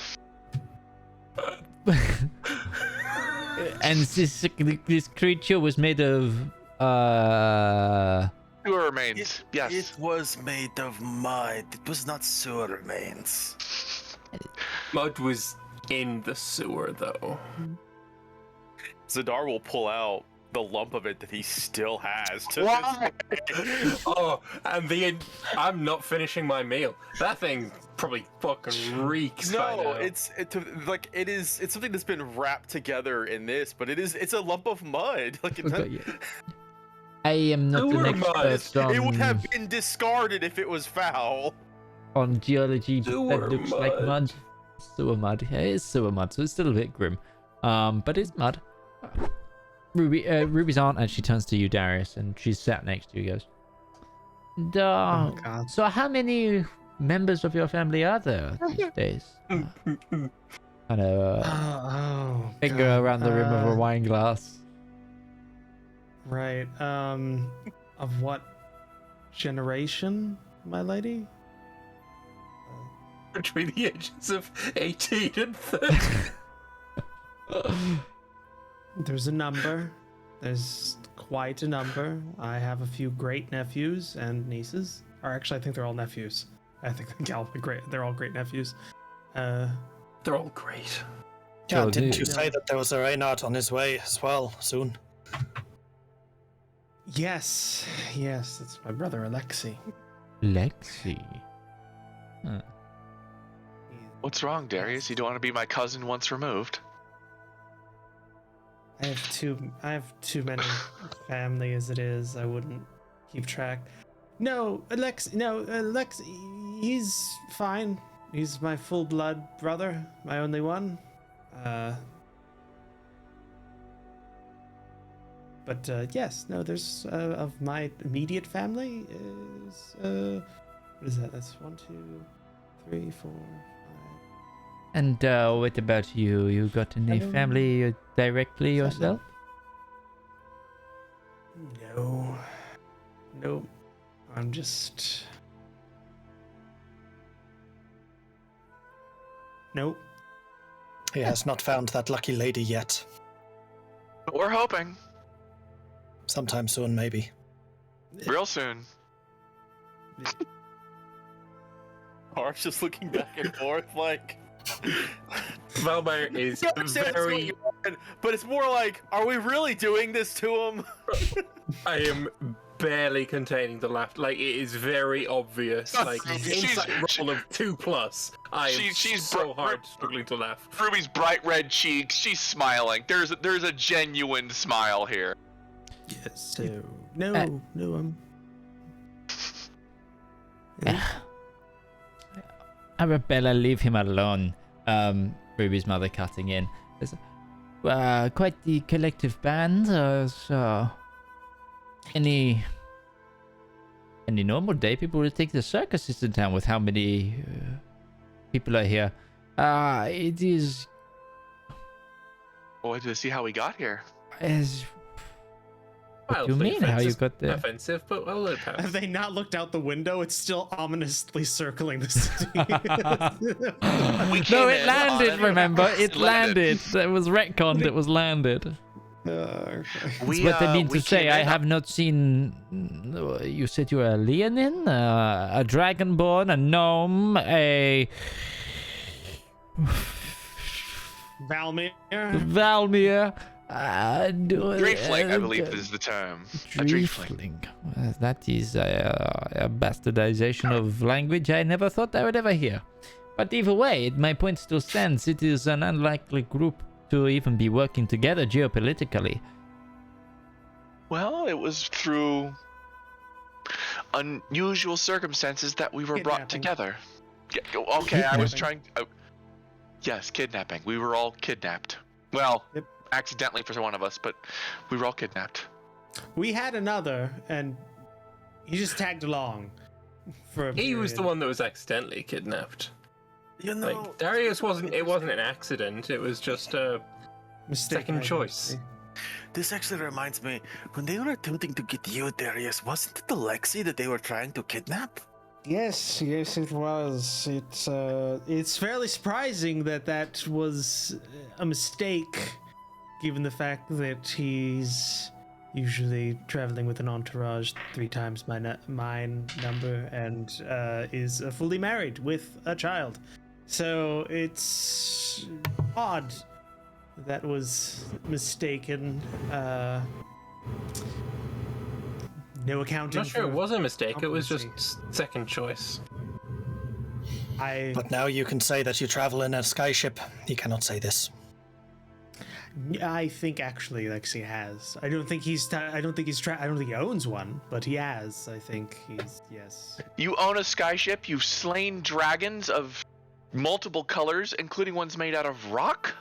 And this creature was made of Sewer remains. Yes. It was made of mud. It was not sewer remains. Mud was in the sewer, though. Zedaar will pull out the lump of it that he still has. Why? Oh, and I'm not finishing my meal. That thing probably fucking reeks. by No, now. it's something that's been wrapped together in this, but it's a lump of mud. Like I am not Sewer an expert on, it would have been discarded if it was foul. on geology, but Sewer that looks like mud. mud. Sewer mud. Yeah, it is sewer mud, so it's still a bit grim. But it's mud. Ruby's aunt actually turns to you, Darius, and she's sat next to you. Goes, Oh, God. so how many members of your family are there these days? Kind of finger God. around the rim of a wine glass. Right. Of what generation, my lady? Between the ages of 18 and 30. There's a number. There's quite a number. I have a few great nephews and nieces. Or actually, I think they're all nephews. I think they're all great nephews. They're all great. Yeah, So didn't the- you say that there was a Reynard on his way as well soon? Yes, it's my brother Alexei. Lexi. What's wrong, Darius? You don't want to be my cousin once removed? I have too many family as it is. I wouldn't keep track. No, Alex, he's fine. He's my full blood brother, my only one. But yes, no, there's of my immediate family is what is that? That's 1, 2, 3, 4, 5. And what about you? You got any family directly yourself? No. Nope. I'm just... Nope. He has not found that lucky lady yet. But we're hoping. Sometime soon, maybe. Real soon. Arch just looking back and forth like... Valmir is very... But it's more like, are we really doing this to him? I am barely containing the laugh. Like, it is very obvious. Like, insight roll of 2+. She's so hard struggling to laugh. Ruby's bright red cheeks. She's smiling. There's a genuine smile here. Yes, so... No, Arabella, leave him alone. Ruby's mother cutting in. Quite the collective band. So any normal day, people would think the circus is in town with how many people are here. It is. Boy, to see how we got here. What do you mean? How you got there? Offensive, but I'll let it pass. Have they not looked out the window? It's still ominously circling the city. No, it landed, remember? It landed. It was retconned. It was landed. Okay. What they mean to say, I have not seen... You said you were a Leonin? A Dragonborn? A Gnome? A... Valmir? Driefling, I believe is the term. A Driefling. That is a bastardization of language I never thought I would ever hear. But either way, my point still stands. It is an unlikely group to even be working together geopolitically. Well, it was through unusual circumstances that we were brought together. Okay, I was trying... yes, kidnapping. We were all kidnapped. Well... Yep. Accidentally for one of us, but we were all kidnapped. We had another, and he just tagged along. He was the one that was accidentally kidnapped. You know, Like, Darius wasn't. It wasn't an accident. It was just a second choice. this actually reminds me, when they were attempting to get you, Darius, wasn't it the Lexi that they were trying to kidnap? Yes, it was. It's fairly surprising that was a mistake, given the fact that he's usually traveling with an entourage 3 times mine number and is fully married with a child. So it's odd that was mistaken. No accounting. I'm not sure it was a mistake. It was just second choice. But now you can say that you travel in a skyship. You cannot say this. I think actually Lexi has. I don't think he owns one, but he has. I think he's yes. You own a skyship. You've slain dragons of multiple colors, including ones made out of rock.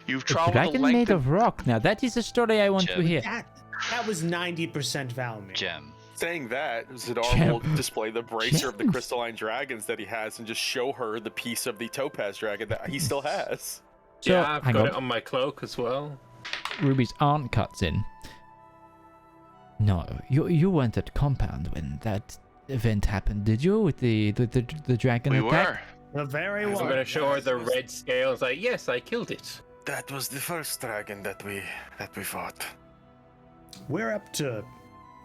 You've traveled dragon the length made of rock. Now that is a story I want to hear. That was 90% Valmir. Gem. Saying that, Zedaar will display the bracer of the crystalline dragons that he has and just show her the piece of the topaz dragon that he still has. So, yeah, I've hang got on. it on my cloak as well. Ruby's aunt cuts in. No, you weren't at compound when that event happened, did you? With the dragon we attack? were. The very I'm one. going to show her the red scales. Like, yes, I killed it. That was the first dragon that we fought. We're up to.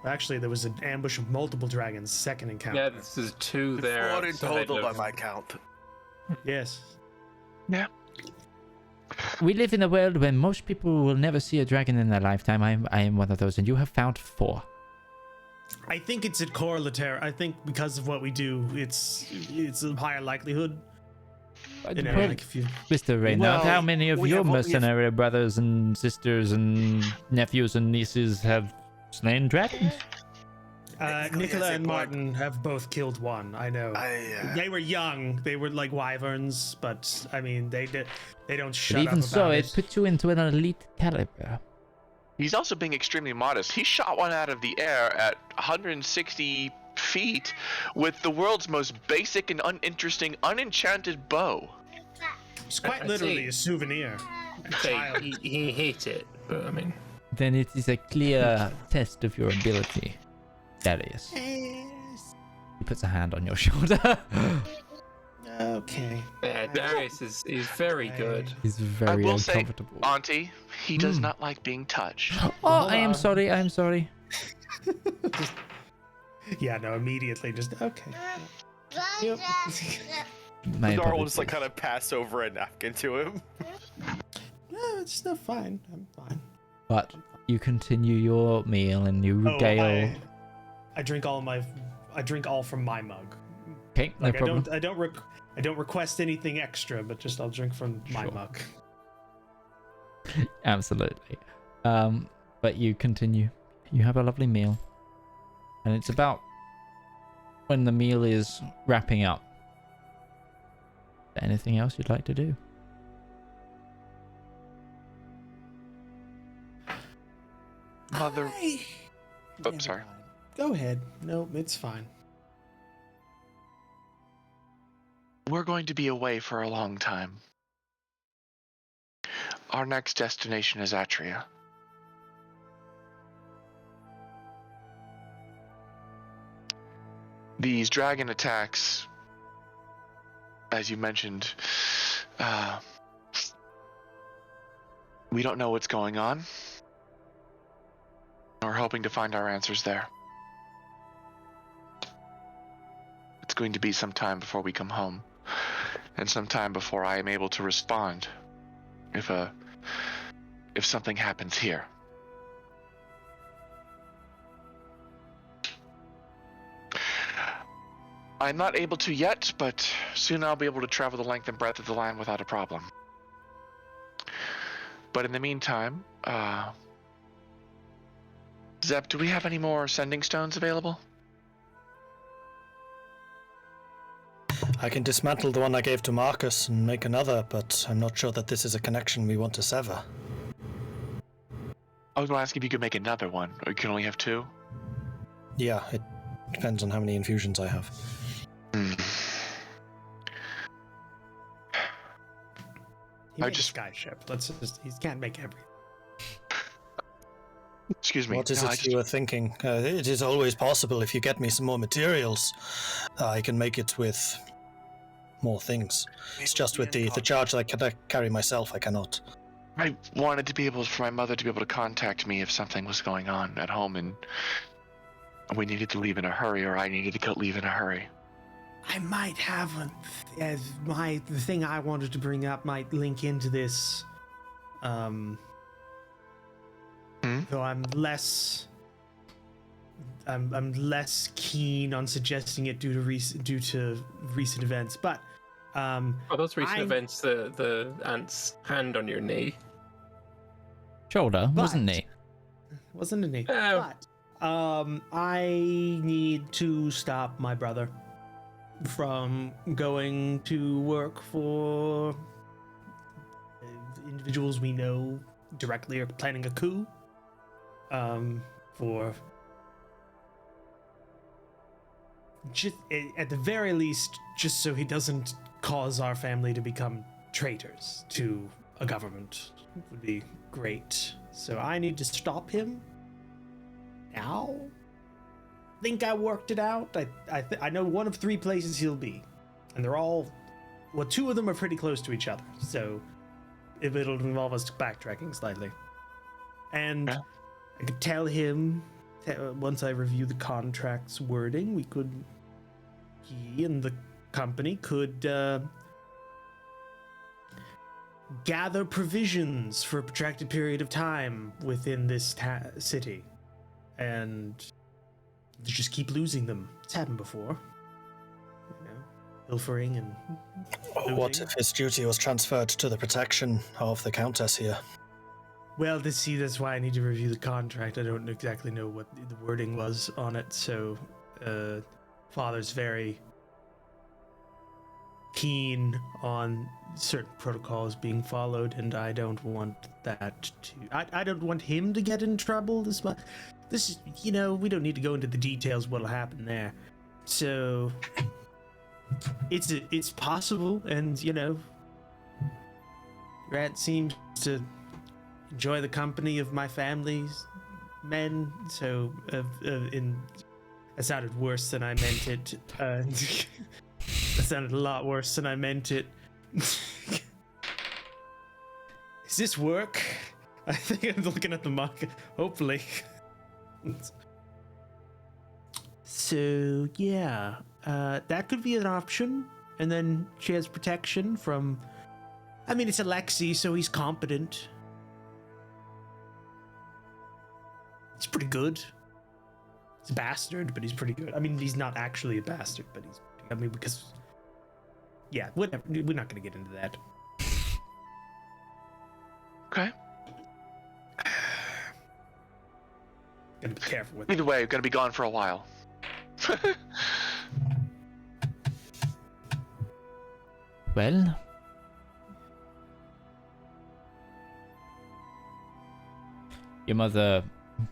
Actually, there was an ambush of multiple dragons. Second encounter. Yeah, this is 2 there. 4 in outside total by of- my count. Yes. Yeah. We live in a world where most people will never see a dragon in their lifetime. I am one of those, and you have found 4. I think it's a correlative. I think because of what we do, it's a higher likelihood. You know, like if you... Mr. Reynard, Well, how many of we your have- we have- mercenary brothers and sisters and nephews and nieces have slain dragons? Technically, Nicola as a and boy- Martin have both killed one. I know. They were young. They were like wyverns, but I mean, they don't shut But up even about so, it. it puts you into an elite caliber. He's also being extremely modest. He shot one out of the air at 160 feet with the world's most basic and uninteresting, unenchanted bow. It's quite I'd literally say- a souvenir. A child. He hit it, but I mean, Then it is a clear test of your ability, Darius. He puts a hand on your shoulder. Okay. yeah, Darius is very good. He's very will say, uncomfortable. Auntie, he does not like being touched. Oh, I am sorry. I am sorry. Yeah, no, immediately just okay. Yep. My Zedaar will just apologies. like kind of pass over a napkin to him. No, it's not fine. I'm fine. But you continue your meal and you regale. I drink all from my mug. Okay, no Like problem. I don't request anything extra, but just I'll drink from my Sure. mug. Absolutely. But you continue. You have a lovely meal. And it's about when the meal is wrapping up. Anything else you'd like to do? Mother. Oh, sorry. Go ahead. No, it's fine. We're going to be away for a long time. Our next destination is Atria. These dragon attacks, as you mentioned, we don't know what's going on. We're hoping to find our answers there. It's going to be some time before we come home, and some time before I am able to respond if something happens here. I'm not able to yet, but soon I'll be able to travel the length and breadth of the land without a problem. But in the meantime, Zeb, do we have any more sending stones available? I can dismantle the one I gave to Marcus and make another, but I'm not sure that this is a connection we want to sever. I was going to ask if you could make another one, or you can only have two? Yeah, it depends on how many infusions I have. He I made just- a skyship. He can't make everything. Excuse me. What is No, it you were thinking? It is always possible if you get me some more materials, I can make it with more things. It's just with the charge that I can carry myself, I cannot. I wanted to be able for my mother to be able to contact me if something was going on at home and we needed to leave in a hurry, or I needed to leave in a hurry. I might have the thing I wanted to bring up might link into this. Though I'm less keen on suggesting it due to recent events. But Are those recent events the ant's hand on your knee? Shoulder, wasn't But- he? wasn't it? Oh. But I need to stop my brother from going to work for individuals we know directly are planning a coup. For just at the very least, just so he doesn't cause our family to become traitors to a government would be great. So I need to stop him now. Think I worked it out. I know one of three places he'll be, and they're all, well, two of them are pretty close to each other. So if it'll involve us backtracking slightly, and Yeah. I could tell him once I review the contract's wording, he and the company could gather provisions for a protracted period of time within this city, and to just keep losing them. It's happened before. You know, pilfering and What looting. if his duty was transferred to the protection of the Countess here? Well, that's why I need to review the contract. I don't exactly know what the wording was on it, so Father's very keen on certain protocols being followed, and I don't want that to... I don't want him to get in trouble this much. This is, you know, we don't need to go into the details what'll happen there. So, it's possible, and, you know, Rat seems to enjoy the company of my family's men, so that sounded worse than I meant it. That sounded a lot worse than I meant it. Does this work? I think I'm looking at the market. Hopefully. So yeah, that could be an option. And then she has protection from... I mean, it's Alexei, so he's competent. He's pretty good. He's a bastard, but he's pretty good. I mean, he's not actually a bastard, but he's... I mean, because... Yeah, whatever. We're not going to get into that. Okay. Gotta be careful with Either way, gonna be gone for a while. Well, your mother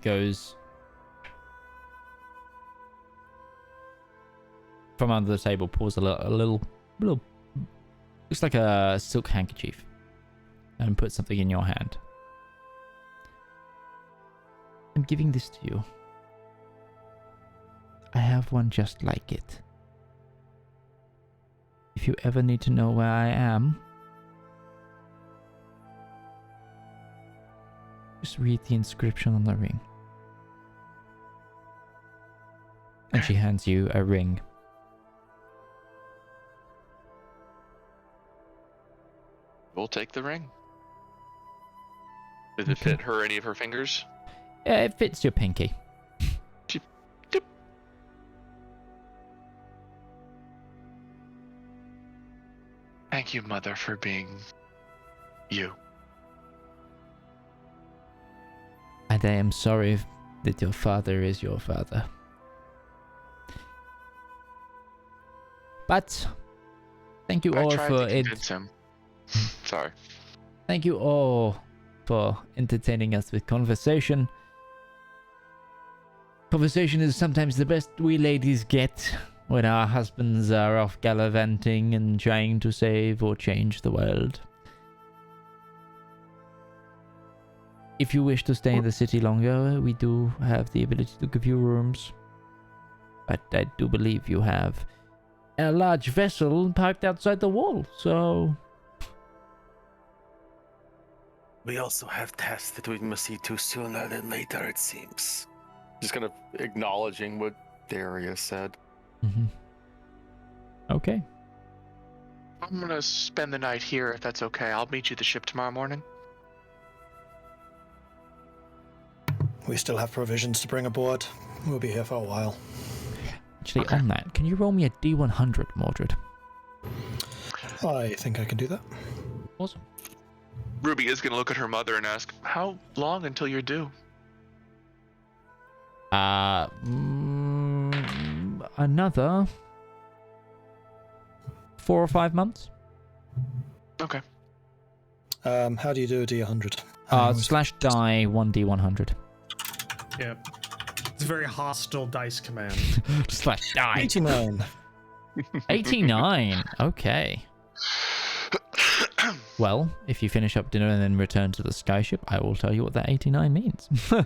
goes from under the table, pulls a little, looks like a silk handkerchief, and puts something in your hand. I'm giving this to you. I have one just like it. If you ever need to know where I am, just read the inscription on the ring. And she hands you a ring. We'll take the ring. Does it fit her, any of her fingers? Yeah, it fits your pinky. Tip. Thank you, Mother, for being you. And I am sorry that your father is your father. But thank you all I tried for to convince him. Sorry. Thank you all for entertaining us with conversation. Conversation is sometimes the best we ladies get when our husbands are off gallivanting and trying to save or change the world. If you wish to stay in the city longer, we do have the ability to give you rooms. But I do believe you have a large vessel parked outside the wall, so... We also have tasks that we must see to sooner than later, it seems. Just kind of acknowledging what Darius said. Mm-hmm. Okay. I'm gonna spend the night here if that's okay. I'll meet you at the ship tomorrow morning. We still have provisions to bring aboard. We'll be here for a while. Actually, Okay. on that, can you roll me a D100, Mordred? I think I can do that. Awesome. Ruby is gonna look at her mother and ask, "How long until you're due?" Another 4 or 5 months. Okay. How do you do a D100? Slash die 1D100. Yeah. It's a very hostile dice command. Slash die. 89. 89. Okay. Well, if you finish up dinner and then return to the skyship, I will tell you what that 89 means. Okay.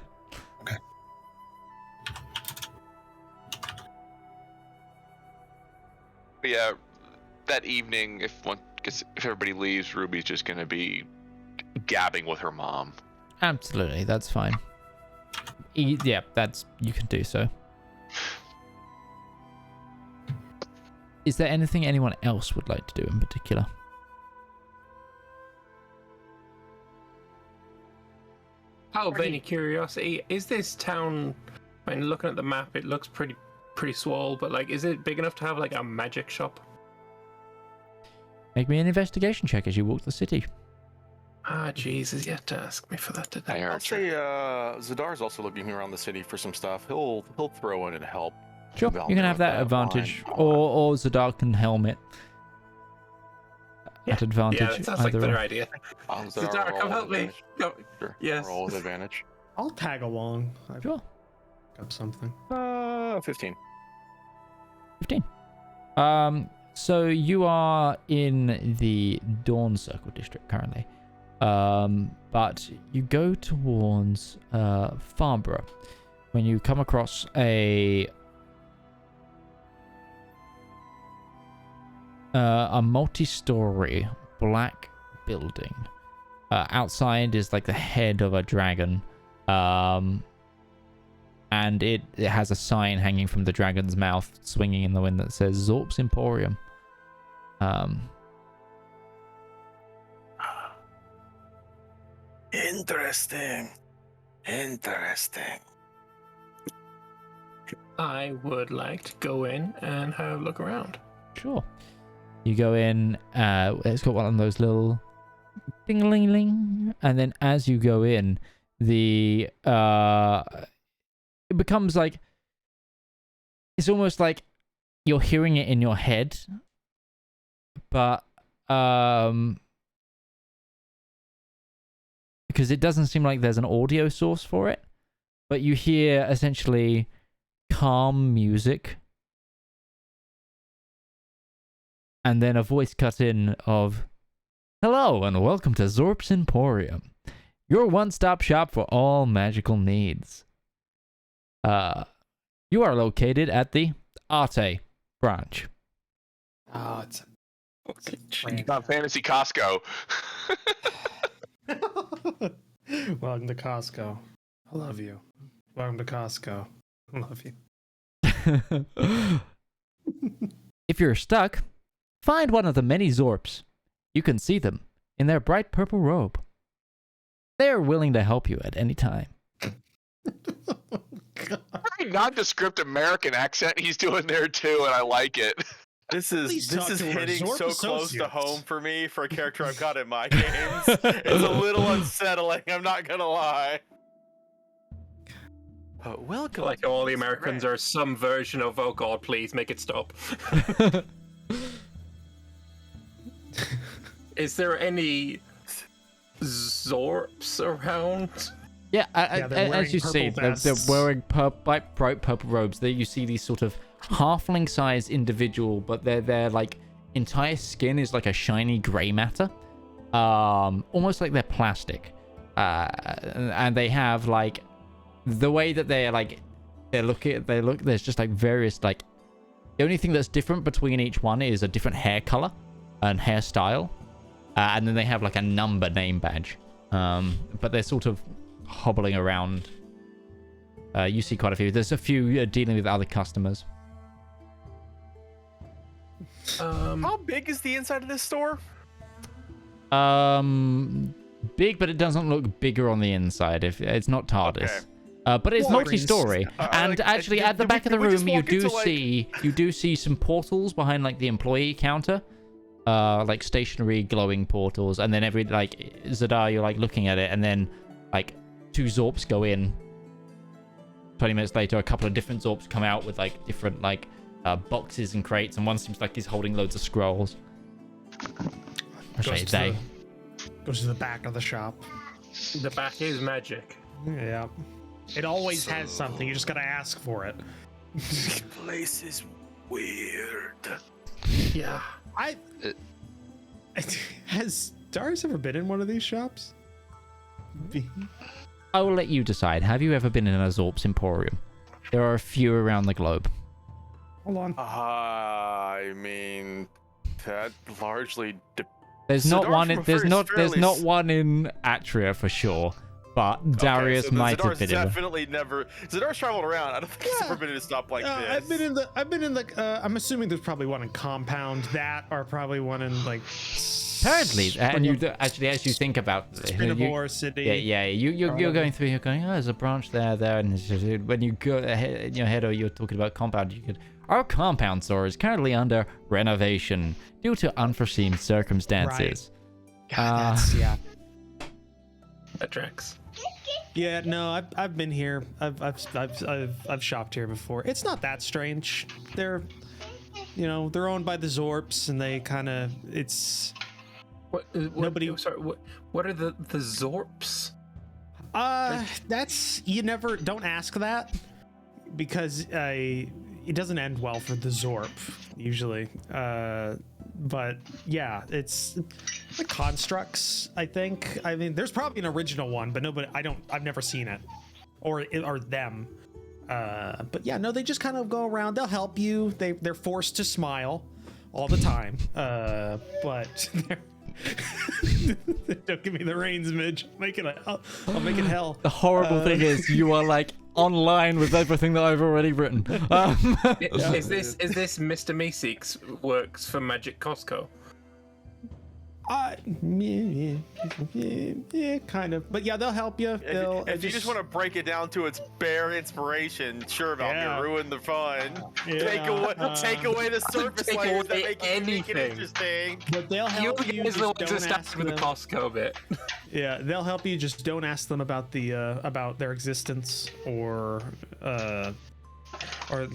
But yeah, that evening, if everybody leaves, Ruby's just gonna be gabbing with her mom. Absolutely, that's fine. Yeah, you can do so. Is there anything anyone else would like to do in particular? Out of any curiosity, is this town I mean, looking at the map, it looks pretty swole, but like, is it big enough to have like a magic shop? Make me an investigation check as you walk the city. Ah, Jesus, you have to ask me for that today. I'll say Zedaar's also looking around the city for some stuff. He'll throw in and help. Sure, you can have that advantage, or Zedaar can helmet at advantage. Yeah, that sounds like a better idea. Zedaar, come help me. Go. Sure. Yes. Roll with advantage. I'll tag along. I've Sure. got something. 15. 15. So you are in the Dawn Circle district currently. But you go towards Farnborough when you come across a multi-story black building. Outside is like the head of a dragon. And it has a sign hanging from the dragon's mouth, swinging in the wind, that says Xzzorp's Emporium. Interesting. I would like to go in and have a look around. Sure. You go in, it's got one of those little ding-a-ling-ling, and then as you go in, it becomes like, it's almost like you're hearing it in your head, but because it doesn't seem like there's an audio source for it, but you hear essentially calm music, and then a voice cut in of, "Hello and welcome to Xzzorp's Emporium, your one-stop shop for all magical needs. You are located at the Arte branch." Oh, it's Not Fantasy Costco. Welcome to Costco. I love you. Welcome to Costco. I love you. If you're stuck, find one of the many Xzzorps. You can see them in their bright purple robe. They are willing to help you at any time. Very nondescript American accent he's doing there too, and I like it. This Please is talk to our hitting Xzzorp so close to associates. home for me for a character I've got in my games. It's a little unsettling, I'm not gonna lie. Welcome. Like all the Americans are some version of, oh God, please make it stop. Is there any Xzzorps around? Yeah, they're as you see, wearing they're vests. wearing bright purple robes. There you see these sort of halfling-sized individual, but their like entire skin is like a shiny grey matter, almost like they're plastic. And they have like the way that they look. There's just like various like. The only thing that's different between each one is a different hair color and hairstyle, and then they have like a number name badge. But they're sort of hobbling around. You see quite a few. There's a few dealing with other customers. How big is the inside of this store? Big, but it doesn't look bigger on the inside. If it's not TARDIS. Okay. But it's Walgreens. multi-story, and actually at the back of the we just room, you walk into, do see some portals behind like the employee counter, like stationary glowing portals, and then every like Zedaar, you're like looking at it, and then like 2 Xzzorps go in. 20 minutes later, a couple of different Xzzorps come out with like different like boxes and crates, and one seems like he's holding loads of scrolls. Actually, they Goes to the back of the shop. The back is magic. Yeah. It always has something. You just gotta ask for it. This place is weird. Yeah. Has Darius ever been in one of these shops? I will let you decide. Have you ever been in a Xzzorp's Emporium? There are a few around the globe. Hold on. I mean, that largely. There's not Zedaar one. from a There's fairly not one in Atria for sure. But Darius might have been in. Definitely never. Zedaar's traveled around. I don't think he's ever been in a stop like this. I've been in the. I'm assuming there's probably one in Compound. That, or probably one in like Apparently, and you actually, as you think about Spinamore City. yeah, you're going through. You're going, oh, there's a branch there, and it's just, when you go ahead in your head, or you're talking about compound, you could. Our compound store is currently under renovation due to unforeseen circumstances. God, yeah. That tracks. Yeah, no, I've been here. I've shopped here before. It's not that strange. They're owned by the Xzzorps, and they kind of nobody. Sorry, what are the Xzzorps? Don't ask that, because it doesn't end well for the Xzzorp usually. But yeah, it's the constructs, I think. I mean, there's probably an original one, but I've never seen it or them. But yeah, no, they just kind of go around. They'll help you. They're forced to smile all the time. But don't give me the reins, Midge. I'll make it hell. The horrible thing is, you are like online with everything that I've already written. Is this Mr. Meeseeks works for Magic Costco? Yeah, kind of. But yeah, they'll help you. If you just want to break it down to its bare inspiration, sure, Valmir, ruin the fun. Yeah. Take away the surface Take layers away that make anything. it interesting. But they'll help you. Is the Just ones that don't start ask with the them. Costco bit. Yeah, they'll help you. Just don't ask them about about their existence or the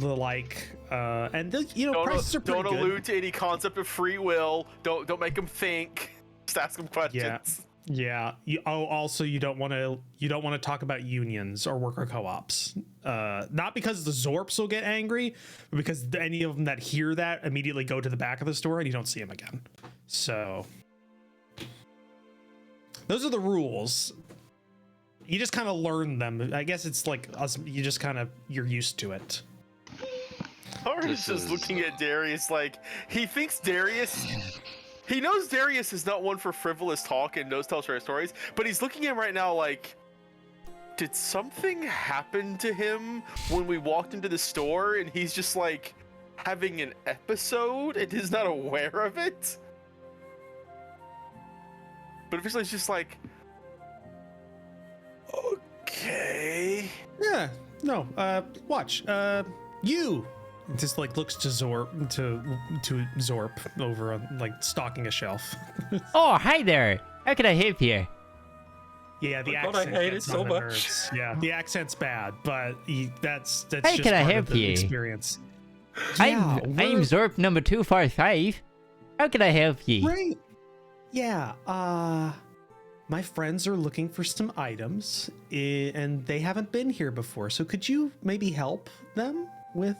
like. And prices are pretty Don't good. allude to any concept of free will. Don't make them think. Just ask them questions. Yeah. Also, you don't want to talk about unions or worker co-ops. Not because the Xzzorps will get angry, but because any of them that hear that immediately go to the back of the store and you don't see them again. So those are the rules. You just kind of learn them. I guess it's like us. You're used to it. Ari's just looking at Darius like he thinks Darius. He knows Darius is not one for frivolous talk and knows tell short stories, but he's looking at him right now like, did something happen to him when we walked into the store and he's just like having an episode and is not aware of it? But officially it's just like, okay. Yeah. No. Watch. You. Just like looks to Xzzorp to Xzzorp over on like stalking a shelf. Oh, hi there. How can I help you? Yeah, the God, I accent hate gets it so on the much. nerves. Yeah, the accent's bad, but that's Hey, just can I part help of the you? experience. I'm Xzzorp number 245. How can I help you? Great. Yeah. My friends are looking for some items, and they haven't been here before. So could you maybe help them with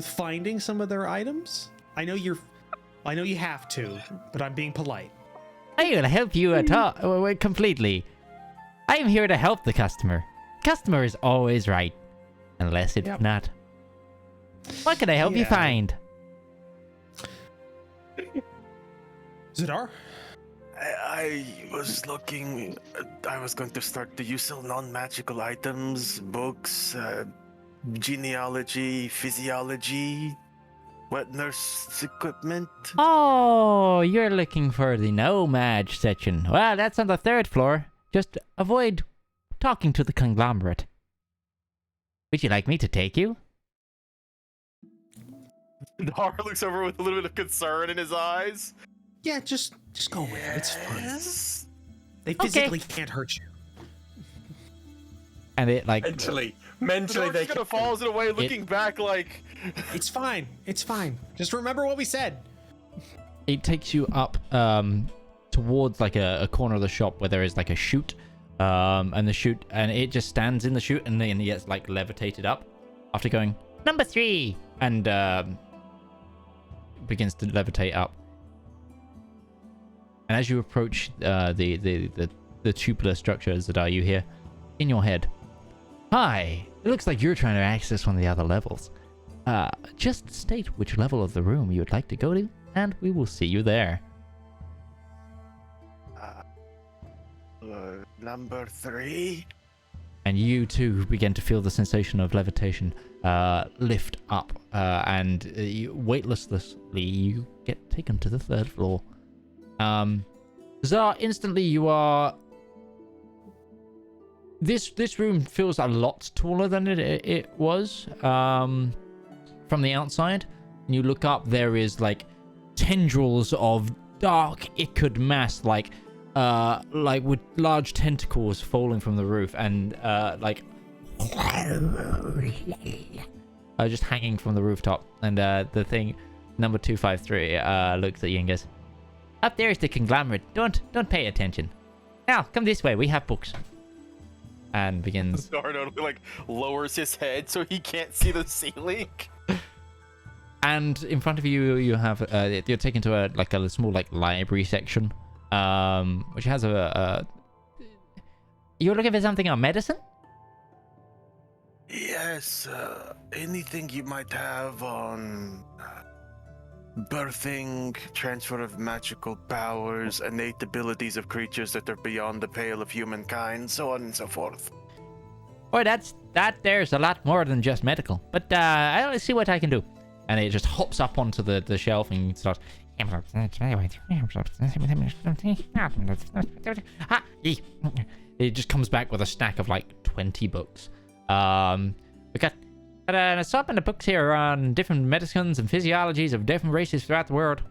finding some of their items? I know you have to, but I'm being polite. I will help you completely. I am here to help the customer. Customer is always right, unless it's not. What can I help you find? Zedaar? I was looking. I was going to start. Do you sell non-magical items, books, genealogy, physiology, wet nurse equipment? Oh, you're looking for the no-mage section. Well, that's on the 3rd floor. Just avoid talking to the conglomerate. Would you like me to take you? Dar looks over with a little bit of concern in his eyes. Yeah, just go with it. It's fine. They physically can't hurt you. And it like mentally Dar's gonna follows it away, looking back like, it's fine. It's fine. Just remember what we said. it takes you up towards like a corner of the shop where there is like a chute, and it just stands in the chute and then it gets like levitated up after going number 3 and begins to levitate up. And as you approach the tubular structure, Zedaar, you hear in your head, "Hi, it looks like you're trying to access one of the other levels. Just state which level of the room you would like to go to, and we will see you there." Number 3. And you too begin to feel the sensation of levitation lift up, and weightlessly you get taken to the 3rd floor. Zedaar, instantly you are... This room feels a lot taller than it was from the outside. And you look up, there is like tendrils of dark ichor mass, like with large tentacles falling from the roof, and just hanging from the rooftop. And the thing, number 253, looks at you and goes, "Up there is the conglomerate. Don't pay attention. Now come this way. We have books." And begins. Zedaar like lowers his head so he can't see the ceiling. And in front of you, you have you're taken to a small library section, which has a. You're looking for something on medicine? Yes, anything you might have on birthing, transfer of magical powers, innate abilities of creatures that are beyond the pale of humankind, so on and so forth. Boy, there's a lot more than just medical. But I'll see what I can do. And it just hops up onto the shelf and starts. It just comes back with a stack of 20 books. We got an assortment of books here on different medicines and physiologies of different races throughout the world.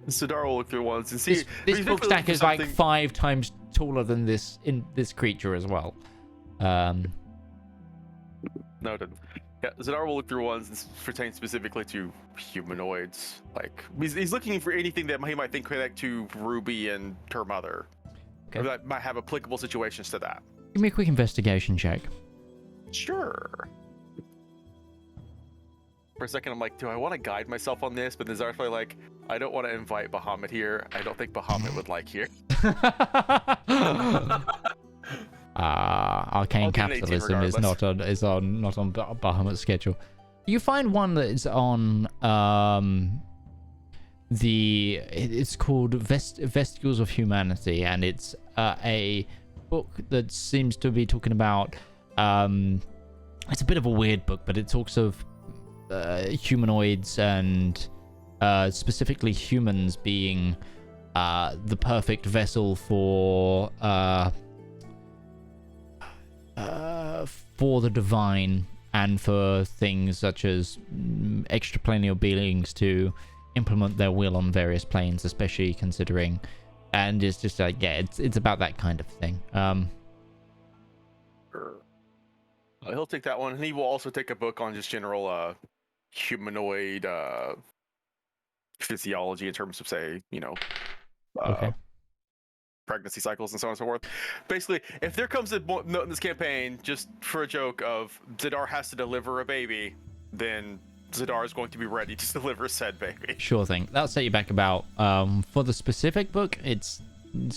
Zedaar will look through once and see. This book stack is 5 times taller than this creature as well. Noted. Yeah, Zedaar will look through ones and pertain specifically to humanoids. He's looking for anything that he might think connect to Ruby and her mother. Okay. Or that might have applicable situations to that. Give me a quick investigation check. Sure. For a second, I'm like, do I want to guide myself on this? But then Zedaar's probably like, I don't want to invite Bahamut here. I don't think Bahamut would like here. Arcane capitalism is not on Bahamut's schedule. You find one that is on it's called Vestiges of Humanity, and it's a book that seems to be talking about it's a bit of a weird book, but it talks of humanoids and specifically humans being the perfect vessel for the divine, and for things such as extraplanial beings to implement their will on various planes, especially considering, and it's just it's about that kind of thing. He'll take that one, and he will also take a book on just general humanoid physiology in terms of, say, pregnancy cycles and so on and so forth. Basically, if there comes a note in this campaign, just for a joke of Zedaar has to deliver a baby, then Zedaar is going to be ready to deliver said baby. Sure thing. That'll set you back about, for the specific book, it's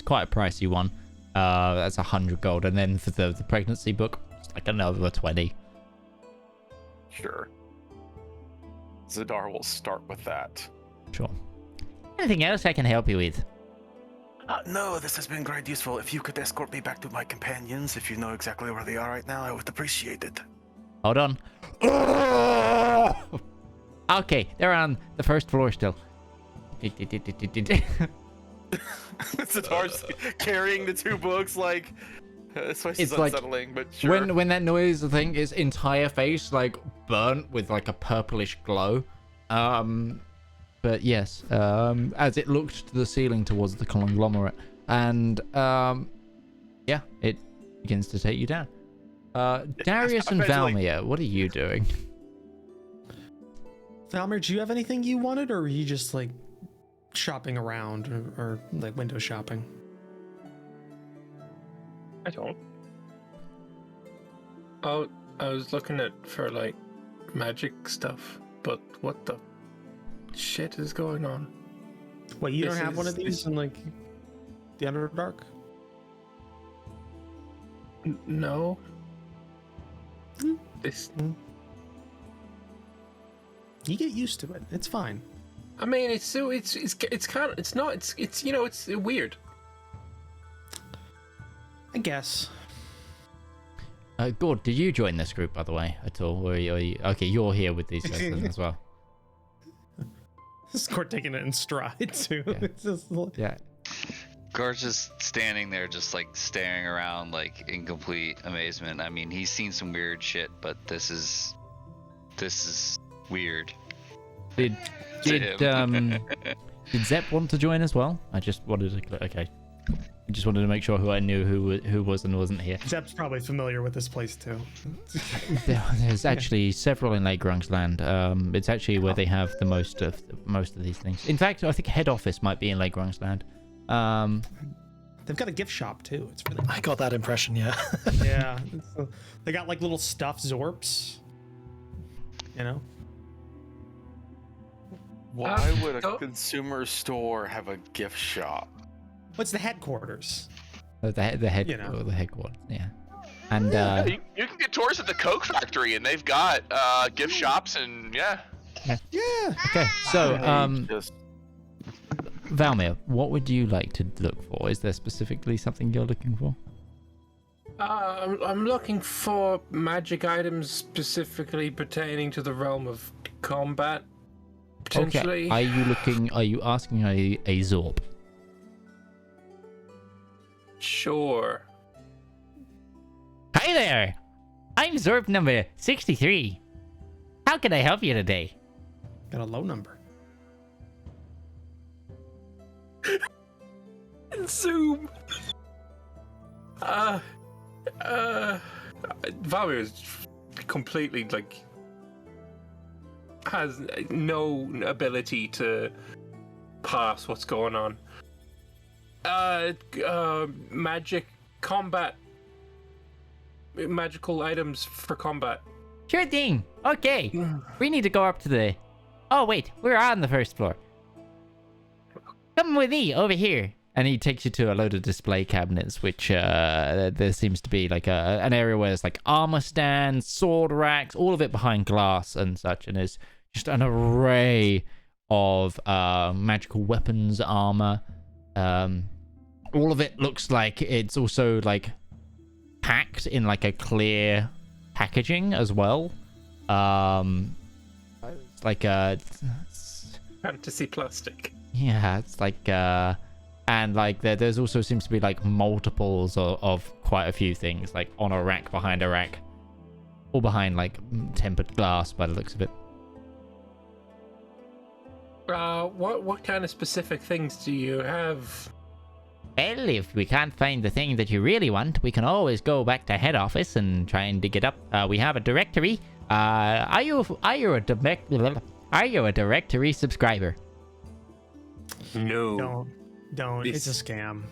quite a pricey one. That's 100 gold. And then for the pregnancy book, it's another 20. Sure. Zedaar will start with that. Sure. Anything else I can help you with? No, this has been great useful. If you could escort me back to my companions, if you know exactly where they are right now, I would appreciate it. Hold on. Okay, they're on the first floor still. Zedaar's carrying the 2 books it's unsettling, but sure. When that noise thing, his entire face burnt with a purplish glow. But yes, as it looked to the ceiling towards the conglomerate, and it begins to take you down. Darius and Valmir, what are you doing? Valmir, do you have anything you wanted, or were you just shopping around or window shopping? I don't. Oh, I was looking for magic stuff, but what the shit is going on? Wait, you don't have one of these in the Underdark? No. This. You get used to it. It's fine. I mean, it's weird. I guess. Gourd, did you join this group, by the way, at all? Or are you... Okay, you're here with these guys as well. Gourd taking it in stride too. Yeah. It's just like, Yeah. Gourd's just standing there, just like staring around, like in complete amazement. I mean, he's seen some weird shit, but this is weird. Did Zep want to join as well? I just wanted to. Okay. I just wanted to make sure who I knew who was and wasn't here. Zep's probably familiar with this place too. There's actually several in Lake Grungsland. It's actually where they have the most of these things. In fact, I think head office might be in Lake Grungsland. They've got a gift shop too. It's really I got that impression, yeah. yeah. They got like little stuffed Xzzorps. You know. Why would a consumer store have a gift shop? What's the headquarters? The headquarters, yeah. And you can get tours at the Coke factory, and they've got gift shops, and yeah. Okay, so Valmir, what would you like to look for? Is there specifically something you're looking for? I'm looking for magic items specifically pertaining to the realm of combat. Potentially. Okay. Are you asking a Xzzorp? Sure. Hi there! I'm Xzzorp number 63. How can I help you today? Got a low number. Zoom. Valmir is completely like has no ability to pass what's going on. Magic combat, magical items for combat. Sure thing. Okay. We need to go up to the... Oh, wait. We're on the first floor. Come with me over here. And he takes you to a load of display cabinets, which there seems to be like an area where there's like armor stands, sword racks, all of it behind glass and such. And there's just an array of magical weapons, armor. All of it looks like it's also like packed in like a clear packaging as well. It's like a fantasy plastic. Yeah, it's like and like there's also seems to be like multiples of quite a few things, like on a rack behind a rack, or behind like tempered glass by the looks of it. What kind of specific things do you have? Well, if we can't find the thing that you really want, we can always go back to head office and try and dig it up. We have a directory. Are you a directory subscriber? No. Don't. It's a scam.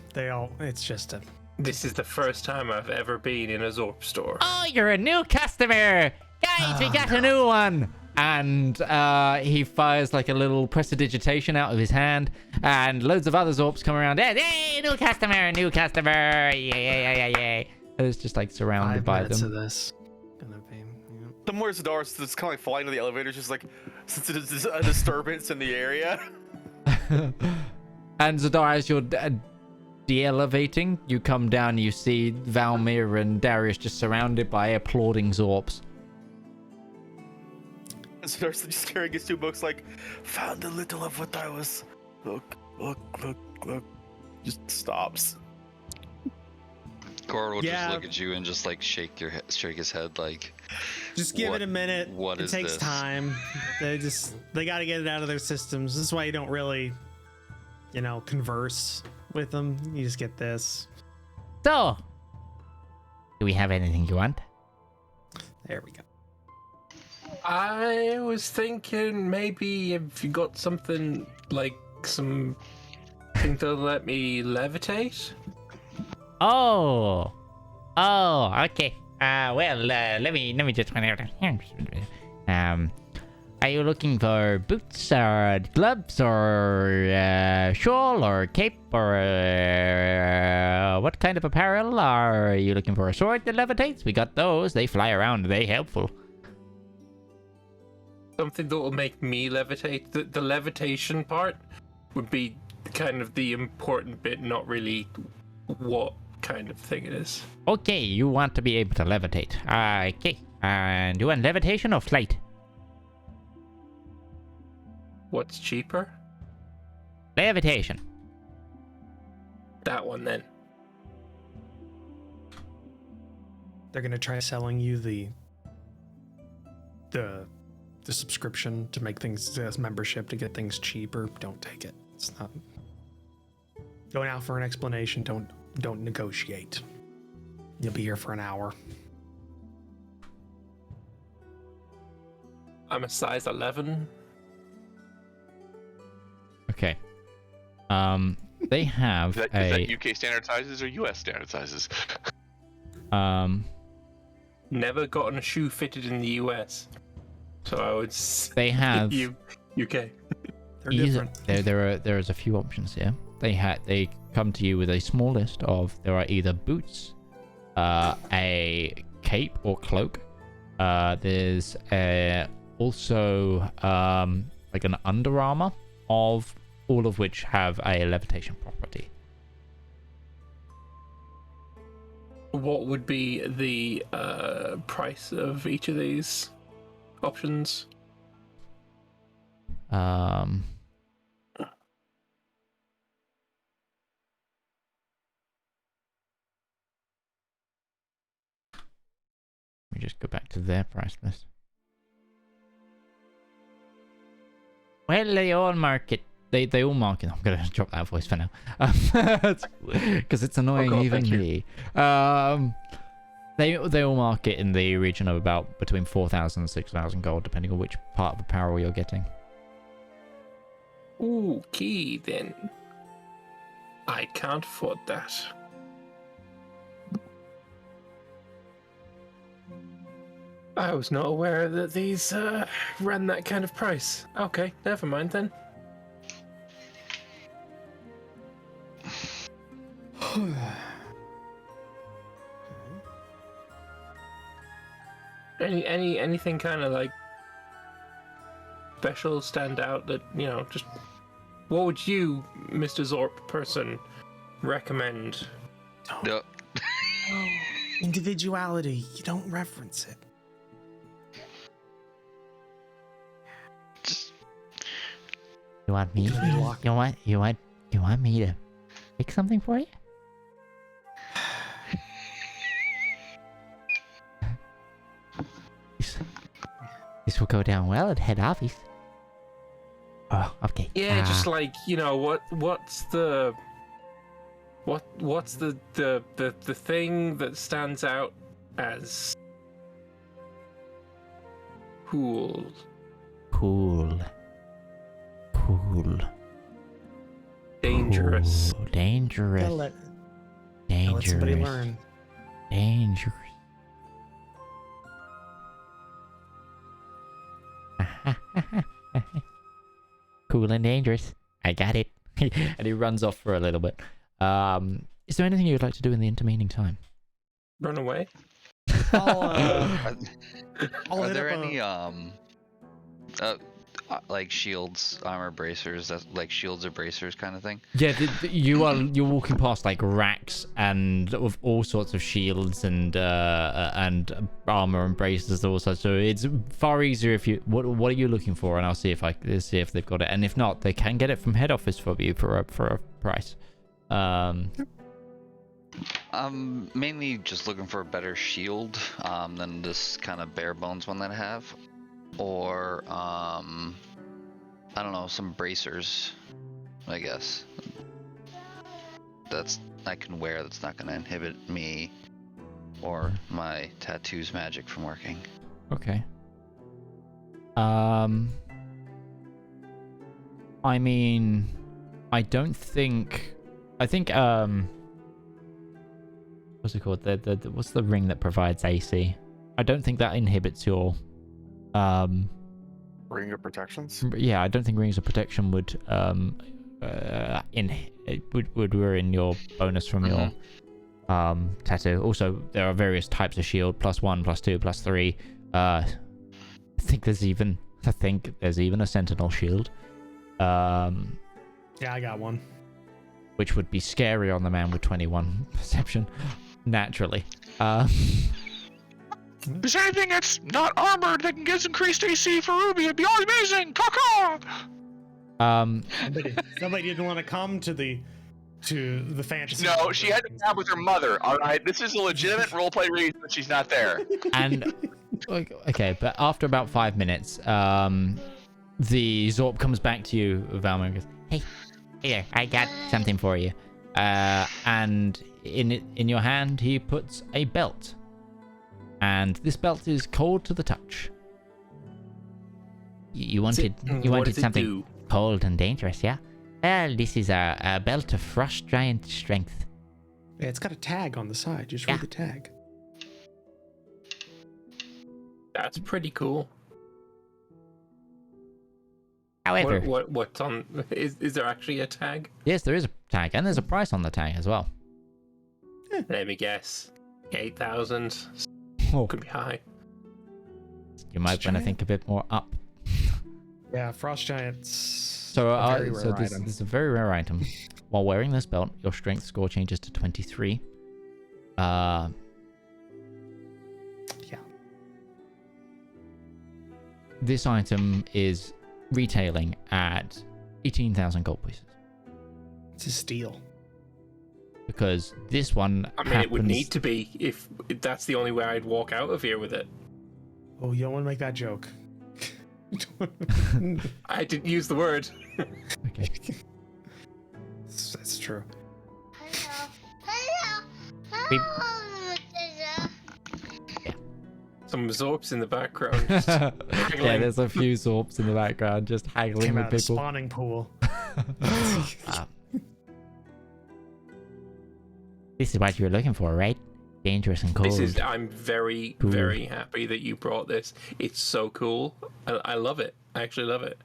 It's just a... This is the first time I've ever been in a Xzzorp store. Oh, you're a new customer! Guys, we got a new one! And he fires like a little prestidigitation out of his hand, and loads of other Xzzorps come around. Hey, new customer! Yay. And it's just like surrounded by them. Of this. Gonna be, yeah. Somewhere Zedaar is just kind of like flying to the elevator, just like since it is a disturbance in the area. And Zedaar, as you're de-elevating, you come down and you see Valmir and Darius just surrounded by applauding Xzzorps. Zedaar's just carrying his two books, like, found a little of what I was. Look. Just stops. Gourd will just look at you and just like shake his head, like. Just give it a minute. It takes this? time. They got to get it out of their systems. This is why you don't really, converse with them. You just get this. So, do we have anything you want? There we go. I was thinking maybe if you got something like something to let me levitate. Oh, okay. Well, let me just find out. Are you looking for boots or gloves or shawl or cape or what kind of apparel? Are you looking for a sword that levitates? We got those. They fly around. They helpful. Something that will make me levitate. The levitation part would be kind of the important bit, not really what kind of thing it is. Okay, you want to be able to levitate. Okay. And you want levitation or flight? What's cheaper? Levitation. That one then. They're gonna try selling you the subscription to make things as membership to get things cheaper. Don't take it. It's not going out for an explanation. Don't negotiate. You'll be here for an hour. I'm a size 11. Okay. They have Is that UK standard sizes or US standard sizes? Never gotten a shoe fitted in the US, so I would. They have UK. They're different. There is a few options here. They come to you with a small list of there are either boots, a cape or cloak. There's also like an Under Armour, of all of which have a levitation property. What would be the price of each of these options? Let me just go back to their price list. Well, they all market. They all market. I'm gonna drop that voice for now, because it's annoying even me. They all market in the region of about between 4,000 and 6,000 gold, depending on which part of apparel you're getting. Okay, then. I can't afford that. I was not aware that these ran that kind of price. Okay, never mind then. Anything kind of like special stand out that, you know, just what would you, Mr. Xzzorp person, recommend? No. Individuality. You don't reference it. You want me? You want me to pick something for you? This will go down well at head office. Oh, okay. Yeah, just like, you know, what's the thing that stands out as cool? Cool. Dangerous. Cool. Dangerous. Gotta let Dangerous. somebody learn. Dangerous. Cool and dangerous. I got it. And he runs off for a little bit. Is there anything you'd like to do in the intervening time? Run away? Are hit there up any like shields, armor bracers, that's like shields or bracers kind of thing? Yeah, you're walking past like racks and of all sorts of shields and armor and braces also. So it's far easier if you what are you looking for, and I'll see if they've got it, and if not, they can get it from head office for you for a price. I'm mainly just looking for a better shield than this kind of bare bones one that I have. Or, I don't know, some bracers, I guess. I can wear that's not going to inhibit me or my tattoos magic from working. Okay. I mean, I think, what's it called? What's the ring that provides AC? I don't think that inhibits your Ring of protections? Yeah, I don't think rings of protection would ruin your bonus from your tattoo. Also, there are various types of shield: +1, +2, +3. I think there's even a sentinel shield. Yeah, I got one. Which would be scary on the man with 21 perception, naturally. Is anything that's not armored that can get increased AC for Ruby? It'd be amazing! Caw-caw! Somebody didn't want to come to the fantasy. No, she had to grab with her mother. All right, this is a legitimate roleplay reason that she's not there. And okay, but after about 5 minutes, the Zorp comes back to you, Valmir, and goes, Hey there, I got something for you. and in your hand he puts a belt, and this belt is cold to the touch. You wanted something cold and dangerous, yeah? Well, this is a belt of frost giant strength. Yeah, it's got a tag on the side. Just read the tag. That's pretty cool. However, what's on? Is there actually a tag? Yes, there is a tag, and there's a price on the tag as well. Let me guess. 8,000. Oh. Could be high. You might want to think a bit more up. Yeah, frost giants. So, Very rare this item. is a very rare item. While wearing this belt, your strength score changes to 23. Yeah. This item is retailing at 18,000 gold pieces. It's a steal. Because this one I mean, it would need to be if that's the only way I'd walk out of here with it. Oh, you don't want to make that joke. I didn't use the word. Okay. That's true. Some Zorps in the background. Yeah, there's a few Zorps in the background just haggling Came with out of the people. spawning pool. this is what you were looking for, right? Dangerous and cold. I'm very, very happy that you brought this. It's so cool. I love it. I actually love it.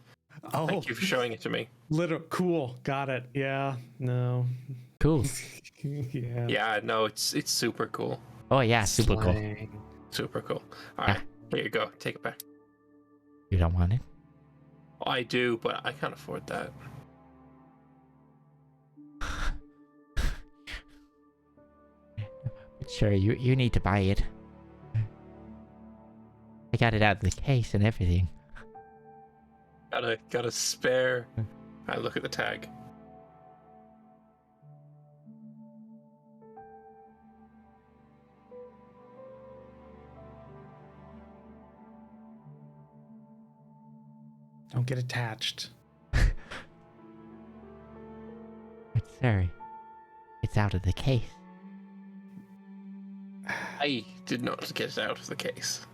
Oh, Thank you for showing it to me. cool. Got it. Yeah. No. Cool. Yeah. Yeah, no, it's super cool. Oh yeah, super cool. Slang. Super cool. All right, here you go. Take it back. You don't want it? I do, but I can't afford that. Sure, you need to buy it. I got it out of the case and everything. Got a spare. I look at the tag. Don't get attached. But sir, it's out of the case. I did not get it out of the case.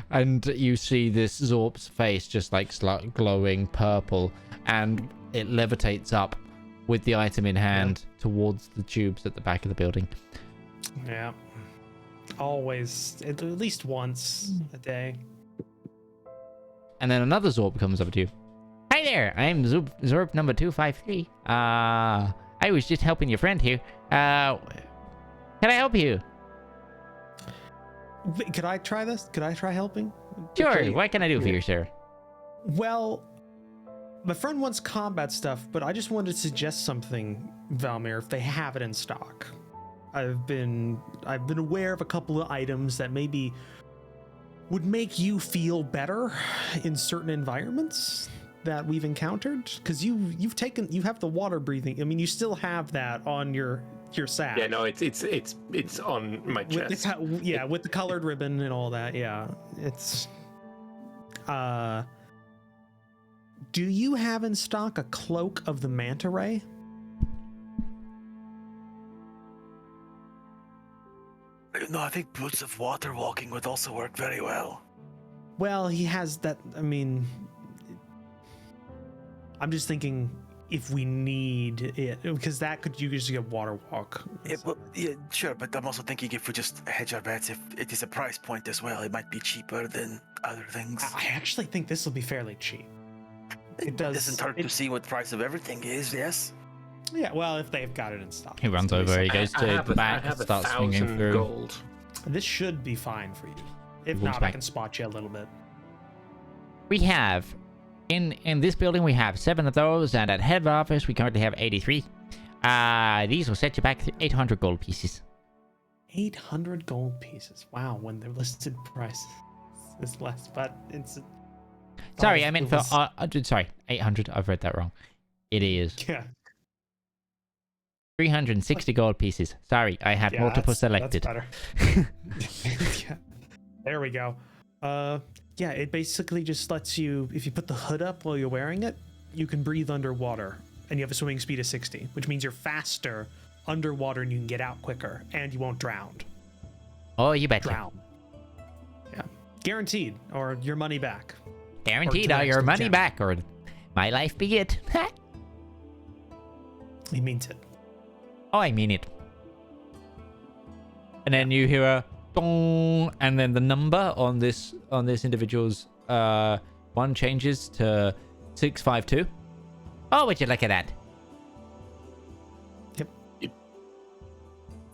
And you see this Zorp's face just like glowing purple, and it levitates up with the item in hand towards the tubes at the back of the building. Yeah. Always, at least once a day. And then another Zorp comes up to you. Hi there, I'm Xzzorp number 253. I was just helping your friend here. Can I help you? Wait, could I try this? Could I try helping? Sure, Okay. what can I do for you, sir? Well, my friend wants combat stuff, but I just wanted to suggest something, Valmir, if they have it in stock. I've been aware of a couple of items that maybe would make you feel better in certain environments that we've encountered. Because you have the water breathing. I mean, you still have that on your sack. Yeah, no, it's on my chest. With the colored ribbon and all that. Yeah, it's. Do you have in stock a cloak of the manta ray? No, I think boots of water walking would also work very well. Well, he has that. I mean, I'm just thinking if we need it, because that could usually get water walk. Yeah, sure, but I'm also thinking if we just hedge our bets, if it is a price point as well, it might be cheaper than other things. I actually think this will be fairly cheap. It does. Isn't hard to see what the price of everything is, yes? Yeah, well, if they've got it in stock. He runs over, he goes to the back and starts swinging through. Gold. This should be fine for you. If Walks not, I back. can spot you a little bit. We have, in this building, we have 7 of those, and at head office, we currently have 83. These will set you back 800 gold pieces. 800 gold pieces. Wow, when their listed price is less, but it's. Sorry, I meant for. Sorry, 800. I've read that wrong. It is. Yeah. 360 gold pieces. Sorry, I had multiple selected. That's better. Yeah. There we go. Yeah, it basically just lets you, if you put the hood up while you're wearing it, you can breathe underwater, and you have a swimming speed of 60, which means you're faster underwater and you can get out quicker, and you won't drown. Oh, you bet. Drown. Yeah. Guaranteed, or your money back. Guaranteed, or your money back, or my life be it. He means it. Oh, I mean it. And then you hear a dong, and then the number on this individual's one changes to 652. Oh, would you look at that? Yep.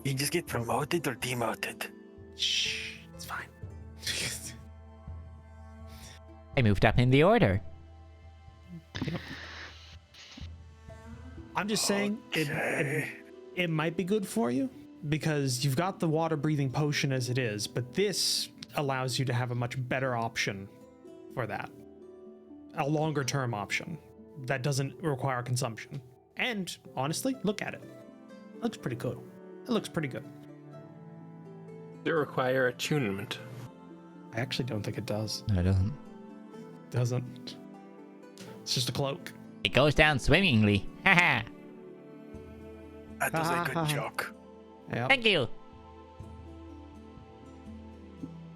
You just get promoted or demoted? Shh, it's fine. I moved up in the order. Yep. I'm just saying it might be good for you because you've got the water breathing potion as it is, but this allows you to have a much better option for that. A longer term option that doesn't require consumption. And honestly, look at it. It looks pretty good. It looks pretty good. Does it require attunement? I actually don't think it does. No, it doesn't. Doesn't. It's just a cloak. It goes down swimmingly. Haha. That was a good joke. Yep. Thank you.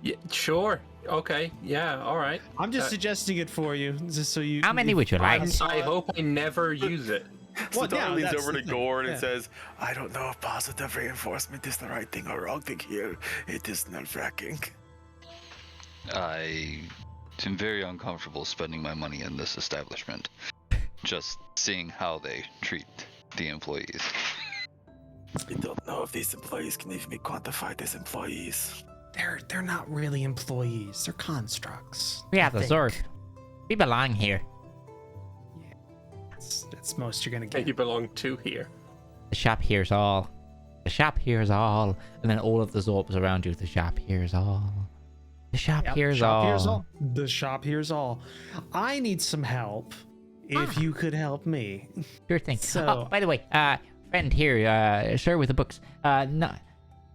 Yeah, sure. Okay. Yeah. All right. I'm just suggesting it for you, just so you. How many would you like? I hope I never use it. So Well, leans that's over the to thing. Gourd and Yeah. says, I don't know if positive reinforcement is the right thing or wrong thing here. It is nerve-wracking. I am very uncomfortable spending my money in this establishment. Just seeing how they treat the employees. I don't know if these employees can even be quantified as employees. They're not really employees. They're constructs. We I are the think. Xzzorp. We belong here. That's most you're gonna That get. you belong to here. The shop hears all. The shop hears all. And then all of the Xzzorps around you. The shop hears all. The shop Yep, hears shop all. hears all. The shop hears all. I need some help. If you could help me. Sure thing. So- Oh, by the way, friend here, sir with the books. No,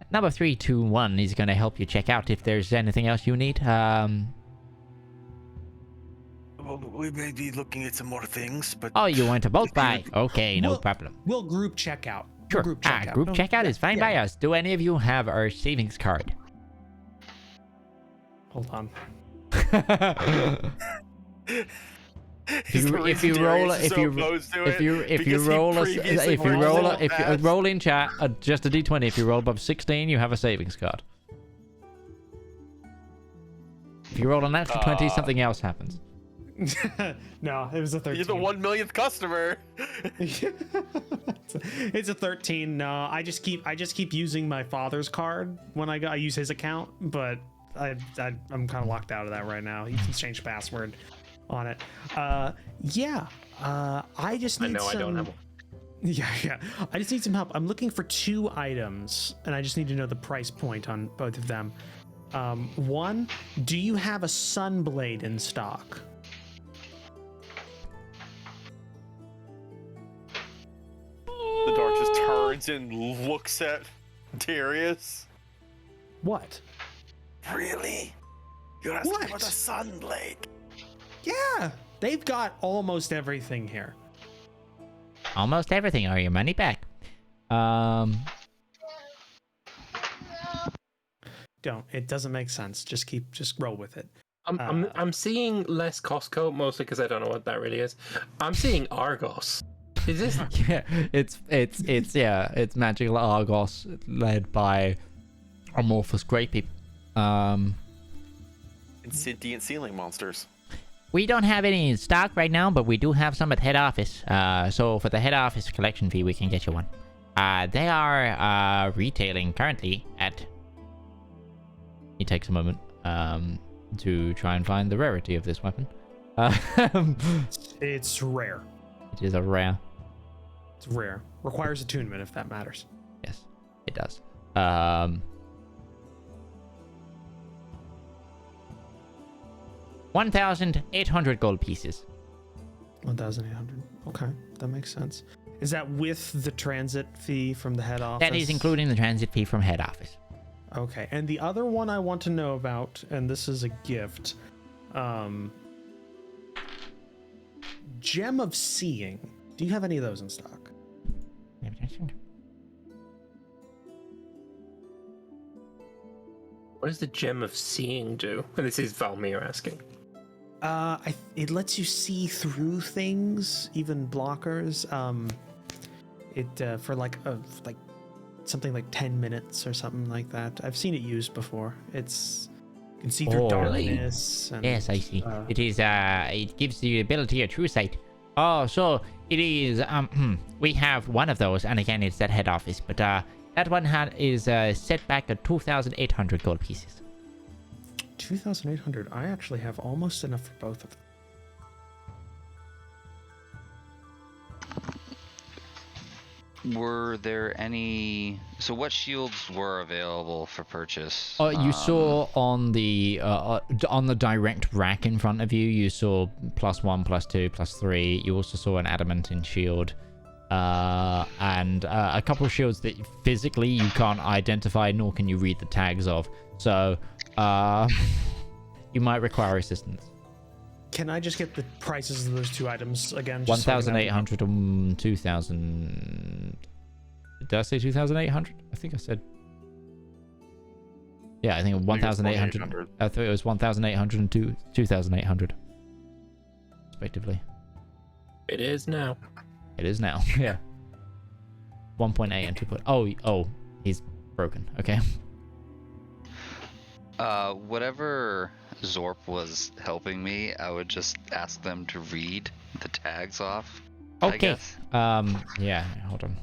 number 321 is going to help you check out if there's anything else you need. Well, we may be looking at some more things, but... Oh, you want to both buy? Okay, no We'll- problem. We'll group check out. Sure. Group check out. Group No, checkout is fine by yeah. us. Do any of you have our savings card? Hold on. If you roll in chat just a d20. If you roll above 16, you have a savings card. If you roll a natural 20, something else happens. No, it was a 13. You're the 1 millionth customer. It's a 13. No, I just keep using my father's card when I use his account, but I'm kind of locked out of that right now. You can change password on it. I just need I know some... I don't have one. Yeah. I just need some help. I'm looking for 2 items, and I just need to know the price point on both of them. One, do you have a Sunblade in stock? The dog just turns and looks at Darius. What? Really? You're asking What? about a Sunblade? Yeah, they've got almost everything here. Almost everything, or your money back. It doesn't make sense. Just roll with it. I'm seeing less Costco mostly because I don't know what that really is. I'm seeing Argos. Is this? Yeah, it's magical Argos led by amorphous great people. And sentient ceiling monsters. We don't have any in stock right now, but we do have some at head office. So for the head office collection fee, we can get you one. They are retailing currently at... He takes a moment to try and find the rarity of this weapon. It's rare. It is a rare. It's rare. Requires attunement if that matters. Yes, it does. 1,800 gold pieces. 1,800. Okay, that makes sense. Is that with the transit fee from the head office? That is including the transit fee from head office. Okay, and the other one I want to know about, and this is a gift, Gem of Seeing. Do you have any of those in stock? What does the Gem of Seeing do? And this is Valmir asking. It lets you see through things, even blockers. It for like something like 10 minutes or something like that. I've seen it used before. It's you can see through darkness. And, yes, I see. It is. It gives the ability of true sight. Oh, so it is. We have one of those, and again, it's at head office. But that one is set back at 2,800 gold pieces. 2,800. I actually have almost enough for both of them. Were there any? So what shields were available for purchase? You saw on the direct rack in front of you. You saw +1, +2, +3. You also saw an adamantine shield, and a couple of shields that physically you can't identify, nor can you read the tags of. So, you might require assistance. Can I just get the prices of those two items again? 1,800 and 2,000. Did I say 2,800? I think I said. Yeah, I think 1,800. I thought it was 1,800 and 2,800, respectively. It is now. It is now. Yeah. 1.8 and 2. Oh, he's broken. Okay. Whatever Xzzorp was helping me, I would just ask them to read the tags off. Okay. I guess. Yeah, hold on.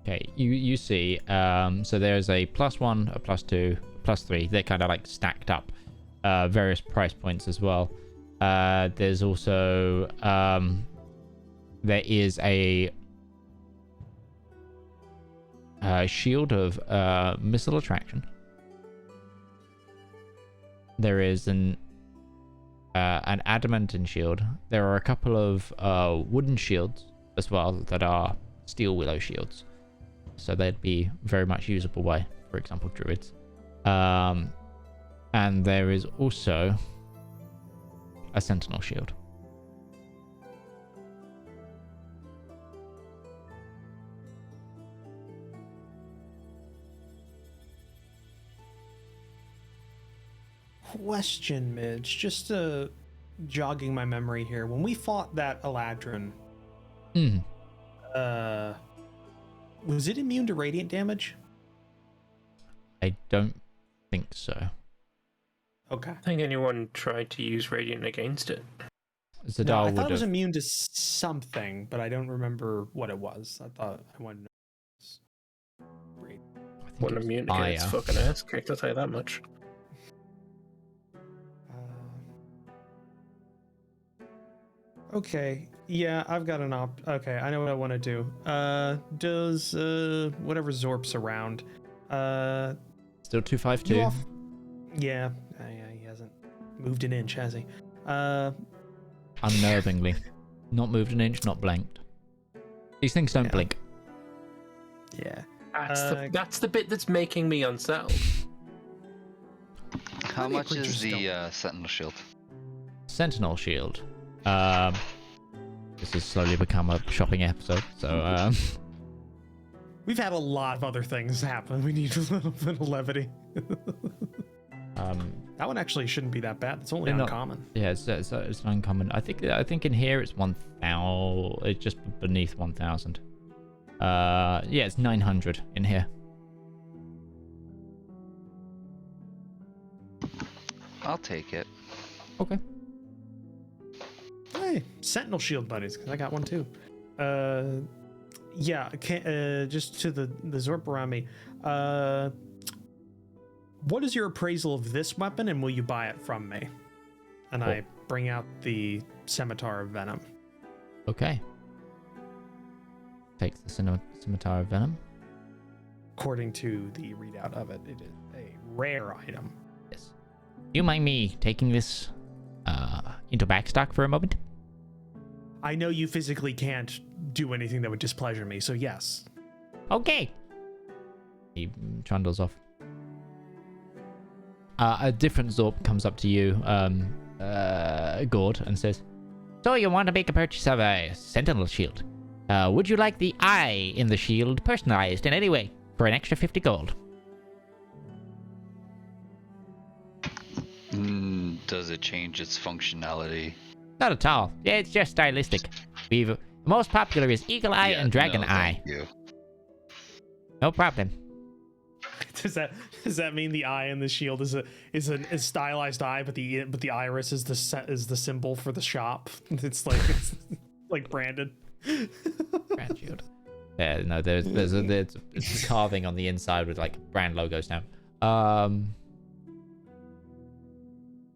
Okay, you see, so there's a +1, a +2, +3. They're kind of like stacked up, various price points as well. There's also, there is a shield of missile attraction. There is an adamantine shield. There are a couple of wooden shields as well that are steel willow shields, so they'd be very much usable by, for example, druids. And there is also a sentinel shield. Question, Midge. Just jogging my memory here. When we fought that Eladrin, was it immune to radiant damage? I don't think so. Okay. I think anyone tried to use radiant against it. Zedaar No, I would thought it was have. immune to something, but I don't remember what it was. I wanted to know. I think Wasn't it was immune to get its fire. fucking ass kicked, I'll tell you that much. Okay, yeah, I've got an okay, I know what I want to do. Does whatever Xzzorp's around, Still 252. yeah, he hasn't moved an inch, has he? Unnervingly. Not moved an inch, not blinked. These things don't Yeah. blink. Yeah. That's the bit that's making me unsettled. How many much is creatures the sentinel shield? Sentinel shield. This has slowly become a shopping episode, so We've had a lot of other things happen. We need a little bit of levity. That one actually shouldn't be that bad. It's only They're not- uncommon. yeah, it's uncommon. I think in here it's 1,000. It's just beneath 1,000. Yeah, it's 900 in here. I'll take it. Okay. Hey, Sentinel Shield buddies, because I got one too. Yeah, just to the Xzzorp around me. What is your appraisal of this weapon, and will you buy it from me? And I bring out the Scimitar of Venom. Okay. Takes the Scimitar of Venom. According to the readout of it, it is a rare item. Yes. Do you mind me taking this into backstock for a moment? I know you physically can't do anything that would displeasure me, so yes. Okay. He trundles off. A different Xzzorp comes up to you, Gourd, and says, "So you want to make a purchase of a Sentinel shield? Would you like the eye in the shield personalized in any way for an extra 50 gold?" Does it change its functionality? Not at all. Yeah, it's just stylistic. The most popular is Eagle Eye and Dragon Eye. Thank you. No problem. Does that mean the eye in the shield is a stylized eye, but the iris is the symbol for the shop? It's like branded. Brand shield. Yeah, no, there's a carving on the inside with like brand logos now. And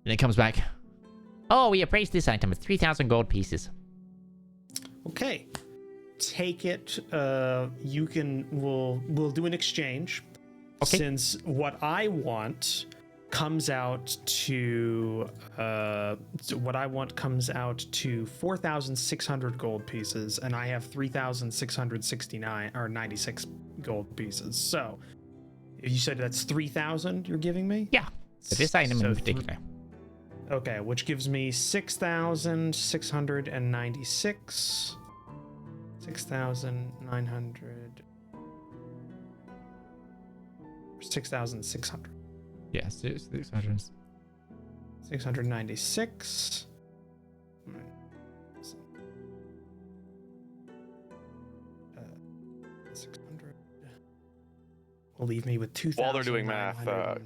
it comes back. Oh, we appraised this item at 3,000 gold pieces. Okay, take it. We'll do an exchange. Okay. Since what I want comes out to 4,600 gold pieces, and I have 3,669 or 96 gold pieces. So you said that's 3,000 you're giving me? Yeah, for this item in particular. Okay, which gives me 6,696. 6,900. 6,600. Yeah, 600. 696. Uh, 600. Will leave me with 2,000. While they're doing math, while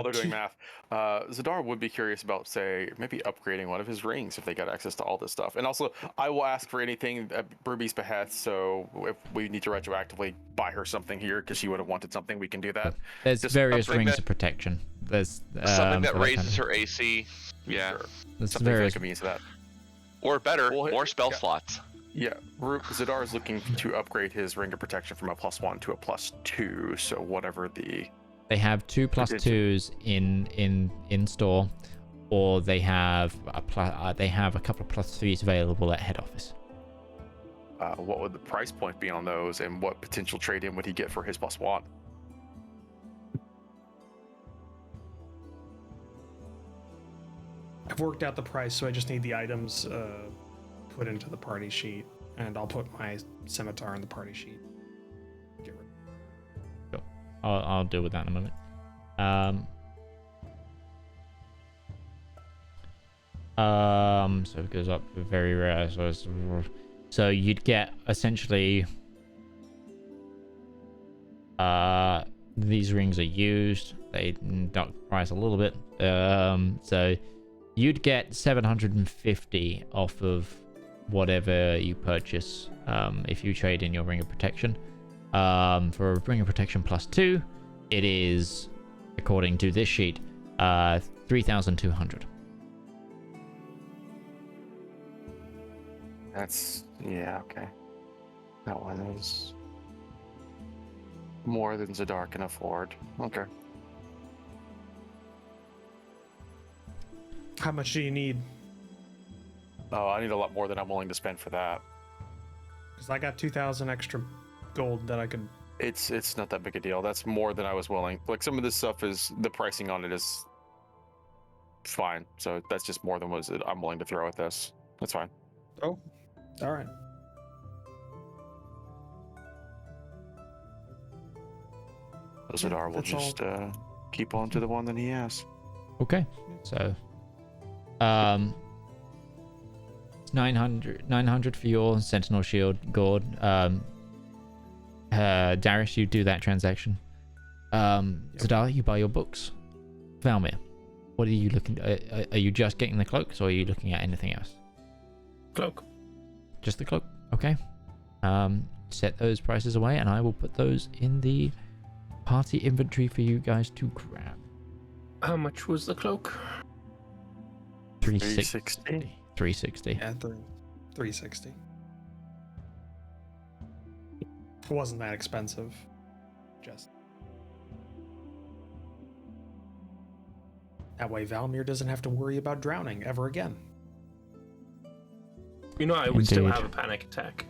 they're doing math, Zedaar would be curious about, say, maybe upgrading one of his rings if they got access to all this stuff. And also, I will ask for anything at Ruby's behest, so if we need to retroactively buy her something here because she would have wanted something, we can do that. There's Just various something rings that- of protection. There's Something that for raises kind of- her AC. Yeah. Sure. There's Something for the various. convenience of that. Or better, Well, more spell yeah. slots. Yeah, Zedaar is looking to upgrade his ring of protection from a +1 to a +2. So whatever the They have 2 +2s in store, or they have a couple of +3s available at head office. what would the price point be on those, and what potential trade-in would he get for his +1? I've worked out the price, so I just need the items put into the party sheet, and I'll put my scimitar in the party sheet. Get rid. Sure. I'll deal with that in a moment. So it goes up very rare. So you'd get essentially these rings are used. They duck the price a little bit. So you'd get 750 off of whatever you purchase if you trade in your ring of protection. For a ring of protection +2, it is, according to this sheet, 3,200. That's okay. That one is more than Zedaar can afford. Okay. How much do you need? Oh, I need a lot more than I'm willing to spend for that. Because I got 2,000 extra gold that I could. It's not that big a deal. That's more than I was willing. Like, some of this stuff is, the pricing on it is fine. So that's just more than what I'm willing to throw at this. That's fine. Oh, all right. Zedaar will that's just keep on to the one that he has. Okay. So, it's 900 for your Sentinel Shield, Gourd. Darius, you do that transaction. Zedaar, you buy your books. Valmir, what are you looking? Are you just getting the cloaks, or are you looking at anything else? Cloak. Just the cloak. Okay. Set those prices away, and I will put those in the party inventory for you guys to grab. How much was the cloak? 360. 360. Yeah, 360. It wasn't that expensive. Just that way Valmir doesn't have to worry about drowning ever again. You know, I would still Indeed. have a panic attack.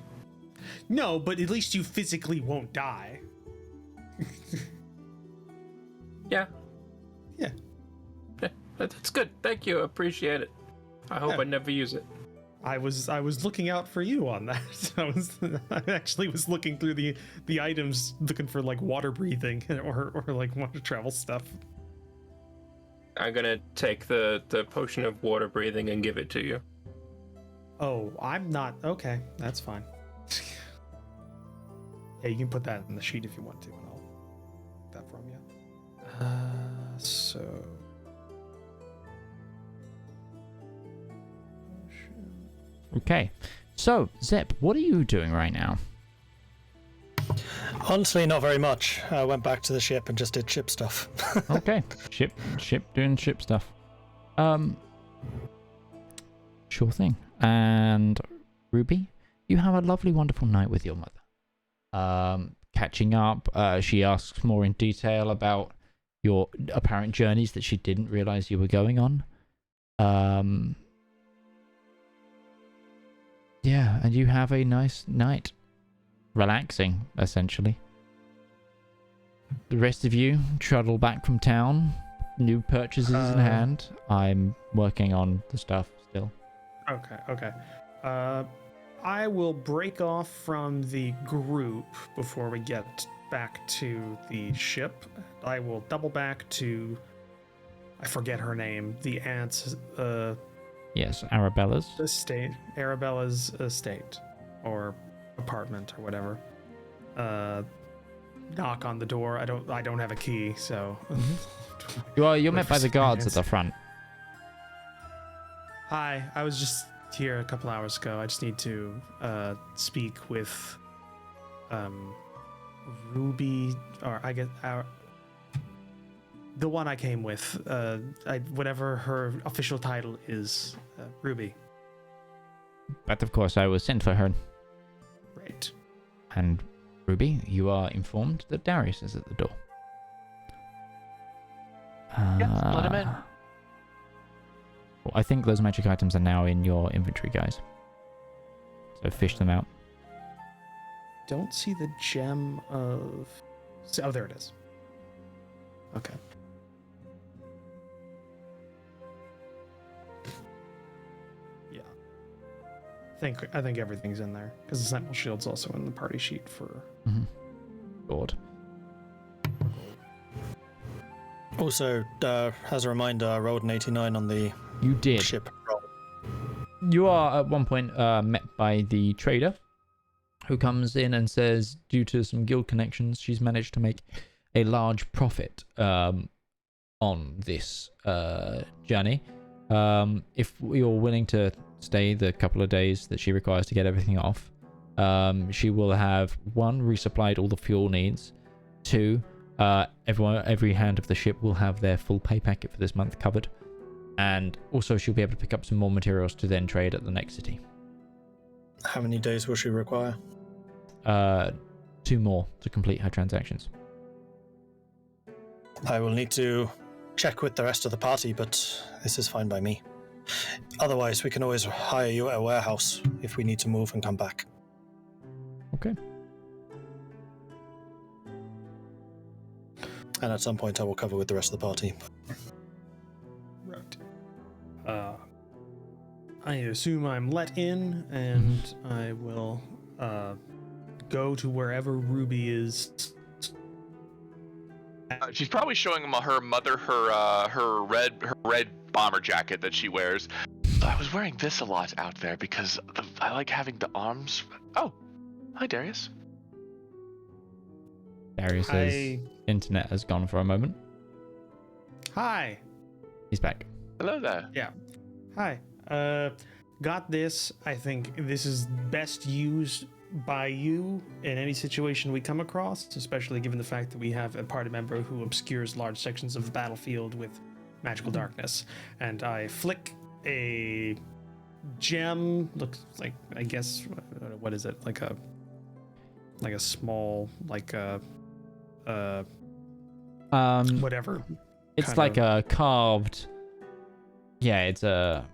No, but at least you physically won't die. Yeah. Yeah. Yeah, that's good. Thank you. I appreciate it. I hope I never use it. I was looking out for you on that. I actually was looking through the items, looking for like water breathing or like water travel stuff. I'm gonna take the potion of water breathing and give it to you. Oh, I'm not. Okay, that's fine. Yeah, you can put that in the sheet if you want to, and I'll get that from you. So. Okay. So, Zep, what are you doing right now? Honestly, not very much. I went back to the ship and just did ship stuff. Okay. Ship doing ship stuff. Sure thing. And Ruby, you have a lovely, wonderful night with your mother. Catching up, she asks more in detail about your apparent journeys that she didn't realize you were going on. Yeah, and you have a nice night. Relaxing, essentially. The rest of you trundle back from town. New purchases in hand. I'm working on the stuff still. Okay. I will break off from the group before we get back to the ship. I will double back to, I forget her name, the aunt's Yes, Arabella's. estate, Arabella's estate, or apartment, or whatever. Knock on the door. I don't have a key, so. You're met by the guards at the front. Hi, I was just here a couple hours ago. I just need to speak with Ruby, or I guess the one I came with. Whatever her official title is, Ruby. But of course, I was sent for her. Right. And Ruby, you are informed that Darius is at the door. Yes, let him in. Well, I think those magic items are now in your inventory, guys. So fish them out. Don't see the gem of. Oh, there it is. Okay. Yeah. I think everything's in there because the Sentinel Shield's also in the party sheet for. Gourd. Also, as a reminder, I rolled an 89 on the You did. ship roll. You are at one point met by the trader, who comes in and says, due to some guild connections, she's managed to make a large profit on this journey. If you're willing to stay the couple of days that she requires to get everything off, she will have 1, resupplied all the fuel needs, 2, every hand of the ship will have their full pay packet for this month covered, and also she'll be able to pick up some more materials to then trade at the next city. How many days will she require? 2 more to complete her transactions. I will need to check with the rest of the party, but this is fine by me. Otherwise, we can always hire you at a warehouse if we need to move and come back. Okay. And at some point, I will cover with the rest of the party. Right. I assume I'm let in, and I will go to wherever Ruby is. She's probably showing him her mother her red bomber jacket that she wears. I was wearing this a lot out there because I like having the arms. Oh, hi Darius. Darius's internet has gone for a moment. Hi. He's back. Hello there. Yeah. Hi. Got this. I think this is best used by you in any situation we come across, especially given the fact that we have a party member who obscures large sections of the battlefield with magical darkness. And I flick a gem. Looks like, I guess, what is it? Like a small, like a whatever. It's like a carved. Yeah, it's a.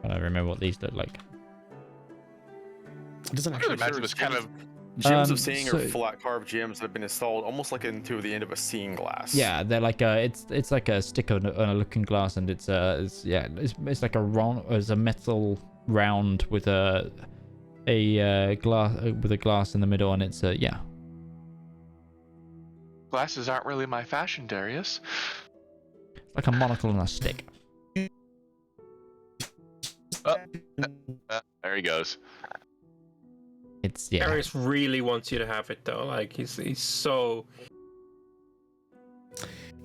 I don't remember what these look like. It doesn't I actually. would imagine it was kind of. Gems of seeing so- are flat carved gems that have been installed almost like into the end of a seeing glass. Yeah, they're like a. It's like a stick on a looking glass, and it's like a round. It's a metal round with a glass in the middle, and it's yeah. Glasses aren't really my fashion, Darius. Like a monocle on a stick. There he goes. It's yeah. Darius really wants you to have it though. Like he's so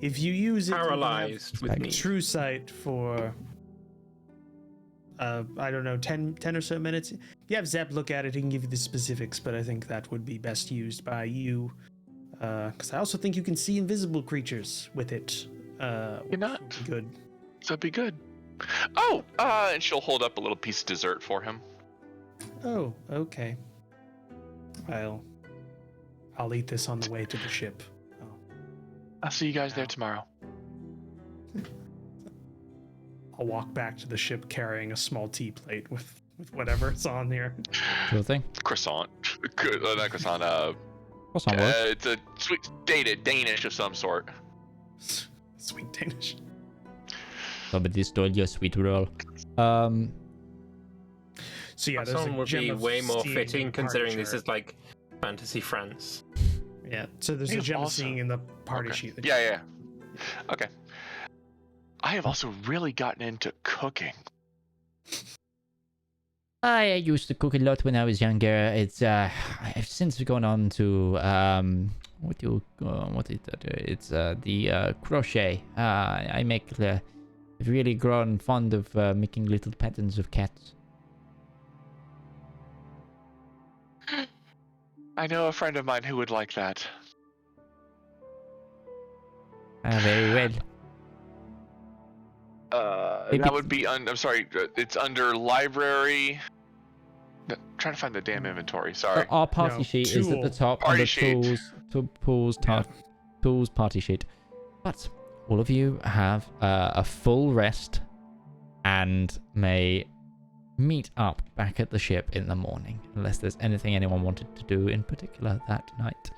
If you use it, paralyzed with need. true sight for I don't know, 10 or so minutes. If you have Zep look at it, he can give you the specifics, but I think that would be best used by you. Because I also think you can see invisible creatures with it. You're not. Would be good. That'd be good. Oh, and she'll hold up a little piece of dessert for him. Oh, okay. I'll eat this on the way to the ship. Oh. I'll see you guys there tomorrow. I'll walk back to the ship carrying a small tea plate with whatever's on here. Sure thing. Croissant. Not croissant. What's on work? It's a sweet Danish of some sort. Sweet Danish. Somebody stole your sweet roll. So yeah, That there's song a would gem be of way more seeing fitting in the considering party this chart. is like fantasy France. Yeah, so there's I a have gem of also- seeing in the party Okay. sheet. that- Yeah. Okay. I have also really gotten into cooking. I used to cook a lot when I was younger. It's I've since gone on to what is that? It's the crochet. I make I've really grown fond of making little patterns of cats. I know a friend of mine who would like that. Very well. Maybe- That would be I'm sorry. It's under library. Trying to find the damn inventory. Sorry. Our party No, sheet is at the tool. top Party under sheet. tools party sheet. But all of you have a full rest and may meet up back at the ship in the morning, unless there's anything anyone wanted to do in particular that night.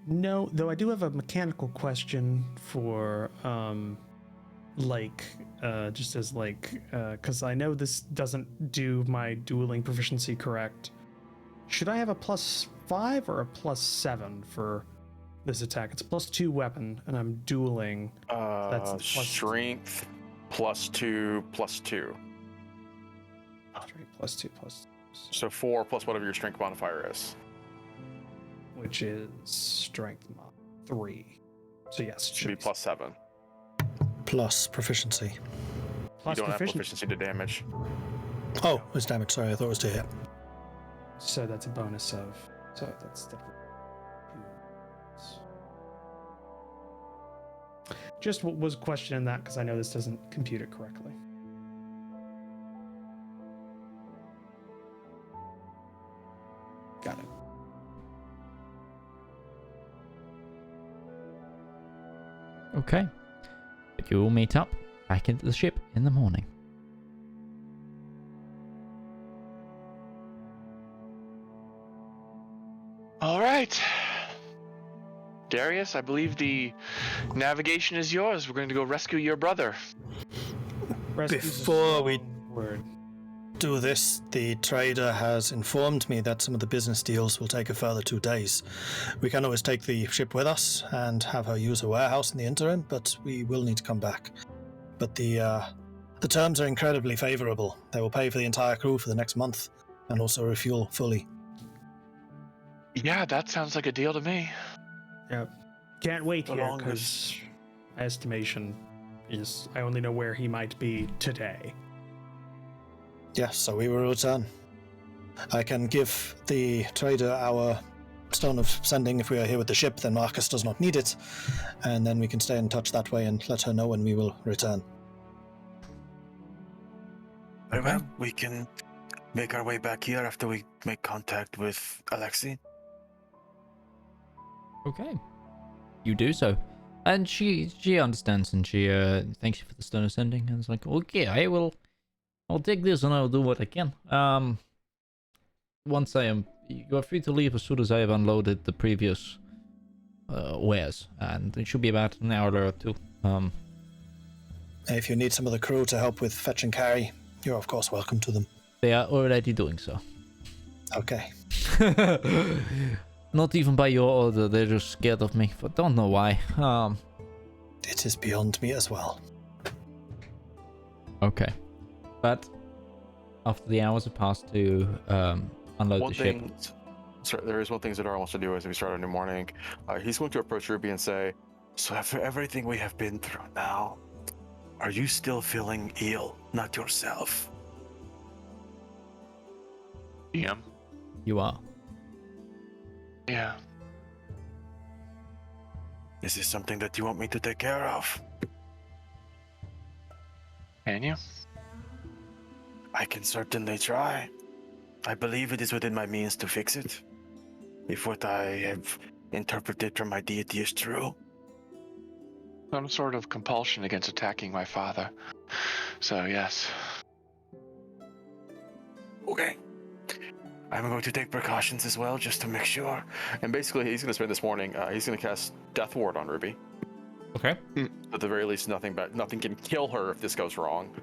No, though I do have a mechanical question for just as because I know this doesn't do my dueling proficiency correct. Should I have a +5 or a +7 for this attack? It's a +2 weapon, and I'm dueling. That's plus- Strength +2 +2. Strength +2 So 4 plus whatever your strength modifier is. which is strength mod 3. So yes, Should be +7. Plus proficiency. plus You don't have proficiency. proficiency to damage. Oh, it's damage. Sorry, I thought it was to hit. So that's a bonus of. So that's definitely. Just was questioning that because I know this doesn't compute it correctly. Got it. Okay. But you all meet up back into the ship in the morning. All right. Darius, I believe the navigation is yours. We're going to go rescue your brother. Rescue's a Before we- strong word. Do this, the trader has informed me that some of the business deals will take a further 2 days. We can always take the ship with us and have her use a warehouse in the interim, but we will need to come back. But the terms are incredibly favorable. They will pay for the entire crew for the next month and also refuel fully. Yeah, that sounds like a deal to me. Yep. Can't wait So here long because my estimation is I only know where he might be today. Yes, so we will return. I can give the trader our stone of sending if we are here with the ship, then Marcus does not need it, and then we can stay in touch that way and let her know when we will return. Very well. We can make our way back here after we make contact with Alexei. Okay. You do so. And she understands, and she thanks you for the stone ascending, and it's like, okay, I'll take this and I'll do what I can. Once you are free to leave as soon as I have unloaded the previous wares, and it should be about an hour or two. If you need some of the crew to help with fetch and carry, you're of course welcome to them. They are already doing so. Okay. Not even by your order, they're just scared of me, but don't know why. It is beyond me as well. Okay. But after the hours have passed to unload the ship. Sorry, there is one thing Zedaar wants to do as we start a new morning. He's going to approach Ruby and say, So after everything we have been through now, are you still feeling ill, not yourself? Yeah. You are. Yeah. Is this something that you want me to take care of? Can you? I can certainly try. I believe it is within my means to fix it. If what I have interpreted from my deity is true. Some sort of compulsion against attacking my father. So, yes. Okay. I'm going to take precautions as well, just to make sure. and basically he's going to spend this morning, he's going to cast Death Ward on Ruby. Okay. At the very least, nothing can kill her if this goes wrong.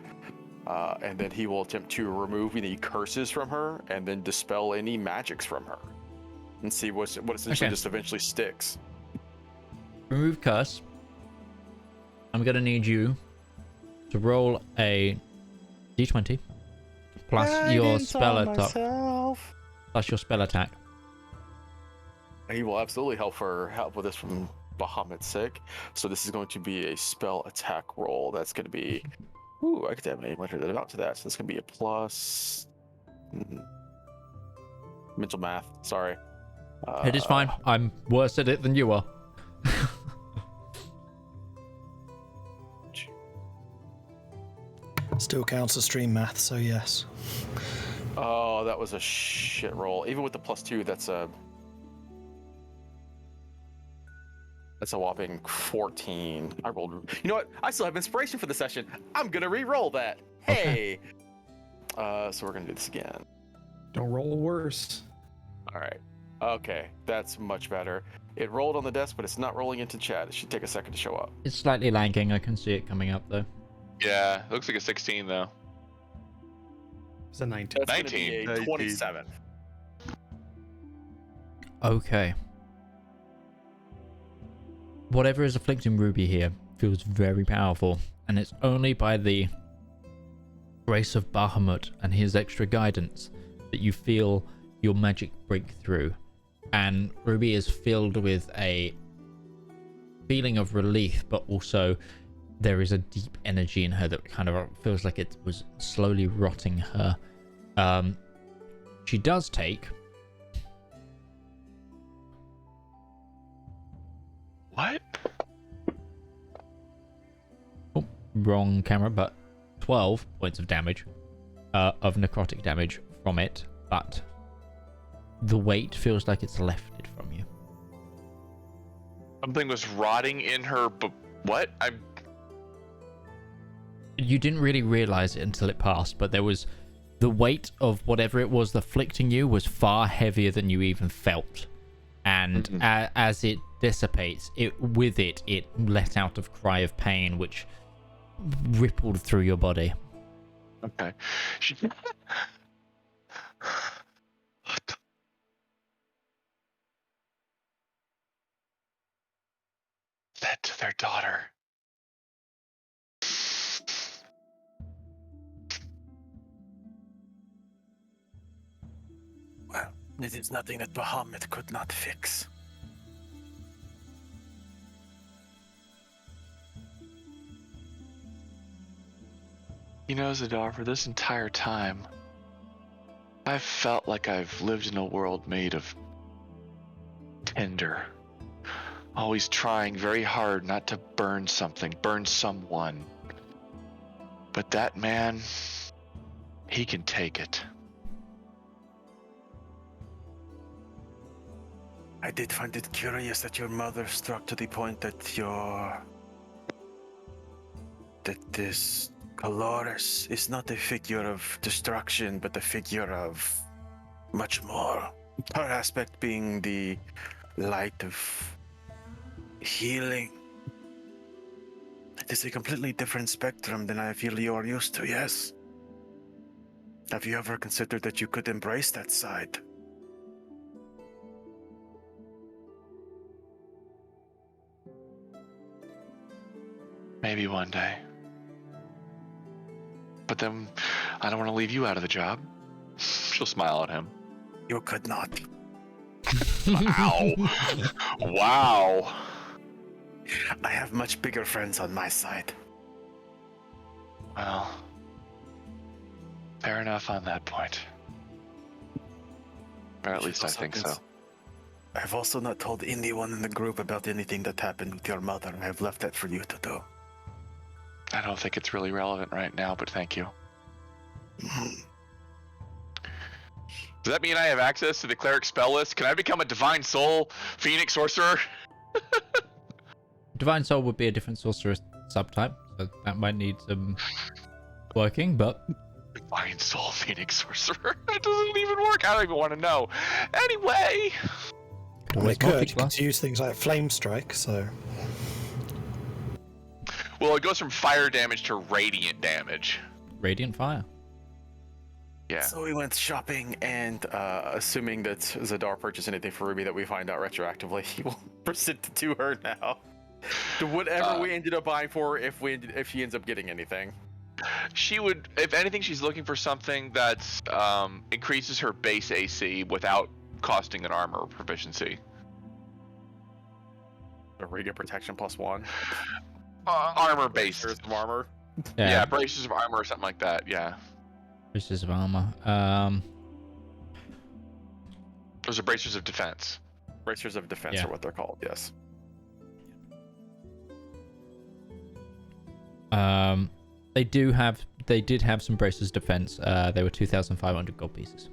And then he will attempt to remove any curses from her, and then dispel any magics from her, and see what essentially just eventually sticks. Remove curse. I'm gonna need you to roll a d20 plus your spell attack. Plus your spell attack. He will absolutely help with this from Bahamut's sake. So this is going to be a spell attack roll. That's going to be. Ooh, I could have an out to that. So it's going to be a plus. Mental math. Sorry. It is fine. I'm worse at it than you are. Still counts as stream math, so yes. Oh, that was a shit roll. Even with the +2, that's a whopping 14. I rolled. You know what? I still have inspiration for the session. I'm gonna re-roll that. Hey. So we're gonna do this again. Don't roll worse. All right. Okay, that's much better. It rolled on the desk, but it's not rolling into chat. It should take a second to show up. It's slightly lagging. I can see it coming up though. Yeah, it looks like a 16 though. It's a 19. That's 19. Gonna be a 27. Okay. Whatever is afflicting Ruby here feels very powerful, and it's only by the grace of Bahamut and his extra guidance that you feel your magic break through. And Ruby is filled with a feeling of relief, but also there is a deep energy in her that kind of feels like it was slowly rotting her. She does take... What? Oh, wrong camera, but 12 points of damage, of necrotic damage from it, but the weight feels like it's lifted from you. Something was rotting in her, but what? You didn't really realize it until it passed, but there was the weight of whatever it was afflicting you was far heavier than you even felt. And as it dissipates, it let out a cry of pain, which rippled through your body. Okay. Said to their daughter. Well, it is nothing that Bahamut could not fix. You know, Zedaar, for this entire time, I've felt like I've lived in a world made of tinder. Always trying very hard not to burn something, burn someone. But that man, he can take it. I did find it curious that your mother struck to the point that this Colores is not a figure of destruction, but a figure of much more. Her aspect being the light of healing. It is a completely different spectrum than I feel you are used to, yes? Have you ever considered that you could embrace that side? Maybe one day. But then I don't want to leave you out of the job. She'll smile at him. You could not. Wow. Wow. I have much bigger friends on my side. Well, fair enough on that point. Or at least I think so. I've also not told anyone in the group about anything that happened with your mother. I've left that for you to do. I don't think it's really relevant right now, but thank you. Does that mean I have access to the cleric spell list? Can I become a divine soul phoenix sorcerer? Divine Soul would be a different sorceress subtype, so that might need some working, but... Divine soul phoenix sorcerer? That doesn't even work. I don't even want to know. Anyway. Well, it could. You could use things like Flame Strike, so... Well, it goes from fire damage to radiant damage. Radiant fire. Yeah. So we went shopping, and assuming that Zedaar purchased anything for Ruby that we find out retroactively, he will present it to her now. To whatever we ended up buying for her, if she ends up getting anything. She would, if anything, she's looking for something that's increases her base AC without costing an armor proficiency. A Radiant Protection +1. Armor based. Braces of armor. Yeah, braces of armor or something like that. Yeah. Braces of armor. Those are bracers of defense. Bracers of defense are what they're called. Yes. They did have some braces of defense. They were 2,500 gold pieces.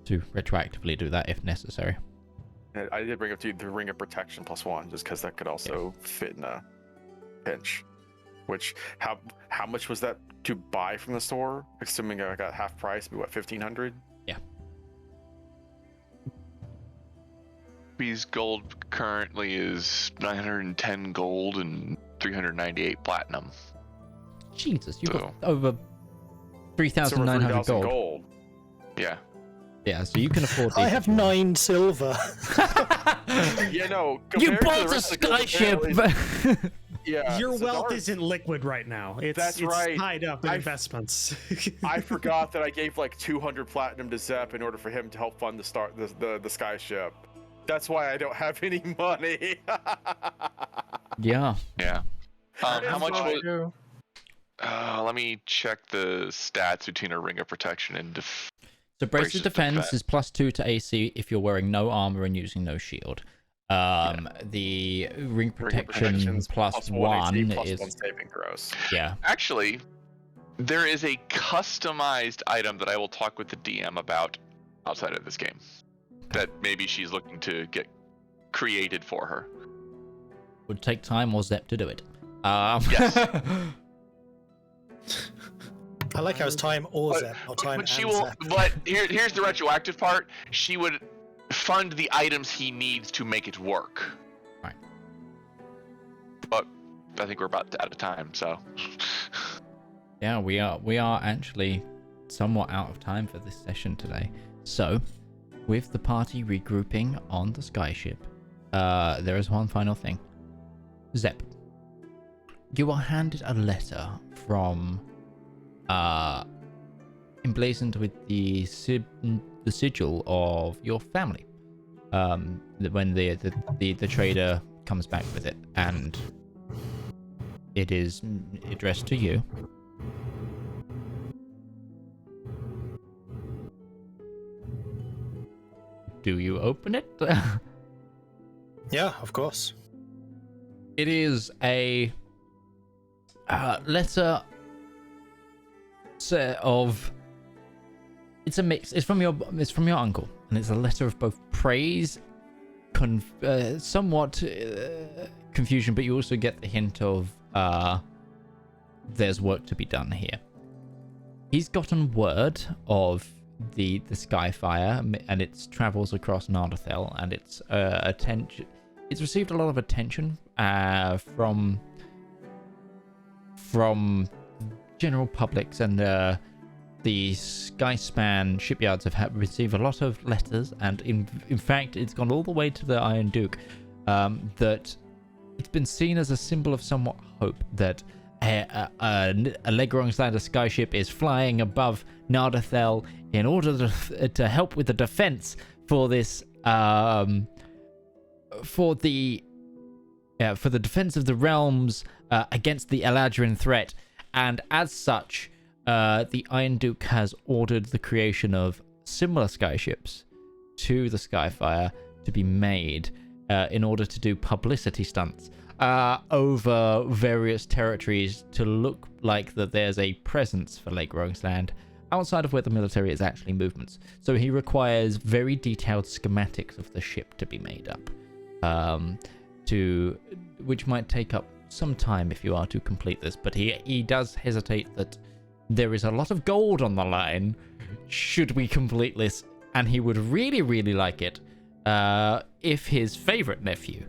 To retroactively do that if necessary. I did bring up to you the Ring of Protection +1, just because that could also fit in a pinch. Which, how much was that to buy from the store? Assuming I got half price, be what, 1,500? Yeah. Ruby's gold currently is 910 gold and 398 platinum. Jesus, you got over 3,900 gold. Yeah. Yeah, so you can afford these. I have 9 silver. Yeah, no. You bought a skyship! Yeah, your wealth isn't liquid right now. It's right. tied up in investments. I forgot that I gave like 200 platinum to Zep in order for him to help fund the skyship. That's why I don't have any money. Yeah. Yeah. How much was... let me check the stats between a Ring of Protection and So Braces Defense is +2 to AC if you're wearing no armor and using no shield. The Ring Protection +1 is... saving throws. Yeah. Actually, there is a customized item that I will talk with the DM about outside of this game. That maybe she's looking to get created for her. Would take time or Zep to do it. Yes. I like how it's time or Zep, or time but she and will. Zep. But here's the retroactive part. She would fund the items he needs to make it work. Right. But I think we're about out of time, so. Yeah, we are actually somewhat out of time for this session today. So, with the party regrouping on the skyship, there is one final thing. Zep, you are handed a letter from emblazoned with the sigil of your family. When the trader comes back with it, and it is addressed to you. Do you open it? Yeah, of course. It is a letter It's a mix. It's from your uncle, and it's a letter of both praise, somewhat confusion, but you also get the hint of there's work to be done here. He's gotten word of the Skyfire and its travels across Nardathel, and its attention. It's received a lot of attention from general publics, and the Skyspan shipyards have received a lot of letters, and in fact it's gone all the way to the Iron Duke, that it's been seen as a symbol of somewhat hope that a Legrongslander skyship is flying above Nardathel in order to help with the defense for this for the defense of the realms against the Eladrin threat. And as such, the Iron Duke has ordered the creation of similar skyships to the Skyfire to be made in order to do publicity stunts over various territories to look like that there's a presence for Lake Roguesland outside of where the military is actually movements. So he requires very detailed schematics of the ship to be made up, which might take up some time if you are to complete this, but he does hesitate that there is a lot of gold on the line should we complete this, and he would really, really like it if his favorite nephew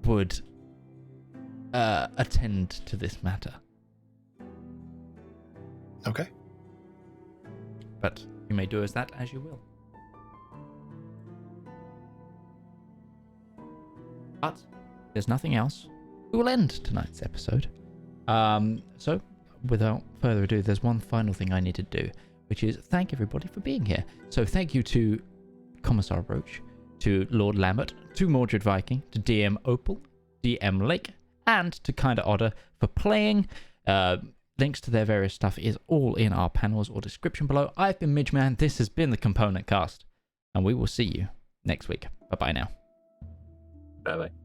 would attend to this matter. Okay. But you may do as you will. But there's nothing else. We will end tonight's episode. So, without further ado, there's one final thing I need to do, which is thank everybody for being here. So thank you to Commissar Roach, to Lord Lambert, to Mordred Viking, to DM Opal, DM Lake, and to Kinda Odder for playing. Links to their various stuff is all in our panels or description below. I've been Midgeman. This has been the Component Cast, and we will see you next week. Bye-bye now. Bye-bye.